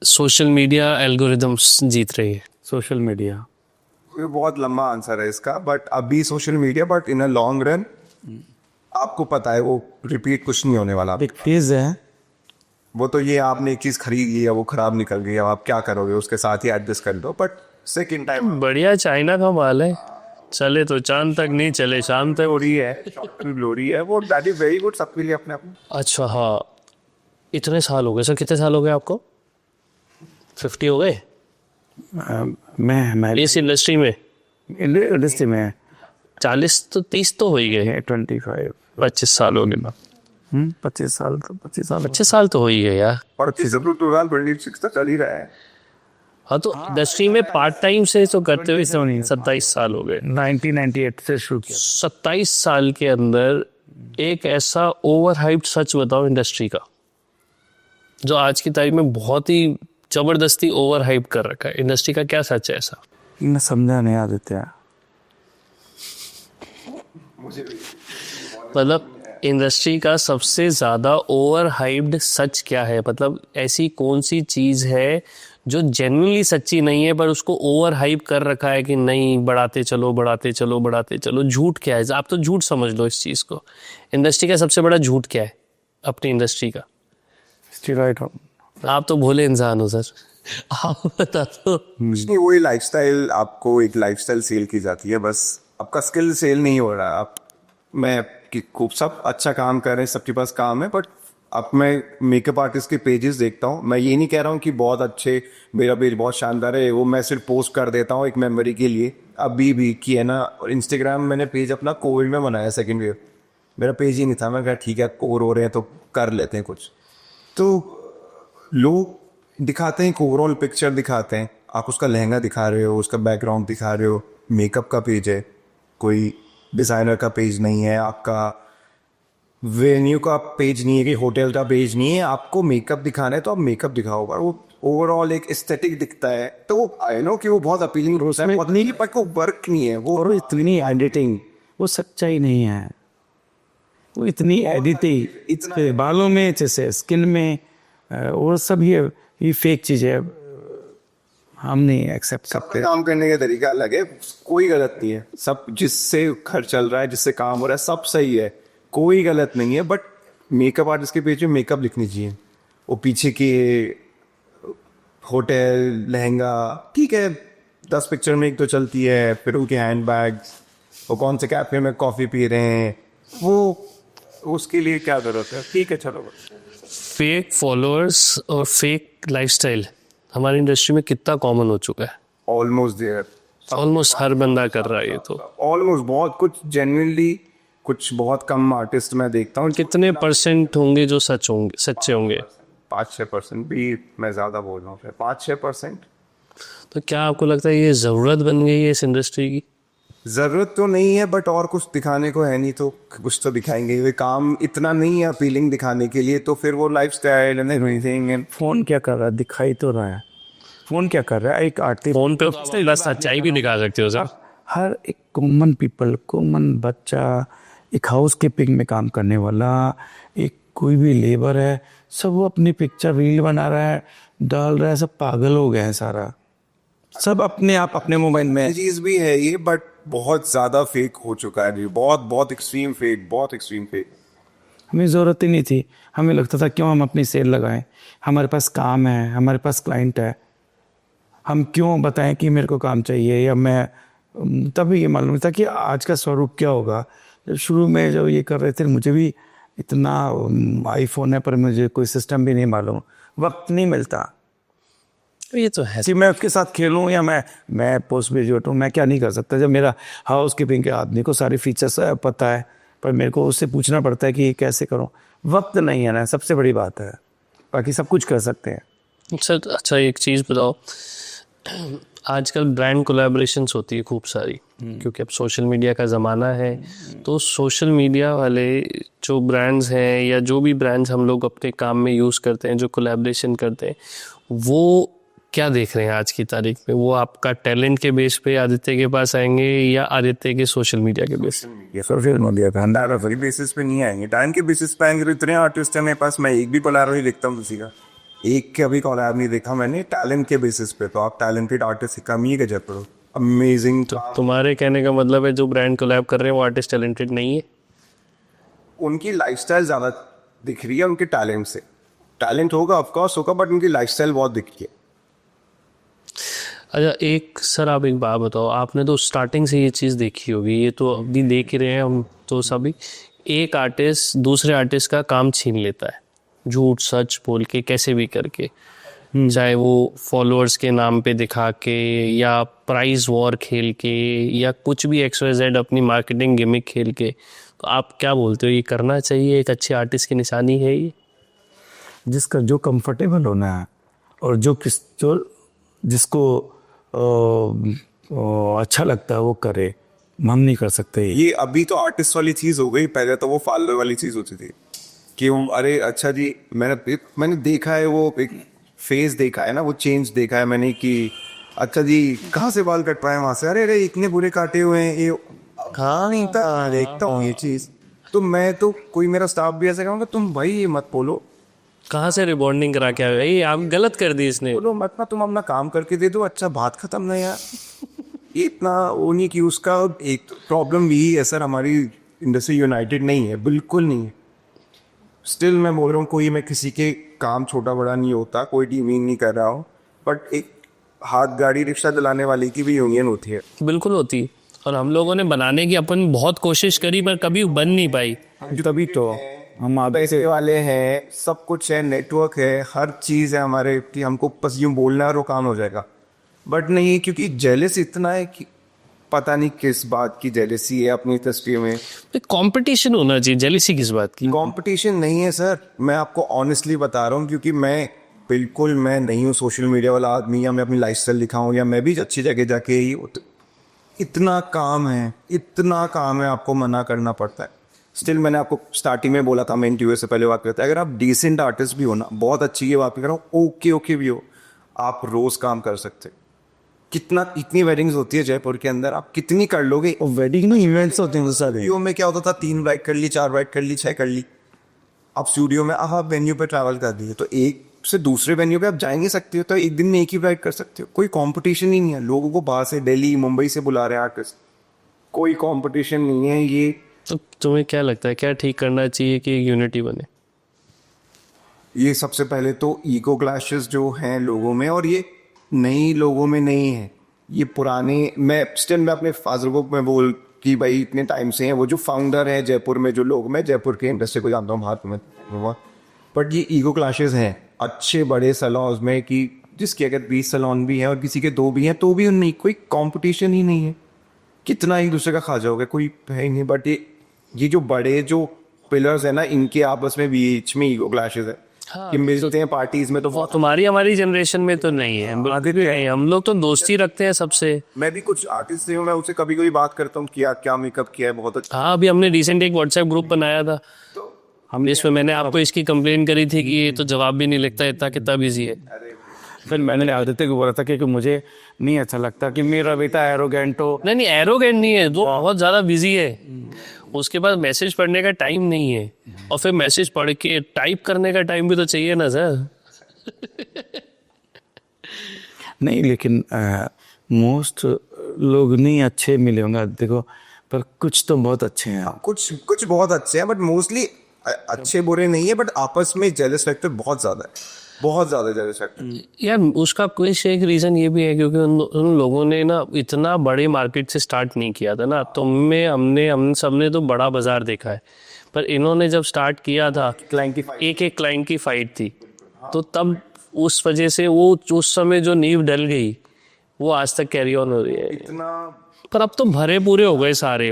सोशल मीडिया एल्गोरिदम्स जीत रही है? Social media. ये बहुत लंबा आंसर है इसका, बट अभी social media, but in a long run आपको पता है वो रिपीट कुछ नहीं होने वाला। एक फेज है वो तो ये आपने एक चीज़ खरीद ली है, वो खराब निकल गई, अब आप क्या करोगे, उसके साथ ही एडजस्ट कर दो, बट सेकेंड टाइम बढ़िया चाइना का माल है, चले तो चांद तक, नहीं चले शाम तक। ग्लोरी है, ग्लोरी है, वो दैट इज वेरी गुड सबके लिए अपने अपने। अच्छा हाँ, इतने साल हो गए सर, कितने साल हो गए आपको? 50 हो गए मैं इस इंडस्ट्री में? इंडस्ट्री में 40 तो 30 तो हो ही गए। 25 25 साल हो गए ना? 25 साल तो 25 साल 25 साल तो हो ही गए यार। और 2026 तक चल ही रहा है। हाँ तो इंडस्ट्री में पार्ट टाइम से तो करते हुए 27 साल हो गए। 1998 से शुरू किया। 27 साल के अंदर एक ऐसा ओवर हाइप्ड सच बताओ इंडस्ट्री का, जो आज की तारीख में बहुत ही जबरदस्ती ओवर हाइप कर रखा है। इंडस्ट्री का क्या सच है ऐसा? मैं समझा नहीं आदित्य। मतलब इंडस्ट्री का सबसे ज़्यादा ओवर हाइप्ड सच क्या है? मतलब ऐसी कौन सी चीज़ है जो जेन्युइनली सच्ची नहीं है पर उसको ओवर हाइप कर रखा है कि नहीं, बढ़ाते चलो बढ़ाते चलो बढ़ाते चलो। झूठ क्या है? आप तो झूठ समझ लो इस चीज़ को। इंडस्ट्री का सबसे बड़ा झूठ क्या है अपनी इंडस्ट्री का? स्टीरॉइड। आप तो भोले इंसान हो सर, आप बता दो। नहीं, वही लाइफस्टाइल, आपको एक लाइफस्टाइल सेल की जाती है, बस आपका स्किल सेल नहीं हो रहा। आप मैं कि खूब सब अच्छा काम कर रहे हैं, सबके पास काम है, बट अब मैं मेकअप आर्टिस्ट के पेजेस देखता हूँ, मैं ये नहीं कह रहा हूँ कि बहुत अच्छे, मेरा पेज बहुत शानदार है, वो मैं सिर्फ पोस्ट कर देता हूँ एक मेमोरी के लिए अभी भी कि है ना। और इंस्टाग्राम मैंने पेज अपना कोविड में बनाया, सेकेंड वेव, मेरा पेज ही नहीं था, मैं कहा ठीक है कोर हो रहे हैं तो कर लेते हैं कुछ। तो लोग दिखाते हैं, ओवरऑल पिक्चर दिखाते हैं, आप उसका लहंगा दिखा रहे हो, उसका बैकग्राउंड दिखा रहे हो, मेकअप का पेज है, कोई डिज़ाइनर का पेज नहीं है, आपका वेन्यू का पेज नहीं है, कि होटल का पेज नहीं है, आपको मेकअप दिखाना है तो आप मेकअप दिखाओ। पर वो ओवरऑल एक एस्थेटिक दिखता है, तो वो आई नो कि वो बहुत अपीलिंग होता है, बहुत नहीं, पर वो वर्क नहीं है वो। और इतनी एडिटिंग, वो सच्चाई नहीं है, वो इतनी एडिटिंग, इतने बालों में, जैसे स्किन में, और सब ये फेक चीज़ है, हम नहीं एक्सेप्ट करते। काम करने का तरीका अलग है, कोई गलत नहीं है, सब जिससे घर चल रहा है, जिससे काम हो रहा है, सब सही है, कोई गलत नहीं है। बट मेकअप आर्टिस्ट के पेज में मेकअप लिखनी चाहिए, वो पीछे के होटल, लहंगा, ठीक है 10 पिक्चर में एक तो चलती है, फिर उनके हैंड बैग्स, वो कौन से कैफे में कॉफ़ी पी रहे हैं, वो उसके लिए क्या ज़रूरत है, ठीक है चलो। फेक फॉलोअर्स और फेक लाइफस्टाइल हमारी इंडस्ट्री में कितना कॉमन हो चुका है? ऑलमोस्ट देयर, ऑलमोस्ट हर बंदा कर रहा है ये तो। ऑलमोस्ट, बहुत कुछ जेन्युइनली, कुछ बहुत कम आर्टिस्ट मैं देखता हूँ। कितने परसेंट होंगे जो सच होंगे, सच्चे होंगे? 5-6% भी मैं ज़्यादा बोल रहा हूँ, 5-6%। तो क्या आपको लगता है ये ज़रूरत बन गई है इस इंडस्ट्री की? ज़रूरत तो नहीं है, बट और कुछ दिखाने को है नहीं तो कुछ तो दिखाएंगे। वे काम इतना नहीं है अपीलिंग दिखाने के लिए, तो फिर वो लाइफस्टाइल एंड एवरीथिंग। फोन क्या कर रहा है, दिखाई तो रहा है, फोन क्या कर रहा है, एक आर्टिस्ट फोन पे तो सच्चाई भी दिखा सकते हो सर। हर एक कॉमन पीपल, कॉमन बच्चा, एक हाउस कीपिंग में काम करने वाला, एक कोई भी लेबर है, सब वो अपनी पिक्चर रील बना रहा है, डाल रहा है, सब पागल हो गए हैं सारा, सब अपने आप अपने मोबाइल में। चीज़ भी है ये, बट बहुत ज़्यादा फेक हो चुका है, बहुत बहुत एक्सट्रीम फेक, बहुत एक्सट्रीम फेक। हमें ज़रूरत ही नहीं थी, हमें लगता था क्यों हम अपनी सेल लगाएं, हमारे पास काम है, हमारे पास क्लाइंट है, हम क्यों बताएं कि मेरे को काम चाहिए, या मैं तभी ये मालूम था कि आज का स्वरूप क्या होगा। जब शुरू में जब ये कर रहे थे, मुझे भी इतना आईफोन है पर मुझे कोई सिस्टम भी नहीं मालूम, वक्त नहीं मिलता। ये तो है। मैं उसके साथ खेलूं या मैं पोस्ट ग्रेजुएट हूँ, मैं क्या नहीं कर सकता। जब मेरा हाउस कीपिंग के आदमी को सारी फीचर्स पता है, पर मेरे को उससे पूछना पड़ता है कि ये कैसे करूं, वक्त नहीं है ना, सबसे बड़ी बात है, बाकी सब कुछ कर सकते हैं। सर अच्छा एक चीज़ बताओ, आजकल ब्रांड कोलैबोरेशंस होती है खूब सारी, क्योंकि अब सोशल मीडिया का ज़माना है, तो सोशल मीडिया वाले जो ब्रांड्स हैं या जो भी ब्रांड्स हम लोग अपने काम में यूज़ करते हैं, जो कोलैबोरेशन करते हैं, वो क्या देख रहे हैं आज की तारीख में? वो आपका टैलेंट के बेस पे आदित्य के पास आएंगे या आदित्य के सोशल मीडिया के बेस? ये सोशल मीडिया पे अंदाजा फ्री बेसिस पे नहीं आएंगे, टाइम के बेसिस पे आएंगे। तो इतने आर्टिस्ट हैं मेरे पास, मैं एक भी कोलैब नहीं देखता हूँ किसी का, एक का भी कोलैब नहीं देखा मैंने टैलेंट के बेसिस पे। तो आप टैलेंटेड आर्टिस्ट की कमी है जयपुर, अमेजिंग। तो तुम्हारे कहने का मतलब है जो ब्रांड कोलैब कर रहे हैं वो आर्टिस्ट टैलेंटेड नहीं है? उनकी लाइफस्टाइल ज़्यादा दिख रही है उनके टैलेंट से। टैलेंट होगा, ऑफ कोर्स होगा, बट उनकी लाइफस्टाइल बहुत दिखती है। अच्छा एक सर आप एक बात बताओ, आपने तो स्टार्टिंग से ये चीज़ देखी होगी, ये तो अभी देख ही रहे हैं हम तो सभी, एक आर्टिस्ट दूसरे आर्टिस्ट का काम छीन लेता है झूठ सच बोल के कैसे भी करके, चाहे वो फॉलोअर्स के नाम पे दिखा के या प्राइस वॉर खेल के या कुछ भी XYZ अपनी मार्केटिंग गिमिक खेल के। तो आप क्या बोलते हो, ये करना चाहिए, एक अच्छे आर्टिस्ट की निशानी है ये? जिसका जो कंफर्टेबल होना है और जो जिसको अच्छा लगता है वो करे, हम नहीं कर सकते ये अभी तो आर्टिस्ट वाली चीज हो गई, पहले तो वो फॉलोअर वाली चीज होती थी कि वो अरे अच्छा जी, मैंने देखा है, वो एक फेस देखा है ना, वो चेंज देखा है मैंने कि अच्छा जी कहाँ से बाल कटवाए वहां से, अरे अरे इतने बुरे काटे हुए हैं, ये कहाँ नहीं था, देखता हूँ ये चीज। तो मैं तो कोई मेरा स्टाफ भी ऐसा कहूँगा, तुम भाई ये मत बोलो, कहाँ से रिबॉन्डिंग करा के आए, ये आप गलत कर दी इसने। बोलो मत ना, तुम अपना काम करके दे दो, अच्छा बात खत्म ना यार। ये इतना वो नहीं कि उसका एक प्रॉब्लम यही है सर, हमारी इंडस्ट्री यूनाइटेड नहीं है, बिल्कुल नहीं है। स्टिल मैं बोल रहा हूँ, कोई मैं किसी के काम छोटा बड़ा नहीं होता, कोई डीमिंग नहीं कर रहा हूँ, बट एक हाथ गाड़ी रिक्शा चलाने वाले की भी यूनियन होती है। बिल्कुल होती, और हम लोगों ने बनाने की अपन बहुत कोशिश करी पर कभी बन नहीं पाई। तभी तो हम आप पैसे वाले हैं, सब कुछ है, नेटवर्क है, हर चीज़ है हमारे कि हमको बस यूँ बोलना है और वो काम हो जाएगा। बट नहीं, क्योंकि जेलस इतना है कि पता नहीं किस बात की जेलसी है अपनी तस्वीर में। कंपटीशन होना चाहिए, जेलिसी किस बात की? कंपटीशन नहीं है सर, मैं आपको ऑनेस्टली बता रहा हूँ, क्योंकि मैं नहीं हूँ सोशल मीडिया वाला आदमी, या मैं अपनी लाइफस्टाइल दिखाऊँ, या मैं भी अच्छी जगह जाके ही इतना काम है आपको मना करना पड़ता है। स्टिल मैंने आपको स्टार्टिंग में बोला था, मैं इंटरव्यू से पहले बात करता है, अगर आप डिसेंट आर्टिस्ट भी हो ना, बहुत अच्छी ये बात कर रहा हूँ, ओके भी हो, आप रोज काम कर सकते। इतनी वेडिंग्स होती है जयपुर के अंदर, आप कितनी कर लोगे? वेडिंग में इवेंट्स होते हैं सारे। स्टूडियो में क्या होता था, 3 ब्राइड कर ली, 4 ब्राइड कर ली, 6 कर ली। आप स्टूडियो में आप वेन्यू पे ट्रैवल कर दिए, तो एक से दूसरे वेन्यू पे आप जा नहीं सकते हो, तो एक दिन में एक ही ब्राइड कर सकते हो। कोई कंपटीशन ही नहीं है, लोगों को बाहर से दिल्ली मुंबई से बुला रहे हैं आर्टिस्ट, कोई कंपटीशन नहीं है। ये तो तुम्हें क्या लगता है, क्या ठीक करना चाहिए कि यूनिटी बने? ये सबसे पहले तो ईगो क्लैशेस जो हैं लोगों में, और ये नई लोगों में नहीं है, ये पुराने, मैं अपने फादर को मैं बोल कि भाई इतने टाइम से हैं, वो जो फाउंडर है जयपुर में, जो लोग, मैं जयपुर के इंडस्ट्री को जानता हूँ, बाहर में, बट ये ईगो क्लैशेस हैं अच्छे बड़े सैलून्स में, कि जिसके अगर 20 सैलून भी हैं और किसी के 2 भी हैं, तो भी उनमें कोई कंपटीशन ही नहीं है, कितना एक दूसरे का खा जाओगे, कोई है ही नहीं। बट ये जो बड़े जो पिलर्स है ना, इनके आपस में बीच में ईगो क्लैशेस है। हाँ। कि मिलते हैं पार्टीज में, तो वो तुम्हारी हमारी जनरेशन में तो नहीं है, हम लोग तो दोस्ती रखते हैं सबसे। मैं भी कुछ आर्टिस्ट से हूँ, मैं उनसे कभी कभी बात करता हूँ, क्या मेकअप किया है, बहुत अच्छा। हाँ, अभी हमने रिसेंट एक व्हाट्सएप ग्रुप बनाया था, इसमें मैंने आपको इसकी कंप्लेन करी थी कि ये तो जवाब भी नहीं लिखता, इतना कितना बिजी है। फिर मैंने आदित्य को बोला था कि मुझे नहीं अच्छा लगता कि मेरा बेटा एरोगेंट हो। नहीं एरोगेंट नहीं है, वो बहुत ज़्यादा बिजी है, उसके पास मैसेज पढ़ने का टाइम नहीं है, और फिर मैसेज पढ़ के टाइप करने का टाइम भी तो चाहिए ना सर। नहीं, लेकिन मोस्ट लोग नहीं अच्छे मिले होंगे देखो, पर कुछ तो बहुत अच्छे हैं। कुछ बहुत अच्छे हैं, बट मोस्टली अच्छे बुरे नहीं है, बट आपस में जेलस फैक्टर बहुत ज़्यादा है, बहुत ज़्यादा जेलस फैक्टर। यार उसका कोई एक रीज़न ये भी है क्योंकि उन लोगों ने ना इतना बड़े मार्केट से स्टार्ट नहीं किया था ना, तो हम सब ने तो बड़ा बाजार देखा है, पर इन्होंने जब स्टार्ट किया था क्लाइंट की एक क्लाइंट की फाइट थी, तो तब उस वजह से वो उस समय जो नींव डल गई वो आज तक कैरी ऑन हो रही है। इतना, पर अब तो भरे पूरे हो गए सारे,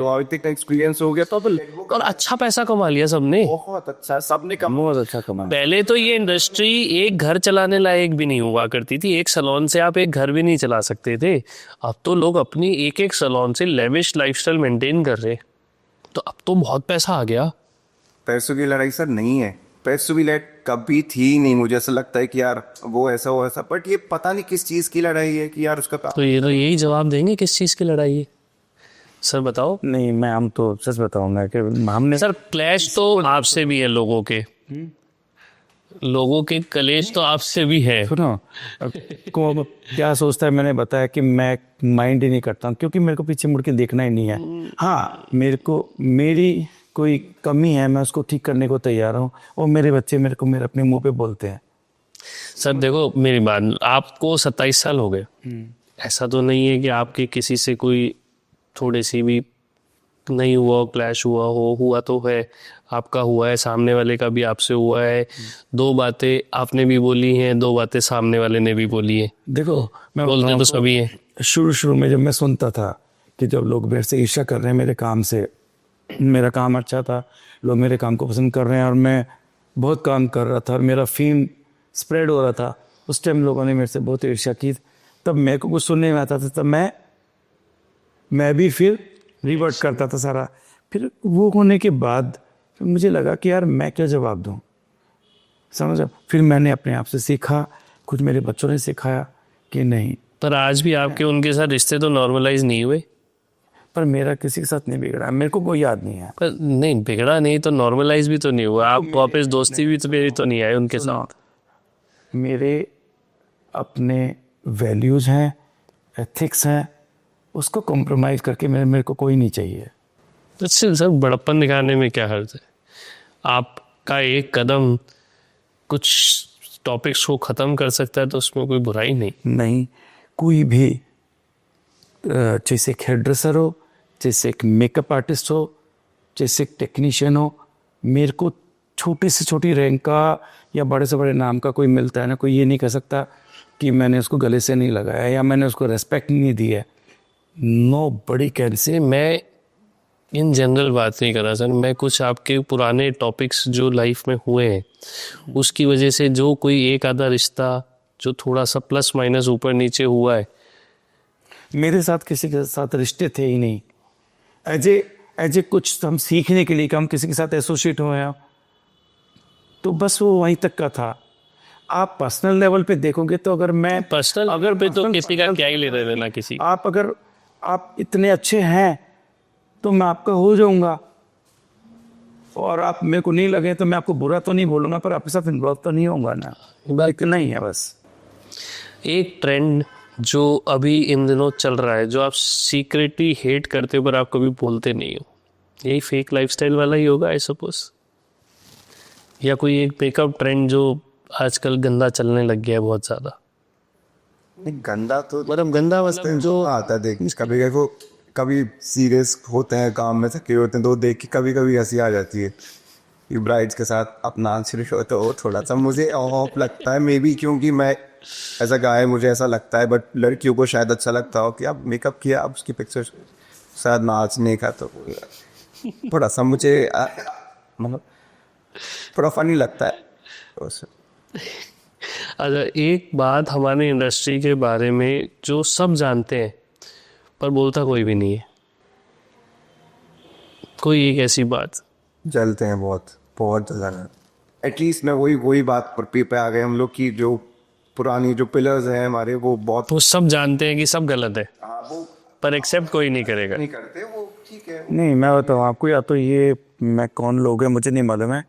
एक्सपीरियंस हो गया, तो और अच्छा पैसा कमा लिया सबने, बहुत अच्छा, सबने बहुत अच्छा कमा। पहले तो ये इंडस्ट्री एक घर चलाने लायक भी नहीं हुआ करती थी, एक सैलून से आप एक घर भी नहीं चला सकते थे। अब तो लोग अपनी एक सैलून से लेविश लाइफस्टाइल मेंटेन कर रहे, तो अब तो बहुत पैसा आ गया। पैसों की लड़ाई सर नहीं है, पैसों की लड़ाई कभी थी नहीं, मुझे ऐसा लगता है कि यार वो ऐसा, बट ये पता नहीं किस चीज़ की लड़ाई है कि यार उसका तो यही जवाब देंगे किस चीज़ की लड़ाई है, सर बताओ। नहीं, मैं हम तो सच बताऊंगा कि हमने सर क्लैश तो आपसे भी है, लोगों के कलेश तो आपसे भी है। सुनो, को क्या सोचता है, मैंने बताया कि मैं माइंड ही नहीं करता हूँ, क्योंकि मेरे को पीछे मुड़ के देखना ही नहीं है। हाँ, मेरे को मेरी कोई कमी है मैं उसको ठीक करने को तैयार हूँ, और मेरे बच्चे मेरे को मेरे अपने मुंह पे बोलते हैं। सर देखो मेरी बात, आपको 27 साल हो गए, ऐसा तो नहीं है कि आपके किसी से कोई थोड़ी सी भी नहीं हुआ, क्लैश हुआ तो है, आपका हुआ है, सामने वाले का भी आपसे हुआ है, दो बातें आपने भी बोली हैं, दो बातें सामने वाले ने भी बोली है, देखो मैं बोलते बताऊं तो आपको, सभी हैं। शुरू में जब मैं सुनता था कि जब लोग मेरे से ईर्ष्या कर रहे हैं मेरे काम से, मेरा काम अच्छा था, लोग मेरे काम को पसंद कर रहे हैं और मैं बहुत काम कर रहा था और मेरा फेम स्प्रेड हो रहा था, उस टाइम लोगों ने मेरे से बहुत ईर्ष्या की। तब मेरे को कुछ सुनने में आता था, तब मैं भी फिर रिवर्ट करता था सारा। फिर वो होने के बाद फिर मुझे लगा कि यार मैं क्या जवाब दूं, समझ। फिर मैंने अपने आप से सीखा, कुछ मेरे बच्चों ने सिखाया कि नहीं। पर आज भी आपके उनके साथ रिश्ते तो नॉर्मलाइज नहीं हुए। पर मेरा किसी के साथ नहीं बिगड़ा, मेरे को कोई याद नहीं है। पर नहीं बिगड़ा नहीं तो नॉर्मलाइज भी तो नहीं हुआ, आप वापस दोस्ती भी तो मेरी तो नहीं आए उनके साथ। मेरे अपने वैल्यूज हैं, एथिक्स हैं, उसको कॉम्प्रोमाइज़ करके मेरे को कोई नहीं चाहिए। तो सर बड़प्पन दिखाने में क्या हर्ज है, आपका एक कदम कुछ टॉपिक्स को ख़त्म कर सकता है तो उसमें कोई बुराई नहीं। कोई भी जैसे एक हेयर ड्रेसर हो, जैसे एक मेकअप आर्टिस्ट हो, जैसे एक टेक्नीशियन हो, मेरे को छोटी से छोटी रैंक का या बड़े से बड़े नाम का कोई मिलता है ना, कोई ये नहीं कह सकता कि मैंने उसको गले से नहीं लगाया या मैंने उसको रेस्पेक्ट नहीं दी है। नो बड़ी कैन से। मैं इन जनरल बात नहीं कर रहा सर, मैं कुछ आपके पुराने टॉपिक्स जो लाइफ में हुए हैं उसकी वजह से जो कोई एक आधा रिश्ता जो थोड़ा सा प्लस माइनस ऊपर नीचे हुआ है। मेरे साथ किसी के साथ रिश्ते थे ही नहीं, एज ए कुछ हम सीखने के लिए कि हम किसी के साथ एसोसिएट हुए हैं, तो बस वो वहीं तक का था। आप पर्सनल लेवल पे देखोगे तो अगर मैं पर्सनल अगर पे तो किसी का क्या ही ले रहे ना किसी, अगर आप इतने अच्छे हैं तो मैं आपका हो जाऊंगा, और आप मेरे को नहीं लगे तो मैं आपको बुरा तो नहीं बोलूंगा, पर आपके साथ इन्वॉल्व तो नहीं होगा ना, इतना ही है बस। एक ट्रेंड जो अभी इन दिनों चल रहा है जो आप सीक्रेटली हेट करते हो पर आप कभी बोलते नहीं हो, यही फेक लाइफस्टाइल वाला ही होगा आई सपोज, या कोई एक मेकअप ट्रेंड जो आजकल गंदा चलने लग गया है बहुत ज़्यादा। नहीं गंदा तो मतलब गंदा मतलब जो आता है, देख कभी सीरियस होते हैं काम में थके होते हैं तो देख के कभी कभी हंसी आ जाती है कि ब्राइड्स के साथ अपना शुरू हो, तो थोड़ा सा मुझे ऑफ लगता है मे बी, क्योंकि मैं ऐसा गाय मुझे ऐसा लगता है, बट लड़कियों को शायद अच्छा लगता हो कि अब मेकअप किया अब उसकी पिक्चर शायद नाचने का, तो थोड़ा सा मुझे मतलब थोड़ा फनी लगता है। अच्छा एक बात हमारे इंडस्ट्री के बारे में जो सब जानते हैं पर बोलता कोई भी नहीं है, कोई एक ऐसी बात जलते हैं बहुत बहुत ज़्यादा। एटलीस्ट मैं वही बात पर पे आ गए हम लोग की, जो पुरानी जो पिलर्स हैं हमारे वो बहुत, वो सब जानते हैं कि सब गलत है वो पर एक्सेप्ट कोई नहीं करेगा। नहीं करते, वो ठीक है। नहीं मैं बताऊँ आपको, या तो ये मैं कौन लोग हैं मुझे नहीं मालूम है,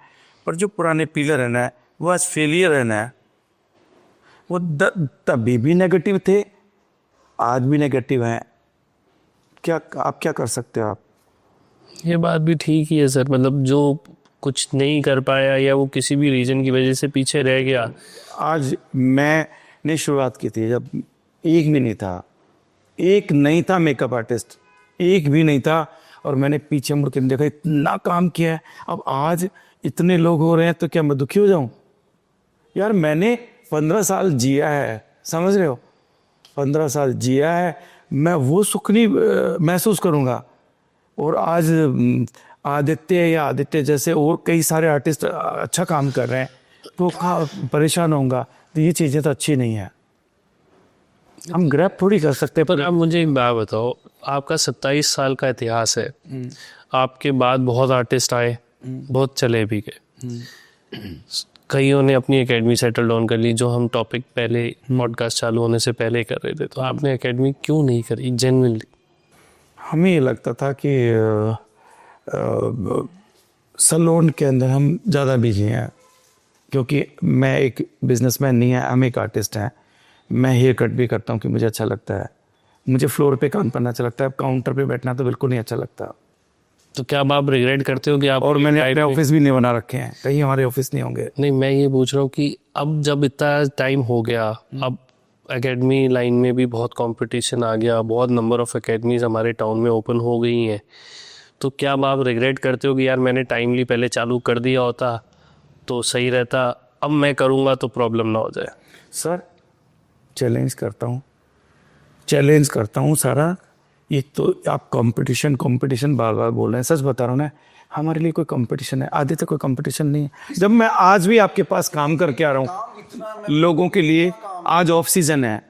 पर जो पुराने पिलर है ना वो आज फेलियर है ना, वो तभी भी नेगेटिव थे, आज भी नेगेटिव हैं। क्या आप क्या कर सकते हो आप? ये बात भी ठीक ही है सर, मतलब जो कुछ नहीं कर पाया या वो किसी भी रीजन की वजह से पीछे रह गया। आज मैंने शुरुआत की थी जब एक भी नहीं था मेकअप आर्टिस्ट, एक भी नहीं था, और मैंने पीछे मुड़ के देखा इतना काम किया है, अब आज इतने लोग हो रहे हैं तो क्या मैं दुखी हो जाऊं? यार मैंने 15 साल जिया है, समझ रहे हो, 15 साल जिया है, मैं वो सुख नहीं महसूस करूंगा। और आज आदित्य जैसे और कई सारे आर्टिस्ट अच्छा काम कर रहे हैं तो परेशान होऊंगा, तो ये चीज़ें तो अच्छी नहीं है, हम ग्रैब थोड़ी कर सकते हैं। पर अब मुझे एक बात बताओ, आपका 27 साल का इतिहास है, आपके बाद बहुत आर्टिस्ट आए, बहुत चले भी गए, कईयों ने अपनी एकेडमी सेटल डाउन कर ली, जो हम टॉपिक पहले पॉडकास्ट चालू होने से पहले कर रहे थे, तो आपने एकेडमी क्यों नहीं करी जेन्युइनली? हमें ये लगता था कि सैलून के अंदर हम ज़्यादा बिजी हैं, क्योंकि मैं एक बिजनेसमैन नहीं है, हम एक आर्टिस्ट हैं। मैं हेयर कट भी करता हूँ कि मुझे अच्छा लगता है, मुझे फ्लोर पे काम करना अच्छा लगता है, काउंटर पे बैठना तो बिल्कुल नहीं अच्छा लगता। तो क्या अब आप रिग्रेट करते हो कि आप और मैंने अपने ऑफिस भी नहीं बना रखे हैं, कहीं हमारे ऑफिस नहीं होंगे। नहीं, मैं ये पूछ रहा हूँ कि अब जब इतना टाइम हो गया, अब एकेडमी लाइन में भी बहुत कंपटीशन आ गया, बहुत नंबर ऑफ एकेडमीज हमारे टाउन में ओपन हो गई हैं, तो क्या अब आप रिग्रेट करते हो कि यार मैंने टाइमली पहले चालू कर दिया होता तो सही रहता, अब मैं करूँगा तो प्रॉब्लम ना हो जाए? सर चैलेंज करता हूँ सारा। ये तो आप कंपटीशन बार बार बोल रहे हैं, सच बता रहा हूँ ना, हमारे लिए कोई कंपटीशन है? आदित्य कोई कंपटीशन नहीं है। जब मैं आज भी आपके पास काम करके आ रहा हूँ लोगों के लिए, आज ऑफ सीजन है,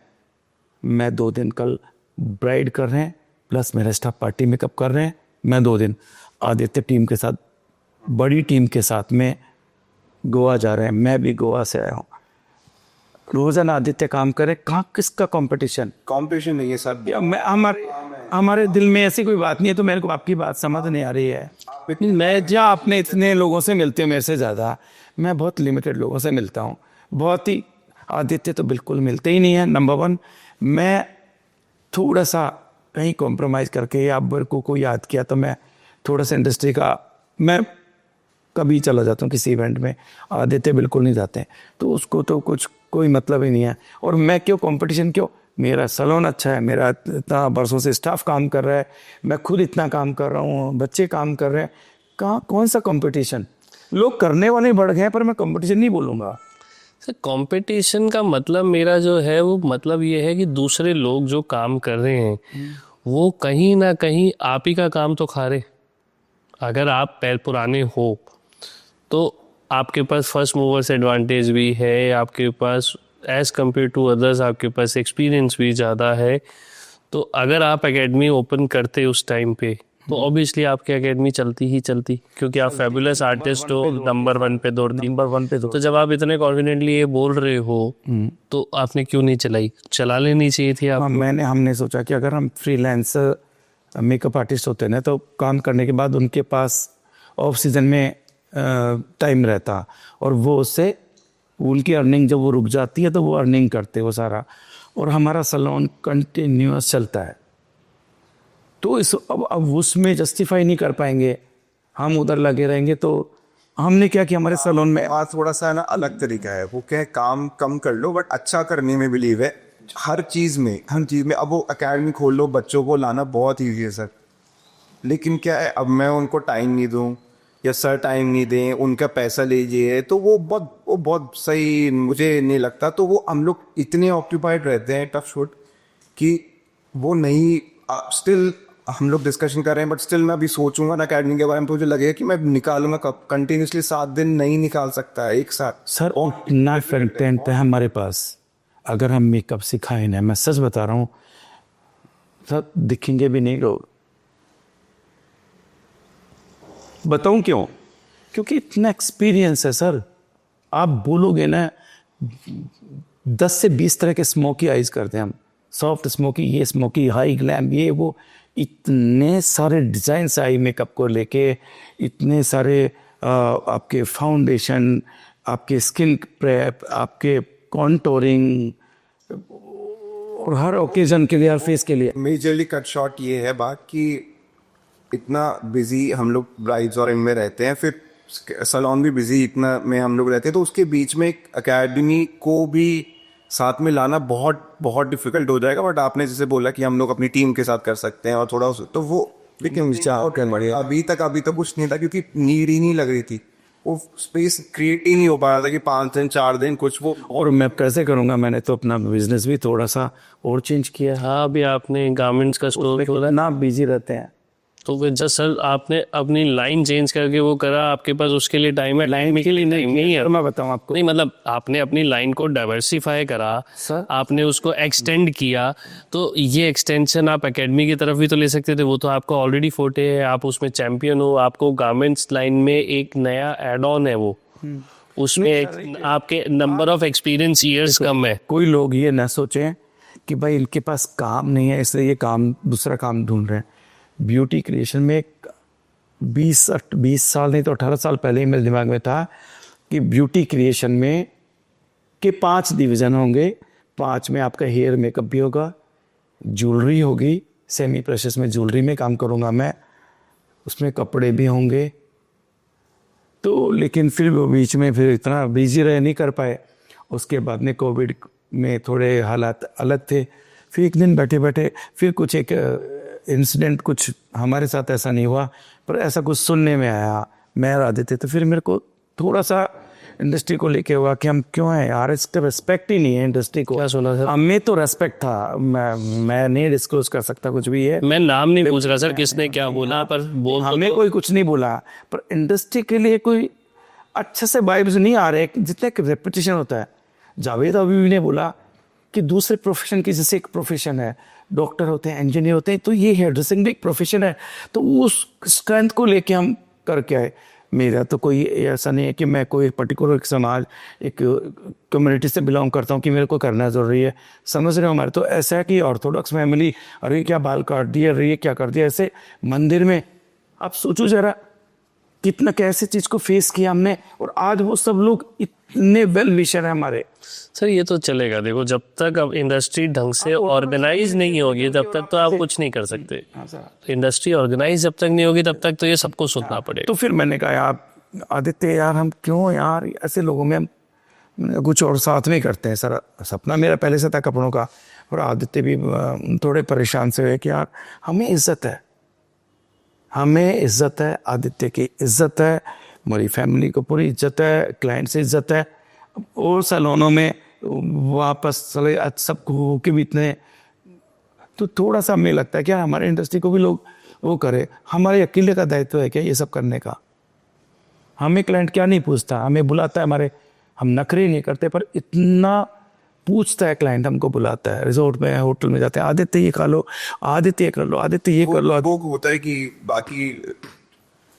मैं 2 दिन कल ब्राइड कर रहे हैं, प्लस मेरा स्टाफ पार्टी मेकअप कर रहे हैं, मैं 2 दिन आदित्य टीम के साथ, बड़ी टीम के साथ में गोवा जा रहे हैं, मैं भी गोवा से आया हूँ। रोजाना आदित्य काम करे, कहाँ किसका कंपटीशन? कंपटीशन नहीं है सर। हमारे दिल में ऐसी कोई बात नहीं है। तो मेरे को आपकी बात समझ नहीं आ रही है। मैं जहाँ अपने इतने लोगों से मिलते हो मेरे से ज़्यादा, मैं बहुत लिमिटेड लोगों से मिलता हूँ, बहुत ही। आदित्य तो बिल्कुल मिलते ही नहीं है। नंबर 1, मैं थोड़ा सा कहीं कॉम्प्रोमाइज़ करके, आप मेरे को कोई याद किया तो मैं थोड़ा सा इंडस्ट्री का, मैं कभी चला जाता हूँ किसी इवेंट में, आदित्य बिल्कुल नहीं जाते हैं, तो उसको तो कुछ कोई मतलब ही नहीं है। और मैं क्यों कंपटीशन क्यों? मेरा सैलून अच्छा है, मेरा इतना बरसों से स्टाफ काम कर रहा है, मैं खुद इतना काम कर रहा हूँ, बच्चे काम कर रहे हैं, कहाँ कौन सा कंपटीशन? लोग करने वाले बढ़ गए हैं, पर मैं कंपटीशन नहीं बोलूँगा। सर, कंपटीशन का मतलब मेरा जो है वो मतलब ये है कि दूसरे लोग जो काम कर रहे हैं वो कहीं ना कहीं आप ही का काम तो खा रहे। अगर आप पैर पुराने हो तो आपके पास फर्स्ट मूवर्स एडवांटेज भी है, आपके पास एज़ कम्पेयर टू अदर्स आपके पास एक्सपीरियंस भी ज़्यादा है। तो अगर आप एकेडमी ओपन करते उस टाइम पे तो ऑब्वियसली आपकी एकेडमी चलती ही चलती, क्योंकि आप फैबुलस आर्टिस्ट हो, नंबर 1 पे दौड़ती। तो जब आप इतने कॉन्फिडेंटली ये बोल रहे हो तो आपने क्यों नहीं चलाई? चला लेनी चाहिए थी आप। हमने सोचा कि अगर हम फ्रीलांसर मेकअप आर्टिस्ट होते ना, तो काम करने के बाद उनके पास ऑफ सीजन में टाइम रहता, और वो उससे उनकी अर्निंग जब वो रुक जाती है तो वो अर्निंग करते वो सारा, और हमारा सैलून कंटिन्यूअस चलता है। तो अब उसमें जस्टिफाई नहीं कर पाएंगे, हम उधर लगे रहेंगे। तो हमने क्या कि हमारे सैलून में थोड़ा सा है ना अलग तरीका है, वो क्या है, काम कम कर लो बट अच्छा करने में बिलीव है, हर चीज़ में। अब वो एकेडमी खोल लो, बच्चों को लाना बहुत ईजी है सर, लेकिन क्या है, अब मैं उनको टाइम नहीं दूँ या सर टाइम नहीं दें, उनका पैसा लीजिए, तो वो बहुत सही मुझे नहीं लगता। तो वो हम लोग इतने ऑक्यूपाइड रहते हैं टफ शूट कि वो नहीं, स्टिल हम लोग डिस्कशन कर रहे हैं, बट स्टिल मैं अभी सोचूंगा ना अकेडमी के बारे में, तो मुझे लगेगा कि मैं निकालूंगा कब, कंटिन्यूसली 7 दिन नहीं निकाल सकता है एक साथ। सर, और इतना कंटेंट है हमारे पास, अगर हम मेकअप सिखाएं ना, मैं सच बता रहा हूँ सर, दिखेंगे भी नहीं लोग। बताऊं क्यों? क्योंकि इतना एक्सपीरियंस है सर। आप बोलोगे ना, 10 से 20 तरह के स्मोकी आइज करते हैं हम, सॉफ्ट स्मोकी, ये स्मोकी, हाई ग्लैम, ये वो, इतने सारे डिजाइन आई मेकअप को लेके, इतने सारे आपके फाउंडेशन, आपके स्किन प्रेप, आपके कॉन्टोरिंग, और हर ओकेजन के लिए, हर फेस के लिए। मेजरली कट शॉर्ट ये है बात कि इतना बिजी हम लोग ब्राइड्स और इनमें रहते हैं, फिर सैलून भी बिजी इतना में हम लोग रहते हैं, तो उसके बीच में एक एकेडमी को भी साथ में लाना बहुत बहुत डिफिकल्ट हो जाएगा। बट आपने जैसे बोला कि हम लोग अपनी टीम के साथ कर सकते हैं और थोड़ा, तो वो लेकिन अभी तक कुछ नहीं था, क्योंकि नीड ही नहीं लग रही थी, वो स्पेस क्रिएट ही नहीं हो पा रहा था कि 5 दिन 4 दिन कुछ वो। और मैं कैसे करूँगा? मैंने तो अपना बिजनेस भी थोड़ा सा और चेंज किया। हाँ, अभी आपने गारमेंट्स का स्टोर खोला ना, बिजी रहते हैं। तो फिर जस्ट सर आपने अपनी लाइन चेंज करके वो करा, आपके पास उसके लिए टाइम है? लाइन के लिए नहीं है, मैं बताऊं आपको, नहीं मतलब आपने अपनी लाइन को डाइवर्सिफाई करा सर, आपने उसको एक्सटेंड किया, तो ये एक्सटेंशन आप एकेडमी की तरफ भी तो ले सकते थे, वो तो आपको ऑलरेडी फोटे है, आप उसमें चैंपियन हो, आपको गारमेंट्स लाइन में एक नया एड ऑन है वो, उसमें एक आपके नंबर ऑफ एक्सपीरियंस ईयर्स कम है। कोई लोग ये ना सोचें कि भाई इनके पास काम नहीं है इसलिए ये काम, दूसरा काम ढूंढ रहे हैं। ब्यूटी क्रिएशन में 20 साल नहीं तो 18 साल पहले ही मेरे दिमाग में था कि ब्यूटी क्रिएशन में के 5 डिवीज़न होंगे। 5 में आपका हेयर मेकअप भी होगा, ज्वेलरी होगी, सेमी प्रेशियस में ज्वेलरी में काम करूँगा मैं, उसमें कपड़े भी होंगे। तो लेकिन फिर वो बीच में फिर इतना बिजी रह नहीं कर पाए। उसके बाद में कोविड में थोड़े हालात अलग थे। फिर एक दिन बैठे बैठे फिर कुछ एक इंसिडेंट, कुछ हमारे साथ ऐसा नहीं हुआ पर ऐसा कुछ सुनने में आया, मैं और आदित्य। तो फिर मेरे को थोड़ा सा इंडस्ट्री को लेके हुआ कि हम क्यों हैं यार, इसका रिस्पेक्ट ही नहीं है इंडस्ट्री को। क्या सुना सर? हमें तो रेस्पेक्ट था, मैं नहीं डिस्क्लोज कर सकता कुछ भी है। मैं नाम नहीं पूछ रहा सर किसने क्या बोला, पर बोल हमें कोई कुछ नहीं बोला, पर इंडस्ट्री के लिए कोई अच्छे से वाइब्स नहीं आ रहे जितने रेपुटेशन होता है। जावेद अभी ने बोला कि दूसरे प्रोफेशन की जैसे एक प्रोफेशन है, डॉक्टर होते हैं, इंजीनियर होते हैं, तो ये हेयर ड्रेसिंग भी एक प्रोफेशन है। तो उस स्ट्रेंथ को लेके हम करके आए। मेरा तो कोई ऐसा नहीं है कि मैं कोई पर्टिकुलर समाज, एक कम्युनिटी से बिलोंग करता हूँ कि मेरे को करना ज़रूरी है। समझ रहे हो? हमारे तो ऐसा है कि ऑर्थोडॉक्स फैमिली, अरे क्या बाल काट दिए, अरे ये क्या कर दिया, ऐसे मंदिर में। आप सोचो जरा कितना कैसे चीज़ को फेस किया हमने, और आज वो सब लोग इतने वेल विशर है हमारे। सर ये तो चलेगा। देखो जब तक अब इंडस्ट्री ढंग से ऑर्गेनाइज नहीं होगी तब तक तो आप कुछ नहीं कर सकते। इंडस्ट्री ऑर्गेनाइज जब तक नहीं होगी तब तक तो ये सबको सुनना पड़ेगा। तो फिर मैंने कहा यार आदित्य, यार हम क्यों यार ऐसे लोगों में, हम कुछ और साथ में करते हैं। सर सपना मेरा पहले से था कपड़ों का, और आदित्य भी थोड़े परेशान से हुए कि यार हमें इज्जत है, हमें इज्जत है, आदित्य की इज्जत है, हमारी फैमिली को पूरी इज्जत है, क्लाइंट से इज्जत है। और सैलूनों में वापस चले सबको के भी इतने, तो थोड़ा सा हमें लगता है कि यार हमारे इंडस्ट्री को भी लोग वो करे। हमारे अकेले का दायित्व है क्या ये सब करने का? हमें क्लाइंट क्या नहीं पूछता, हमें बुलाता है, हमारे हम नखरे नहीं करते, पर इतना पूछता है क्लाइंट, हमको बुलाता है, रिजॉर्ट में होटल में जाते हैं, आदित्य ये खा लो, आदित्य ये कर लो, आदित्य ये कर लो। वो होता है कि बाकी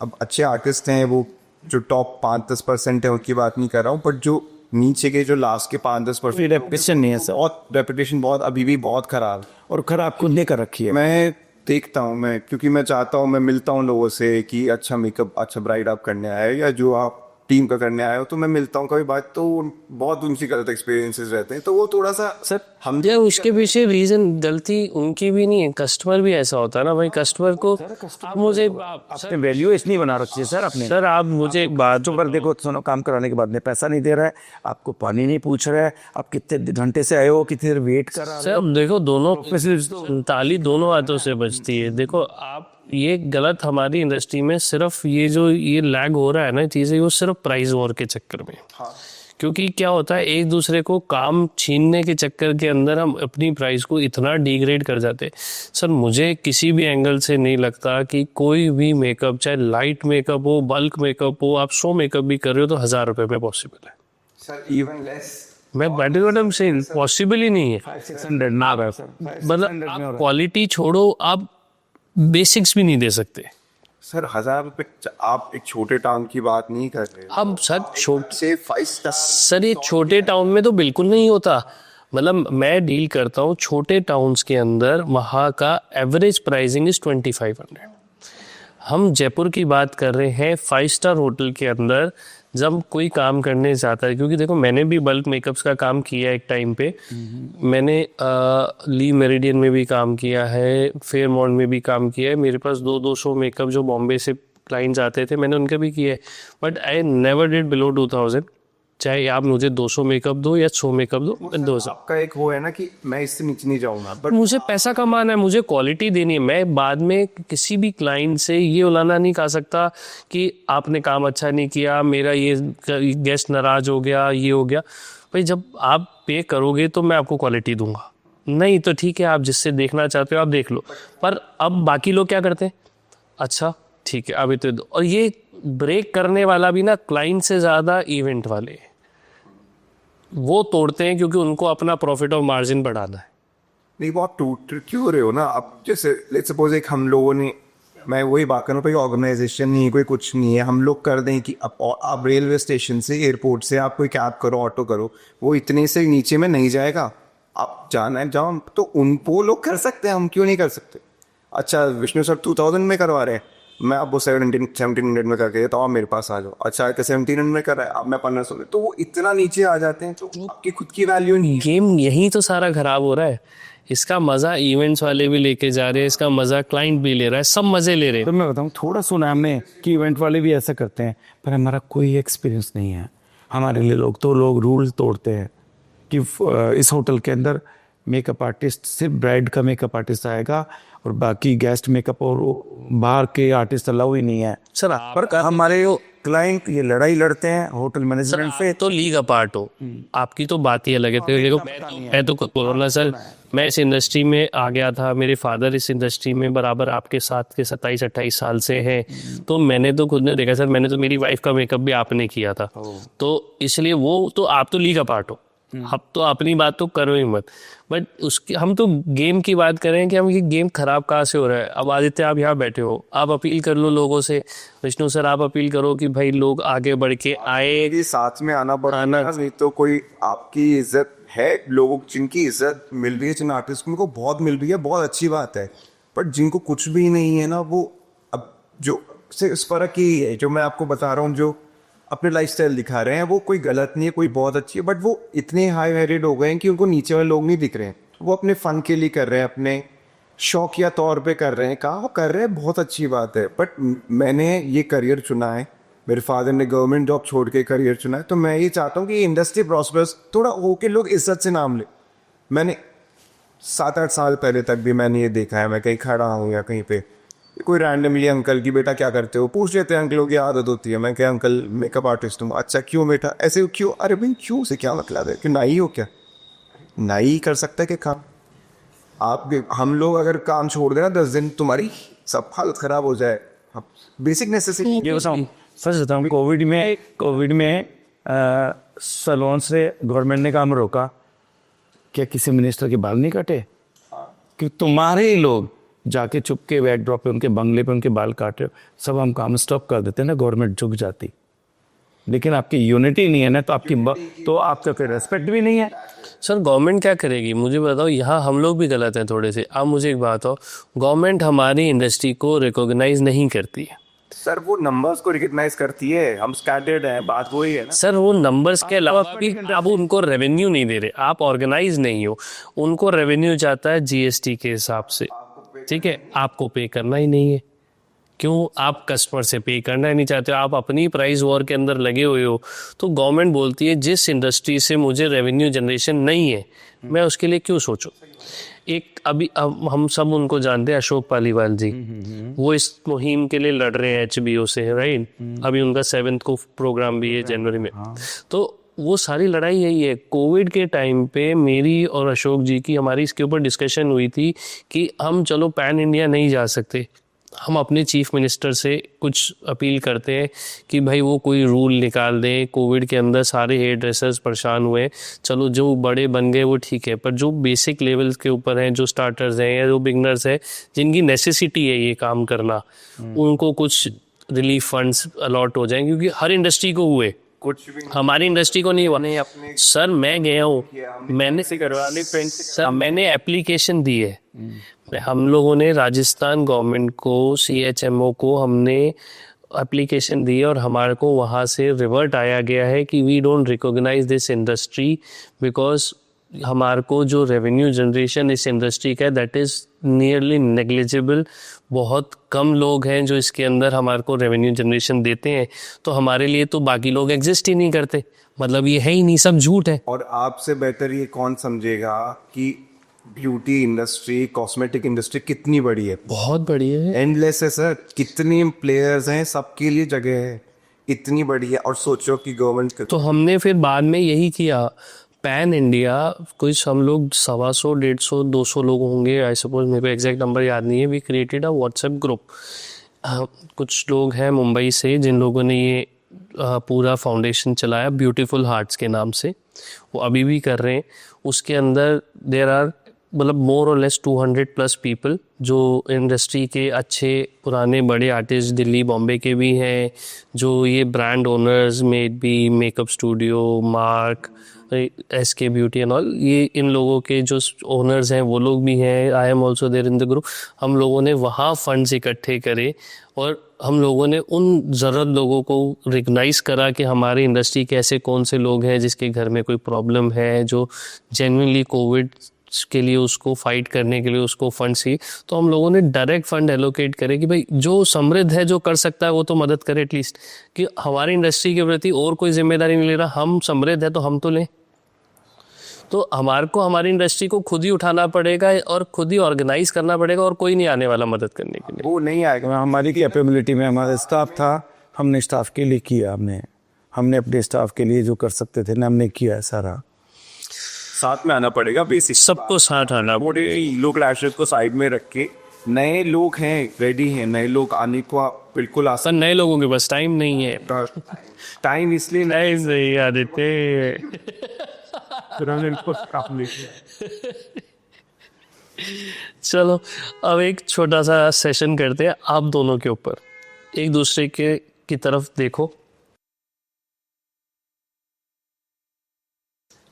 अब अच्छे आर्टिस्ट हैं, वो जो टॉप 5-10% है उनकी बात नहीं कर रहा हूँ, बट जो नीचे के जो लास्ट के 5-10% रेपुटेशन नहीं है सर, बहुत रेपुटेशन बहुत अभी भी बहुत खराब, और खराब खुद ने कर रखी है। मैं देखता हूँ, मैं क्योंकि मैं चाहता हूँ, मैं मिलता हूँ लोगों से कि अच्छा मेकअप, अच्छा ब्राइड आप करने आए या जो आप टीम का करने आए हो, तो मैं मिलता हूँ कभी बात, तो बहुत उनसे गलत एक्सपीरियंसेस रहते हैं, तो वो थोड़ा सा सर हम जो उसके पीछे रीजन गलती उनकी भी नहीं है, कस्टमर भी ऐसा होता है ना भाई। कस्टमर को आप मुझे अपने वैल्यू इसलिए बना रखी है सर अपने। सर आप मुझे एक बात जो पर देखो, सुनो, काम कराने के बाद में पैसा नहीं दे रहा है, आपको पानी नहीं पूछ रहा है, आप कितने घंटे से आए हो, कितनी देर वेट कर रहा है। सर अब देखो दोनों ताली दोनों हाथों से बजती है। देखो आप ये गलत हमारी इंडस्ट्री में सिर्फ ये जो ये लैग हो रहा है ना चीज़ें, वो सिर्फ प्राइस वॉर के चक्कर में। क्योंकि क्या होता है, एक दूसरे को काम छीनने के चक्कर के अंदर हम अपनी प्राइस को इतना डिग्रेड कर जाते हैं। सर मुझे किसी भी एंगल से नहीं लगता कि कोई भी मेकअप, चाहे लाइट मेकअप हो, बल्क मेकअप हो, आप 100 मेकअप भी कर रहे हो तो 1000 रुपये में पॉसिबल है। सर इवन लेस, मैं मैडम से पॉसिबल ही नहीं है। 500-600 ना मतलब आप क्वालिटी छोड़ो, आप बेसिक्स भी नहीं दे सकते। सर 1000 रुपये, आप एक छोटे टाउन की बात नहीं कर रहे। अब सर से 5 स्टार, सर ये छोटे टाउन में तो बिल्कुल नहीं होता। मतलब मैं डील करता हूँ छोटे टाउन्स के अंदर, वहाँ का एवरेज प्राइसिंग इज 2500। हम जयपुर की बात कर रहे हैं 5 स्टार होटल के अंदर जब कोई काम करने जाता है। क्योंकि देखो मैंने भी बल्क मेकअप्स का काम किया एक टाइम पे। मैंने ली मेरिडियन में भी काम किया है, फेयरमॉन्ट में भी काम किया है। मेरे पास 200 मेकअप जो बॉम्बे से क्लाइंट्स आते थे मैंने उनका भी किया है, but I never did below 2000। चाहे आप मुझे 200 मेकअप दो या 100 मेकअप दो, 2000। आपका एक वो है ना कि मैं इससे नीचे नहीं जाऊंगा, बट मुझे पैसा कमाना है, मुझे क्वालिटी देनी है। मैं बाद में किसी भी क्लाइंट से ये उलाना नहीं खा सकता कि आपने काम अच्छा नहीं किया, मेरा ये गेस्ट नाराज हो गया, ये हो गया। भाई जब आप पे करोगे तो मैं आपको क्वालिटी दूंगा, नहीं तो ठीक है आप जिससे देखना चाहते हो आप देख लो। पर अब बाकी लोग क्या करते हैं, अच्छा ठीक है अभी तो। और ये ब्रेक करने वाला भी ना क्लाइंट से ज़्यादा इवेंट वाले वो तोड़ते हैं, क्योंकि उनको अपना प्रॉफिट और मार्जिन बढ़ाना है। नहीं, वो आप टूट क्यों रहे हो ना। आप जैसे लेट्स सपोज एक हम लोगों ने, मैं वही बात कर रहा हूँ, कोई ऑर्गेनाइजेशन नहीं है, कोई कुछ नहीं है, हम लोग कर दें कि आप रेलवे स्टेशन से, एयरपोर्ट से आप कोई कैब करो, ऑटो करो, वो इतने से नीचे में नहीं जाएगा। आप जाना है जाओ, तो वो लोग कर सकते हैं, हम क्यों नहीं कर सकते। अच्छा विष्णु सर 2000 में करवा रहे हैं, मैं अब वो 1700 में करके तो आप मेरे पास आ जाओ। अच्छा 1700 में कर रहा है, अब मैं 1500 में, तो वो इतना नीचे आ जाते हैं तो आपकी खुद की वैल्यू नहीं। गेम यही तो सारा खराब हो रहा है। इसका मज़ा इवेंट्स वाले भी लेके जा रहे हैं, इसका मज़ा क्लाइंट भी ले रहा है, सब मज़े ले रहे हैं। तो मैं बताऊँ, थोड़ा सुना हमने कि इवेंट वाले भी ऐसा करते हैं, पर हमारा कोई एक्सपीरियंस नहीं है। हमारे लिए लोग रूल तोड़ते हैं कि इस होटल के अंदर मेकअप आर्टिस्ट, सिर्फ ब्राइड का मेकअप आर्टिस्ट आएगा और बाकी गेस्ट मेकअप और बाहर के आर्टिस्ट अलाउ ही नहीं है। सर पर हमारे क्लाइंट ये लड़ाई लड़ते हैं होटल मैनेजमेंट से। तो लीग अपार्ट हो, आपकी तो बात ही अलग है। देखो मैं तो बोला सर, मैं इस इंडस्ट्री में आ गया था, मेरे फादर इस इंडस्ट्री में बराबर आपके साथ के 27-28 साल से हैं, तो मैंने तो खुद ने देखा सर, मैंने तो मेरी वाइफ का मेकअप भी आपने किया था, तो इसलिए वो तो आप तो लीग अपार्ट हो, अब तो अपनी बात तो करो ही मत। बट उसकी हम तो गेम की बात करें कि हम ये गेम खराब कहाँ से हो रहा है। अब आदित्य आप यहाँ बैठे हो, आप अपील कर लो लोगों से, विष्णु सर आप अपील करो कि भाई लोग आगे बढ़ के आए, ये साथ में आना पड़ता है, नहीं तो कोई आपकी इज्जत है, लोगों जिनकी इज्जत मिल रही है, जिन आर्टिस्ट को बहुत मिल रही है, बहुत अच्छी बात है। बट जिनको कुछ भी नहीं है ना, वो अब जो सिर्फ इस फर्क ही है जो मैं आपको बता रहा हूँ, जो अपने लाइफस्टाइल दिखा रहे हैं, वो कोई गलत नहीं है, कोई बहुत अच्छी है, बट वो इतने हाई हेडेड हो गए हैं कि उनको नीचे वाले लोग नहीं दिख रहे हैं। वो अपने फन के लिए कर रहे हैं, अपने शौकिया तौर पे कर रहे हैं, कहा वो कर रहे हैं, बहुत अच्छी बात है। बट मैंने ये करियर चुना है, मेरे फादर ने गवर्नमेंट जॉब छोड़ के करियर चुना है, तो मैं ये चाहता हूँ कि इंडस्ट्री प्रॉस्पर्स थोड़ा होके लोग इज्जत से नाम ले। मैंने 7-8 साल पहले तक भी मैंने ये देखा है, मैं कहीं खड़ा हूँ या कहीं पे कोई रैंडमली अंकल की बेटा क्या करते हो पूछ लेते हैं, अंकलों की आदत होती है। मैं क्या अंकल मेकअप आर्टिस्ट हूँ, अच्छा क्यों बेटा ऐसे क्यों, अरे भाई क्यों से क्या मतलब है, क्यों नाई हो क्या, नाई कर सकता है कि काम आप हम लोग अगर काम छोड़ देना 10 दिन तुम्हारी सब हालत खराब हो जाए। बेसिक नेसेसिटी ये बताऊँ, सच बताऊँ, कोविड में सैलून से गवर्नमेंट ने काम रोका, क्या किसी मिनिस्टर के बाल नहीं काटे? कि तुम्हारे ही लोग जाके चुप के बैकड्रॉप पे उनके बंगले पे उनके बाल काट रहे हो, सब हम काम स्टॉप कर देते ना, गवर्नमेंट झुक जाती। लेकिन आपकी यूनिटी नहीं है ना, तो आपका कोई रेस्पेक्ट भी नहीं है। सर गवर्नमेंट क्या करेगी मुझे बताओ, यहाँ हम लोग भी गलत हैं थोड़े से। आप मुझे एक बात हो, गवर्नमेंट हमारी इंडस्ट्री को रिकॉग्नाइज नहीं करती है। सर वो नंबर्स को रिकॉग्नाइज करती है, हम स्कैटर्ड हैं, बात वही है ना सर वो नंबर्स के अलावा भी आप उनको रेवेन्यू नहीं दे रहे, आप ऑर्गेनाइज नहीं हो। उनको रेवेन्यू जाता है जीएसटी के हिसाब से, ठीक है, आपको पे करना ही नहीं है। क्यों? आप कस्टमर से पे करना ही नहीं चाहते हो, आप अपनी प्राइस वॉर के अंदर लगे हुए हो। तो गवर्नमेंट बोलती है जिस इंडस्ट्री से मुझे रेवेन्यू जनरेशन नहीं है, मैं उसके लिए क्यों सोचूं। एक अभी हम सब उनको जानते हैं, अशोक पालीवाल जी, वो इस मुहिम के लिए लड़ रहे हैं HBO से, राइट। अभी उनका 7th को प्रोग्राम भी है जनवरी में। तो वो सारी लड़ाई यही है। कोविड के टाइम पे मेरी और अशोक जी की हमारी इसके ऊपर डिस्कशन हुई थी कि हम चलो पैन इंडिया नहीं जा सकते, हम अपने चीफ मिनिस्टर से कुछ अपील करते हैं कि भाई वो कोई रूल निकाल दें। कोविड के अंदर सारे हेयर ड्रेसर्स परेशान हुए, चलो जो बड़े बन गए वो ठीक है, पर जो बेसिक लेवल्स के ऊपर हैं, जो स्टार्टर्स हैं या जो बिगनर्स हैं, जिनकी नेसेसिटी है ये काम करना, उनको कुछ रिलीफ फंड्स अलॉट हो जाएं, क्योंकि हर इंडस्ट्री को हुए, कुछ भी हमारी इंडस्ट्री को नहीं हुआ। अपने सर मैं गया हूँ, मैंने एप्लीकेशन दी है, हम लोगों ने राजस्थान गवर्नमेंट को, CHMO को हमने एप्लीकेशन दी है और हमारे को वहाँ से रिवर्ट आया गया है कि we don't recognize this industry because हमारे को जो रेवेन्यू जनरेशन इस इंडस्ट्री का है दैट इज़ नियरली नेग्लिजिबल। बहुत कम लोग हैं जो इसके अंदर हमारे को रेवेन्यू जनरेशन देते हैं, तो हमारे लिए तो बाकी लोग एग्जिस्ट ही नहीं करते, मतलब ये है ही नहीं, सब झूठ है। और आपसे बेहतर ये कौन समझेगा कि ब्यूटी इंडस्ट्री, कॉस्मेटिक इंडस्ट्री कितनी बड़ी है, बहुत बड़ी है, एंडलेस है सर, कितने प्लेयर्स हैं, सबके लिए जगह है, इतनी बड़ी है। और सोचो कि गवर्नमेंट तो हमने फिर बाद में यही किया, पैन इंडिया कुछ हम लोग 125, 150, 200 लोग होंगे, आई सपोज, मेरे को एग्जैक्ट नंबर याद नहीं है। We created a WhatsApp group. कुछ लोग हैं मुंबई से जिन लोगों ने ये पूरा फाउंडेशन चलाया ब्यूटीफुल हार्ट्स के नाम से, वो अभी भी कर रहे हैं। उसके अंदर देयर आर मतलब मोर और लेस 200+ पीपल जो इंडस्ट्री के अच्छे पुराने बड़े आर्टिस्ट दिल्ली बॉम्बे के भी हैं, जो ये ब्रांड ओनर्स, मेड बी, makeup studio, mark, SK beauty and all, ये इन लोगों के जो ओनर्स हैं वो लोग भी हैं। I am also there in the group. हम लोगों ने वहाँ फंड्स इकट्ठे करे और हम लोगों ने उन ज़रूरत लोगों को रिकग्नाइज करा कि हमारी इंडस्ट्री के ऐसे कौन से लोग हैं जिसके घर में कोई प्रॉब्लम है, जो जेन्युइनली कोविड के लिए उसको फाइट करने के लिए उसको फंड चाहिए, तो हम लोगों ने डायरेक्ट फंड एलोकेट करे कि भाई जो समृद्ध है, जो कर सकता है वो तो मदद करे एटलीस्ट, कि हमारी इंडस्ट्री के प्रति और कोई जिम्मेदारी नहीं ले रहा, हम समृद्ध है तो हम तो लें। तो हमारे को हमारी इंडस्ट्री को खुद ही उठाना पड़ेगा और खुद ही ऑर्गेनाइज करना पड़ेगा, और कोई नहीं आने वाला मदद करने के लिए। वो नहीं आएगा, हमारी कैपेबिलिटी में हमारा स्टाफ था, हमने स्टाफ के लिए किया, हमने अपने स्टाफ के लिए जो कर सकते थे ना हमने किया है सारा। साथ में आना पड़ेगा बेसिक, सबको साथ आना। मोटे लोकल एसेट को साइड में रख के, नए लोग हैं, रेडी हैं, नए लोग आने को बिल्कुल सर आसान। नए लोगों के पास टाइम नहीं है। टाइम इसलिए नहीं, नहीं सही आदित्य। चलो अब एक छोटा सा सेशन करते हैं आप दोनों के ऊपर। एक दूसरे के की तरफ देखो,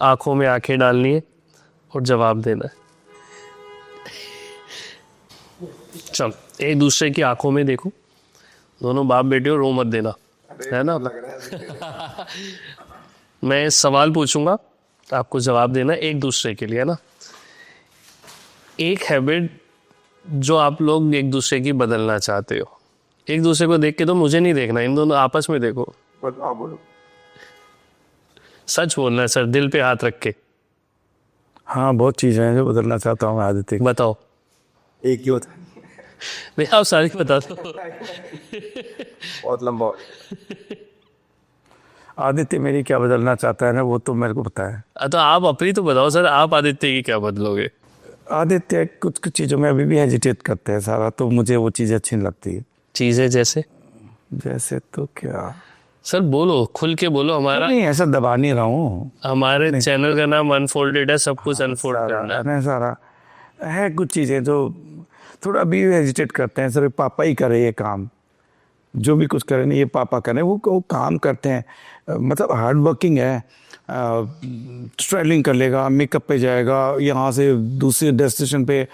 आंखों में आंखें डालनी है और जवाब देना है। चलो एक दूसरे की आंखों में देखो, दोनों बाप बेटे हो, रो मत देना, है ना। मैं सवाल पूछूंगा, आपको जवाब देना एक दूसरे के लिए, है ना। एक हैबिट जो आप लोग एक दूसरे की बदलना चाहते हो, एक दूसरे को देख के, तो मुझे नहीं देखना, इन दोनों आपस में देखो। बोलो। सच बोलना है सर, दिल पे हाथ रख के। हाँ बहुत चीज़ें हैं जो बदलना चाहता हूँ आदित्य। बताओ। एक ही होता है, नहीं आप सारी बता दो। बहुत लंबा। आदित्य मेरी क्या बदलना चाहता है ना वो तो मेरे को पता है। तो आप अपनी तो बताओ सर, आप आदित्य की क्या बदलोगे। आदित्य कुछ कुछ चीज़ों में अभी भी हेजिटेट करते हैं सारा, तो मुझे वो चीज़ें अच्छी नहीं लगती है। चीजें जैसे जैसे तो क्या सर, बोलो खुल के बोलो। हमारा नहीं, ऐसा दबा नहीं रहा हूँ, हमारे चैनल का नाम अनफोल्डेड है, सब कुछ अनफोल्ड करना है। सारा सारा है कुछ चीज़ें जो थोड़ा अभी हेजिटेट करते हैं। सर पापा ही करे ये काम, जो भी कुछ करें ये पापा करें, वो काम करते हैं, मतलब हार्ड वर्किंग है। ट्रैवलिंग कर लेगा, मेकअप पे जाएगा, यहाँ से दूसरे डेस्टिनेशन पे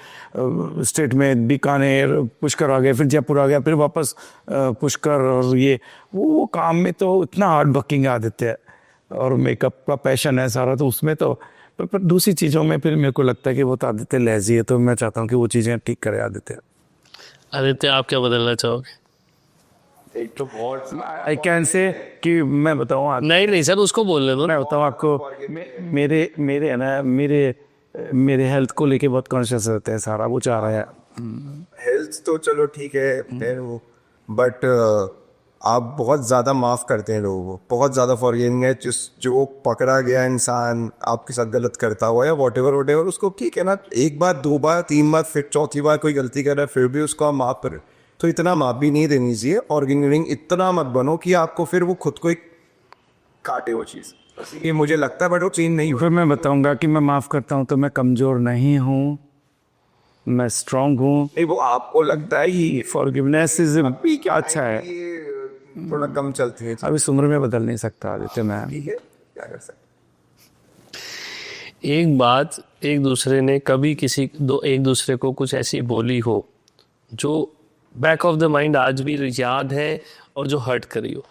स्टेट में बीकानेर, पुष्कर आ गया, फिर जयपुर आ गया, फिर वापस पुष्कर, और ये वो काम में तो इतना हार्ड वर्किंग आ देते हैं। और मेकअप का पैशन है सारा, तो उसमें तो पर दूसरी चीज़ों में फिर मेरे को लगता है कि वो तो आदित्य लेजी है, तो मैं चाहता हूँ कि वो चीज़ें ठीक करे आदित्य। आदित्य आप क्या बदलना चाहोगे। एक तो बहुत आई कैन से कि मैं बताऊँ, नहीं सर, उसको बोलने दो। मैं बताऊँ आपको, मेरे है ना, मेरे हेल्थ को लेके बहुत कॉन्शियस रहते हैं सारा, वो चाह रहा है। हेल्थ तो चलो ठीक है, फिर वो, बट आप बहुत ज़्यादा माफ़ करते हैं लोगों को, बहुत ज़्यादा फॉरगिविंग है। जो पकड़ा गया इंसान आपके साथ गलत करता हुआ या वॉट एवर उसको ठीक है ना, एक बार, दो बार, तीन बार, फिर चौथी बार कोई गलती कर रहा है, फिर भी उसको आप माफ़ करें, तो इतना माफ़ भी नहीं देनी चाहिए। ऑर्गेनिंग इतना मत बनो कि आपको फिर वो खुद को एक काटे वो चीज़, ये मुझे लगता है, बट वो चीज़ नहीं। फिर मैं बताऊंगा कि मैं माफ़ करता हूँ तो मैं कमज़ोर नहीं हूँ, मैं स्ट्रांग हूँ। नहीं, वो आपको लगता है कि फॉरगिवनेस इज क्या अच्छा है, थोड़ा कम चलती है, अब इस उम्र में बदल नहीं सकता आदित्य मैं। ठीक है, क्या कर सकते। एक बात एक दूसरे ने कभी एक दूसरे को कुछ ऐसी बोली हो जो बैक ऑफ द माइंड आज भी याद है और जो हर्ट करी हो।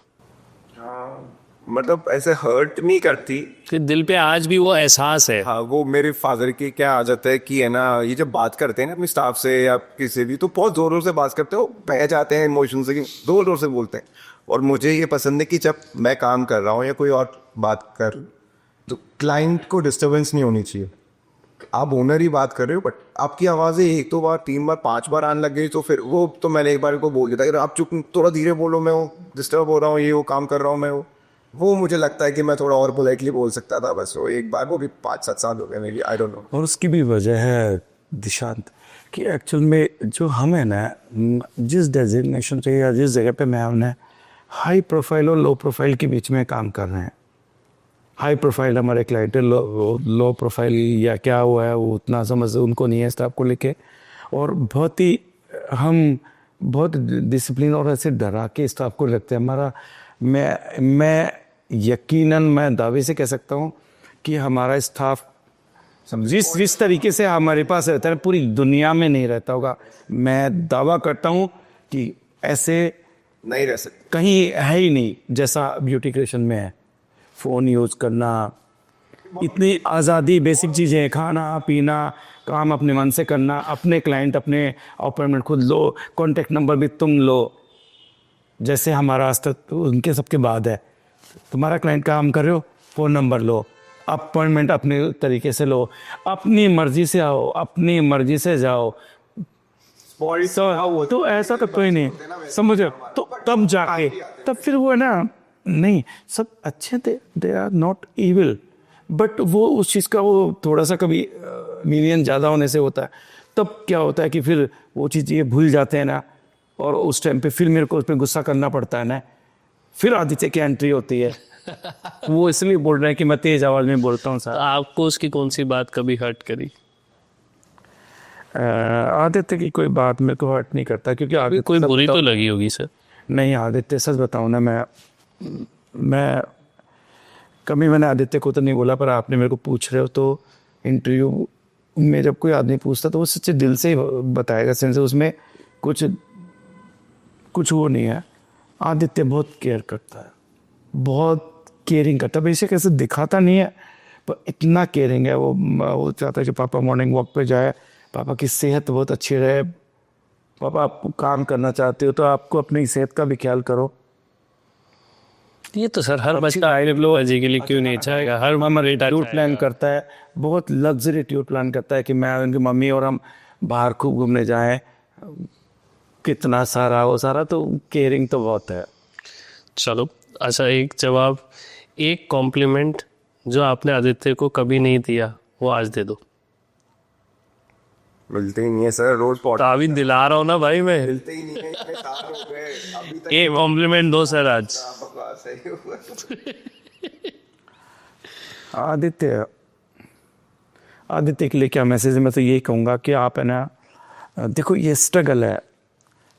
मतलब ऐसे हर्ट नहीं करती कि दिल पे आज भी वो एहसास है। हाँ, वो मेरे फादर की क्या आदत है कि है ना, ये जब बात करते हैं ना अपनी स्टाफ से या किसी भी, तो बहुत जोर जोर से बात करते हो, बह जाते हैं इमोशन से, जोर जोर से बोलते हैं। और मुझे ये पसंद है कि जब मैं काम कर रहा हूँ या कोई और बात कर, तो क्लाइंट को डिस्टर्बेंस नहीं होनी चाहिए। आप ओनर ही बात कर रहे हो, बट आपकी आवाज़ें एक दो बार, तीन बार, पांच बार आने लग गई, तो फिर वो तो मैंने एक बार को बोल दिया था, आप चुप, थोड़ा धीरे बोलो, मैं वो डिस्टर्ब हो रहा हूँ, ये वो काम कर रहा हूँ मैं, वो मुझे लगता है कि मैं थोड़ा और पोलाइटली बोल सकता था, बस वो एक बार, वो भी 5-7 साल हो गए मेरी, आई डोंट नो। और उसकी भी वजह है दिशांत कि एक्चुअल में जो हम है ना, जिस डेजिग्नेशन से या जिस जगह पे मैं हमने हाई प्रोफाइल और लो प्रोफाइल के बीच में काम कर रहे हैं। हाई प्रोफाइल हमारे क्लाइंट है, लो प्रोफाइल या क्या हुआ है वो उतना समझ उनको नहीं है स्टाफ को लेके, और बहुत ही हम बहुत डिसिप्लिन और ऐसे डरा के स्टाफ को रखते हैं। हमारा मैं यकीनन मैं दावे से कह सकता हूँ कि हमारा स्टाफ जिस तरीके से हमारे पास रहता है पूरी दुनिया में नहीं रहता होगा। मैं दावा करता हूँ कि ऐसे नहीं रह सकते, कहीं है ही नहीं जैसा ब्यूटी क्रिएशन में है। फ़ोन यूज़ करना, इतनी आज़ादी, बेसिक चीज़ें, खाना पीना, काम अपने मन से करना, अपने क्लाइंट अपने अपॉइंटमेंट खुद लो, कॉन्टेक्ट नंबर भी तुम लो। जैसे हमारा आज तक उनके सबके बाद है, तुम्हारा क्लाइंट काम कर रहे हो, फ़ोन नंबर लो, अपॉइंटमेंट अपने तरीके से लो, अपनी मर्जी से आओ, अपनी मर्जी से जाओ। तो ऐसा तो कोई नहीं, समझो। तो तब जाके तब फिर वो है ना, नहीं सब अच्छे थे, they are not evil, but वो उस चीज़ का वो थोड़ा सा कभी मिलियन ज़्यादा होने से होता है। तब क्या होता है कि फिर वो चीज़ ये भूल जाते हैं ना, और उस टाइम पे फिर मेरे को उस पर गुस्सा करना पड़ता है ना, फिर आदित्य की एंट्री होती है। वो इसलिए बोल रहे हैं कि मैं तेज आवाज़ में बोलता हूँ सर। आपको उसकी कौन सी बात कभी हर्ट करी? आदित्य की कोई बात मेरे को हर्ट नहीं करता, क्योंकि आदित्य कोई सब बुरी तो लगी होगी सर? नहीं, आदित्य सच बताऊँ ना, मैं कभी मैंने आदित्य को तो नहीं बोला, पर आपने मेरे को पूछ रहे हो तो इंटरव्यू में जब कोई आदमी पूछता तो वो सच्चे दिल से ही बताएगा, सेंस उसमें कुछ वो नहीं है। आदित्य बहुत केयर करता है, बहुत केयरिंग करता है, बेशक ऐसे दिखाता नहीं है पर इतना केयरिंग है। वो चाहता है कि पापा मॉर्निंग वॉक पे जाए, पापा की सेहत बहुत अच्छी रहे, पापा आप काम करना चाहते हो तो आपको अपनी सेहत का भी ख्याल करो। ये तो सर हर बच्चा जी के लिए क्यों नहीं चाहेगा? हर हमारे टूर प्लान करता है, बहुत लग्जरी टूर प्लान करता है कि मैं उनकी मम्मी और हम बाहर खूब घूमने जाएं, कितना सारा वो सारा, तो केयरिंग तो बहुत है। चलो अच्छा, एक जवाब, एक कॉम्प्लीमेंट जो आपने आदित्य को कभी नहीं दिया वो आज दे दो। मिलते ही नहीं है सर, रोज तावीज़ दिला रहा हूँ ना भाई मैं। मिलते ही नहीं है, इतने साल हो गए अभी तक। एक कॉम्प्लीमेंट दो सर आज। बकवास सही हुआ। आदित्य के लिए क्या मैसेज है? मैं तो यही कहूँगा कि आप है ना, देखो ये स्ट्रगल है।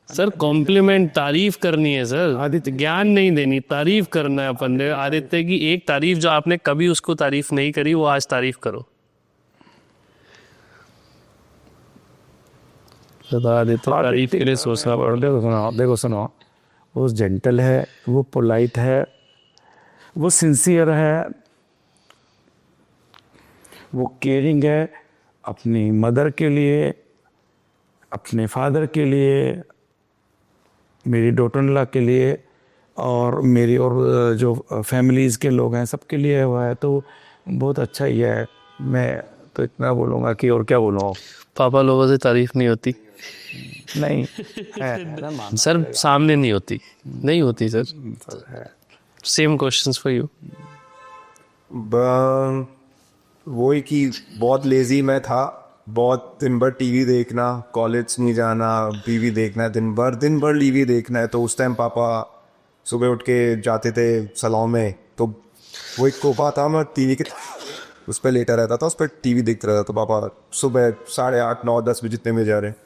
सर कॉम्प्लीमेंट, तारीफ करनी है सर, आदित्य ज्ञान नहीं देनी, तारीफ करना है अपन ने। आदित्य की एक तारीफ जो आपने कभी उसको तारीफ नहीं करी वो आज तारीफ करो। आदित्य तारीफ के लिए सोचना पड़ता। देखो सुनो, वो जेंटल है, वो पोलाइट है, वो सिंसियर है, वो केयरिंग है अपनी मदर के लिए, अपने फादर के लिए, मेरी डॉटर-इन-लॉ के लिए, और मेरी और जो फैमिलीज़ के लोग हैं सबके लिए हुआ है, तो बहुत अच्छा ही है। मैं तो इतना बोलूँगा कि और क्या बोलूँ। पापा लोगों से तारीफ नहीं होती? नहीं है सर सामने नहीं होती, नहीं होती sir. Same questions for you. वही कि बहुत लेजी मैं था, बहुत दिन भर टीवी देखना, कॉलेज नहीं जाना, टीवी देखना, दिन भर टीवी देखना है। तो उस टाइम पापा सुबह उठ के जाते थे सलॉन में, तो वो एक कोपा था, मैं टीवी के उस पर लेटा रहता था, उस पर टीवी देखता रहता। तो पापा सुबह 8:30, 9, 10 बजे जितने में जा रहे हैं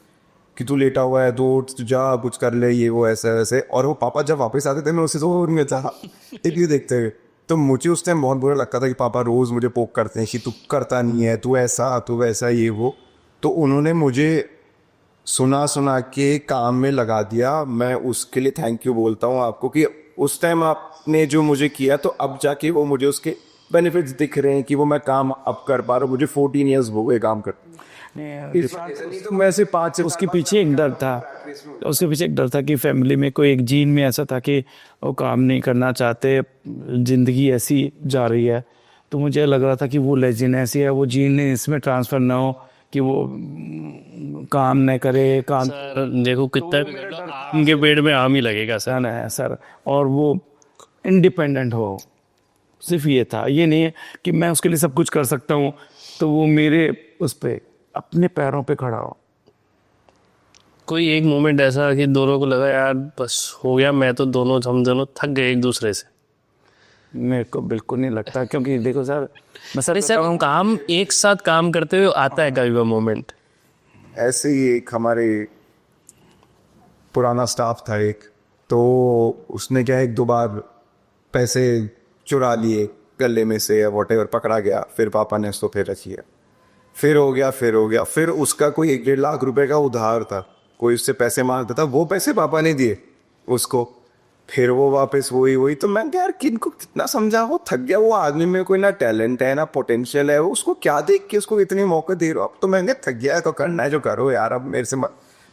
कि तू लेटा हुआ है, तो जा कुछ कर ले, ये वो ऐसे वैसे। और वो पापा जब वापस आते थे मैं उससे तो नहीं था टीवी देखते हुए। तो मुझे उस टाइम बहुत बुरा लगता था कि पापा रोज़ मुझे पोक करते हैं कि तू करता नहीं है, तू ऐसा तू वैसा, ये वो। तो उन्होंने मुझे सुना के काम में लगा दिया। मैं उसके लिए थैंक यू बोलता हूँ आपको कि उस टाइम आपने जो मुझे किया, तो अब जाके वो मुझे उसके बेनिफिट्स दिख रहे हैं कि वो मैं काम अब कर पा रहा हूँ। मुझे 14 ईयर्स हो गए काम करते। तो मैं से 5 उसके पीछे एक डर था, उसके पीछे एक डर था कि फैमिली में कोई एक जीन में ऐसा था कि वो काम नहीं करना चाहते, ज़िंदगी ऐसी जा रही है। तो मुझे लग रहा था कि वो लेजिन ऐसी है, वो जीन इसमें ट्रांसफ़र ना हो कि वो काम न करे। काम सर देखो कितना आम के पेड़ में आम ही लगेगा सर। ना है सर, और वो इंडिपेंडेंट हो, सिर्फ ये था। ये नहीं है कि मैं उसके लिए सब कुछ कर सकता हूँ, तो वो मेरे उस पर अपने पैरों पे खड़ा हो। कोई एक मोमेंट ऐसा कि दोनों को लगा यार बस हो गया, मैं तो हम दोनों थक गए एक दूसरे से? मेरे को बिल्कुल नहीं लगता, क्योंकि देखो सर, मैं सर काम एक साथ काम करते हुए आता है कभी वो मोमेंट? ऐसे ही एक हमारे पुराना स्टाफ था एक, तो उसने क्या 1-2 बार पैसे चुरा लिए गले में से या वॉटेवर, पकड़ा गया। फिर पापा ने उसको फिर रख लिया, फिर हो गया। फिर उसका कोई 1-1.5 लाख रुपए का उधार था, कोई उससे पैसे मांगता था, वो पैसे पापा ने दिए उसको। फिर वो वापस वही वही। तो मैं यार किनको कितना समझा, वो थक गया। वो आदमी में कोई ना टैलेंट है ना पोटेंशियल है, वो उसको क्या देख के उसको इतने मौके दे रहे हो। अब तो मैं थक गया है, तो करना है जो करो यार। अब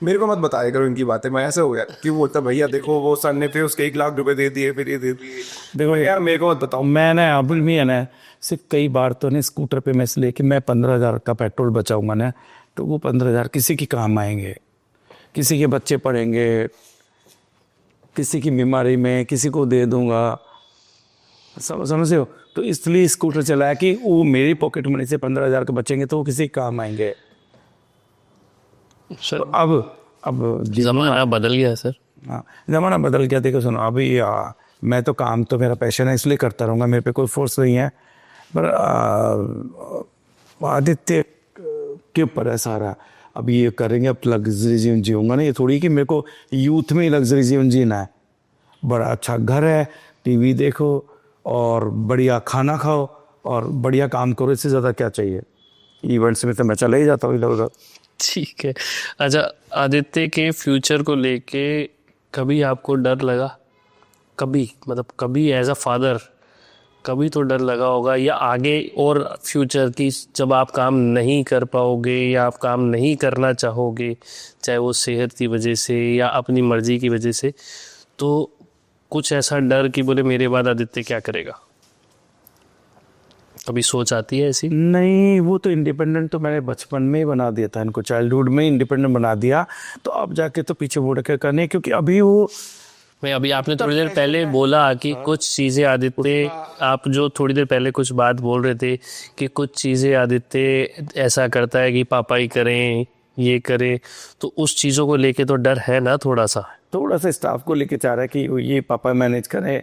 मेरे को मत बताया करो इनकी बातें। मैं ऐसे हो गया कि वो बोलता भैया देखो वो सर ने फिर उसके 1 लाख रुपए दे दिए, फिर ये दे दिए। देखो यार मेरे को मत बताओ, मैं ना अभी भी है ना, सिर्फ कई बार तो नहीं स्कूटर पे मैं से लेके मैं 15,000 का पेट्रोल बचाऊंगा ना, तो वो 15,000 किसी के काम आएंगे, किसी के बच्चे पढ़ेंगे, किसी की बीमारी में किसी को दे दूंगा, समझ रहे हो। तो इसलिए स्कूटर चलाया कि वो मेरी पॉकेट मनी से 15,000 के बचेंगे तो वो किसी के काम आएंगे। सर तो अब ज़माना बदल गया है सर। हाँ, ज़माना बदल गया। देखो सुनो अभी मैं तो काम तो मेरा पैशन है इसलिए करता रहूँगा, मेरे पे कोई फोर्स नहीं है। पर आदित्य के ऊपर है सारा। अब ये करेंगे, अब लग्जरी जीवन जीऊँगा ना, ये थोड़ी कि मेरे को यूथ में ही लग्जरी जीवन जीना है। बड़ा अच्छा घर है, टीवी देखो और बढ़िया खाना खाओ और बढ़िया काम करो, इससे ज़्यादा क्या चाहिए। इवेंट्स में तो मैं चला ही जाता हूँ इधर उधर। ठीक है। अच्छा, आदित्य के फ्यूचर को लेके कभी आपको डर लगा? कभी मतलब कभी एज अ फादर कभी तो डर लगा होगा, या आगे और फ्यूचर की जब आप काम नहीं कर पाओगे या आप काम नहीं करना चाहोगे, चाहे वो सेहत की वजह से या अपनी मर्जी की वजह से, तो कुछ ऐसा डर कि बोले मेरे बाद आदित्य क्या करेगा? कभी सोच आती है ऐसी? नहीं, वो तो इंडिपेंडेंट तो मैंने बचपन में ही बना दिया था इनको, चाइल्डहुड में इंडिपेंडेंट बना दिया। तो अब जाके तो पीछे मुड़ के करने, क्योंकि अभी वो मैं अभी आपने थोड़ी देर पहले बोला कि कुछ चीज़ें आदित्य, आप जो थोड़ी देर पहले कुछ बात बोल रहे थे कि कुछ चीज़ें आदित्य ऐसा करता है कि पापा ही करें ये करें, तो उस चीज़ों को लेके तो डर है ना थोड़ा सा स्टाफ को लेके चाह रहा है कि ये पापा मैनेज करें,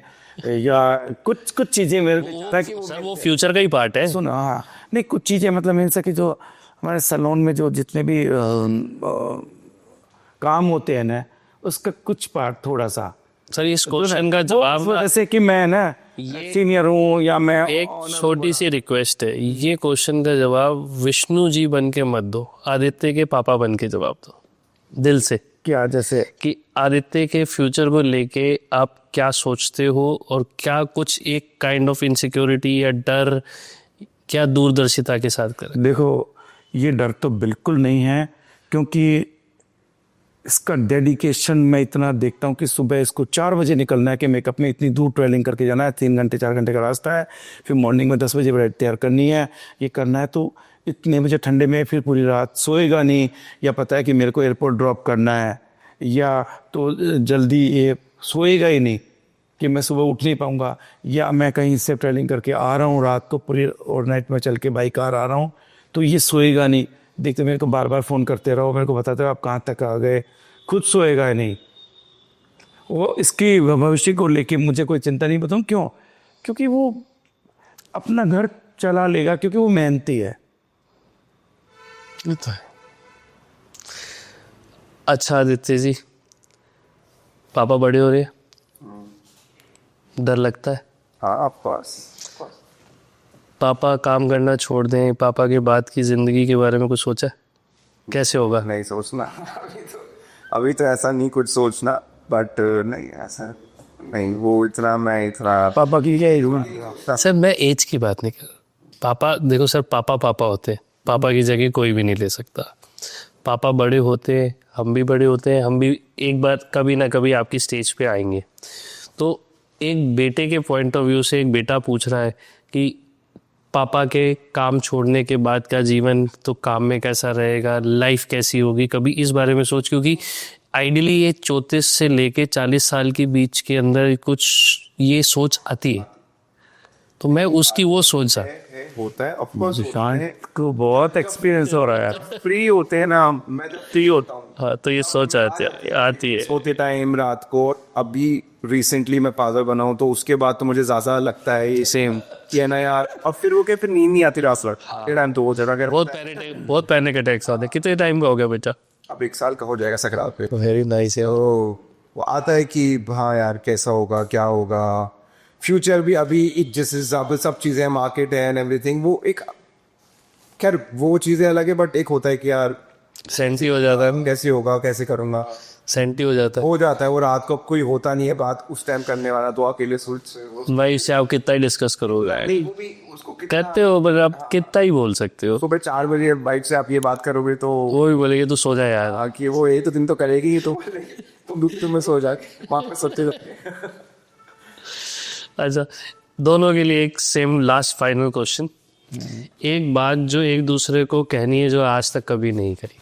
या कुछ कुछ चीज़ें मेरे को चाहता है कि सर वो फ्यूचर का ही पार्ट है। सुनो। हाँ, नहीं कुछ चीज़ें मतलब इन कि जो हमारे सैलून में जो जितने भी काम होते हैं ना, उसका कुछ पार्ट थोड़ा सा। सर इस क्वेश्चन का जवाब ना, जैसे कि मैं ना सीनियर हूँ या मैं एक छोटी सी रिक्वेस्ट है, ये क्वेश्चन का जवाब विष्णु जी बन के मत दो, आदित्य के पापा बन के जवाब दो दिल से। क्या जैसे कि आदित्य के फ्यूचर को लेके आप क्या सोचते हो, और क्या कुछ एक काइंड ऑफ इनसिक्योरिटी या डर क्या दूरदर्शिता के साथ करें? देखो ये डर तो बिल्कुल नहीं है, क्योंकि इसका डेडिकेशन मैं इतना देखता हूँ कि सुबह इसको 4 बजे निकलना है कि मेकअप में इतनी दूर ट्रैवलिंग करके जाना है, 3 घंटे 4 घंटे का रास्ता है, फिर मॉर्निंग में 10 बजे ब्रेड तैयार करनी है, ये करना है। तो इतने बजे ठंडे में फिर पूरी रात सोएगा नहीं, या पता है कि मेरे को एयरपोर्ट ड्रॉप करना है, या तो जल्दी ये सोएगा ही नहीं कि मैं सुबह उठ नहीं पाऊँगा, या मैं कहीं से ट्रैवलिंग करके आ रहा हूँ रात को पूरी ओवरनाइट में चल के बाई कार आ रहा हूँ, तो ये सोएगा नहीं। देखते मेरे को बार बार फ़ोन करते रहो, मेरे को बताते रहो आप कहाँ तक आ गए, खुद सोएगा नहीं। वो इसकी भविष्य को लेके मुझे कोई चिंता नहीं। बताऊँ क्यों? क्योंकि वो अपना घर चला लेगा, क्योंकि वो मेहनती है। तो है। अच्छा आदित्य जी, पापा बड़े हो रहे, डर लगता है? हाँ ऑफ कोर्स। पापा काम करना छोड़ दें, पापा के बाद की ज़िंदगी के बारे में कुछ सोचा है? कैसे होगा? नहीं सोचना अभी तो ऐसा नहीं कुछ सोचना, बट नहीं ऐसा नहीं। वो इतना मैं इतना पापा की क्या एज हुआ? सर मैं एज की बात नहीं कर रहा। पापा देखो सर, पापा पापा होते हैं, पापा की जगह कोई भी नहीं ले सकता। पापा बड़े होते हैं, हम भी बड़े होते हैं, हम भी एक बार कभी ना कभी आपकी स्टेज पे आएंगे। तो एक बेटे के पॉइंट ऑफ व्यू से एक बेटा पूछ रहा है कि पापा के काम छोड़ने के बाद का जीवन तो काम में कैसा रहेगा, लाइफ कैसी होगी, कभी इस बारे में सोच? क्योंकि आइडियली ये 34 से लेके 40 साल के बीच के अंदर कुछ ये सोच आती है, तो मैं उसकी वो सोच रहा होता है ऑफ कोर्स। को बहुत एक्सपीरियंस हो रहा है यार। फ्री होते हैं ना, मैं तो फ्री होता हूँ। हाँ, तो ये सोच आती है। सोते टाइम रात को। अभी रिसेंटली मैं फादर बना हूँ, तो उसके बाद तो मुझे ज्यादा लगता है ये सेम कि है ना यार। और फिर वो फिर नींद नहीं आती रात भर। टाइम तो वो जरा बहुत पैनिक अटैक्स आते हैं। कितने टाइम का हो गया बेटा? अब 1 साल का हो जाएगा सकरात पे। वेरी नाइस है। तो वो आता है कि हाँ यार कैसा होगा, क्या होगा फ्यूचर भी। अभी जिस हिसाब से सब चीज़ें मार्केट है एंड एवरीथिंग, वो एक खैर वो चीज़ें अलग है, बट एक होता है कि यार सेंस ही हो जाता है। कैसे होगा, कैसे करूँगा। सेंटी हो जाता हो जाता है वो, रात को कोई होता नहीं है बात उस टाइम करने वाला, तो अकेले सोच है भाई, इससे आप कितना ही डिस्कस करोगे यार। नहीं, वो भी उसको करते हो पर आप कितना ही बोल सकते हो। सुबह 4 बजे बाइक से आप ये बात करोगे तो वो भी बोलेंगे तो सो जा यार। कि वो ये तो दिन तो करेगी ही, तो तुम दूसरे में सो जा, वापस सोते अच्छा, दोनों के लिए एक सेम लास्ट फाइनल क्वेश्चन। एक बात जो एक दूसरे को कहनी है जो आज तक कभी नहीं करी,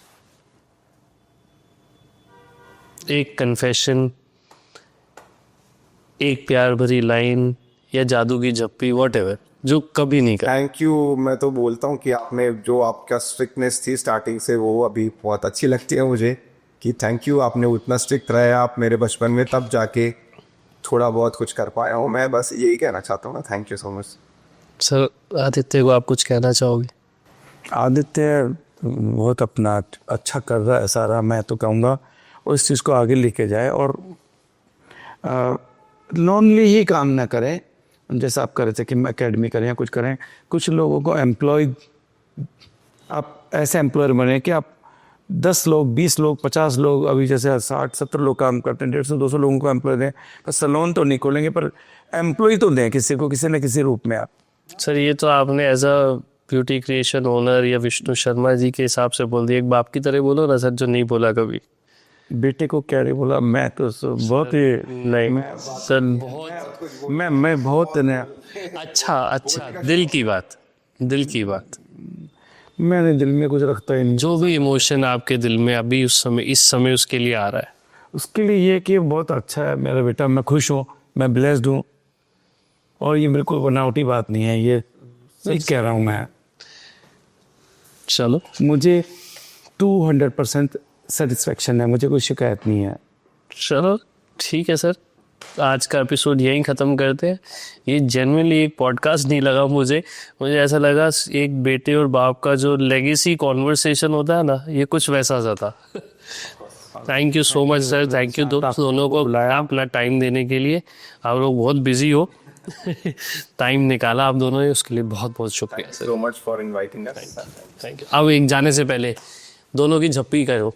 एक कन्फेशन, एक प्यार भरी लाइन या जादू की झप्पी, वॉट जो कभी नहीं करी। Thank you. मैं तो बोलता हूँ कि आपने जो आपका स्ट्रिक्टनेस थी स्टार्टिंग से, वो अभी बहुत अच्छी लगती है मुझे, कि थैंक यू, आपने उतना स्ट्रिक्ट रहे आप मेरे बचपन में, तब जाके थोड़ा बहुत कुछ कर पाया हूँ। मैं बस यही कहना चाहता हूँ ना, thank you so much. Sir Aditya को आप कुछ कहना चाहोगे? आदित्य बहुत अपना अच्छा कर रहा है सारा, मैं तो कहूँगा उस चीज़ को आगे लेके जाए और लोनली ही काम ना करें, जैसा आप कर रहे थे कि एकेडमी करें या कुछ करें। कुछ लोगों को एम्प्लॉय, आप ऐसे एम्प्लॉयर बने कि आप 10 लोग, 20 लोग, 50 लोग, अभी जैसे 60-70 लोग काम करते हैं, 150-200 लोगों को एम्प्लॉय दें। पर सलोन तो नहीं खोलेंगे, पर एम्प्लॉय तो दें किसी को, किसी न किसी रूप में आप। सर ये तो आपने as a beauty creation owner या विष्णु शर्मा जी के हिसाब से बोल दिया, एक बाप की तरह बोलो ना सर, जो नहीं बोला कभी। बेटे को क्या रे बोला, मैं तो बहुत ही नहीं सर, बहुत मैं बहुत अच्छा दिल की बात, दिल की बात। मैंने दिल में कुछ रखता ही नहीं। जो भी इमोशन आपके दिल में अभी उस समय, इस समय उसके लिए आ रहा है, उसके लिए ये कि बहुत अच्छा है मेरा बेटा, मैं खुश हूँ, मैं ब्लेस्ड हूँ, और ये बिल्कुल बनावटी बात नहीं है, ये सही कह रहा हूँ मैं। चलो मुझे 200% सेटिस्फेक्शन है, मुझे कोई शिकायत नहीं है। चलो ठीक है सर, आज का एपिसोड यहीं ख़त्म करते हैं। ये जेन्युइनली एक पॉडकास्ट नहीं लगा मुझे ऐसा लगा एक बेटे और बाप का जो लेगेसी कॉन्वर्सेशन होता है ना, ये कुछ वैसा सा था। Thank you so much sir, thank you दोनों को बुलाया अपना टाइम देने के लिए। आप लोग बहुत बिजी हो, टाइम निकाला आप दोनों ने, उसके लिए बहुत बहुत शुक्रिया sir. So much for inviting us. Thank you. अब एक जाने से पहले दोनों की झप्पी करो,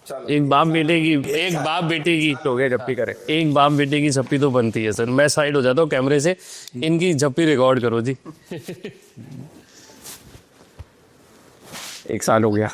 एक बाप बेटे की, एक बाप बेटे की हो गया जब भी करें। एक बाप बेटे की झप्पी तो बनती है सर। मैं साइड हो जाता हूँ कैमरे से, इनकी झप्पी रिकॉर्ड करो जी। 1 साल हो गया।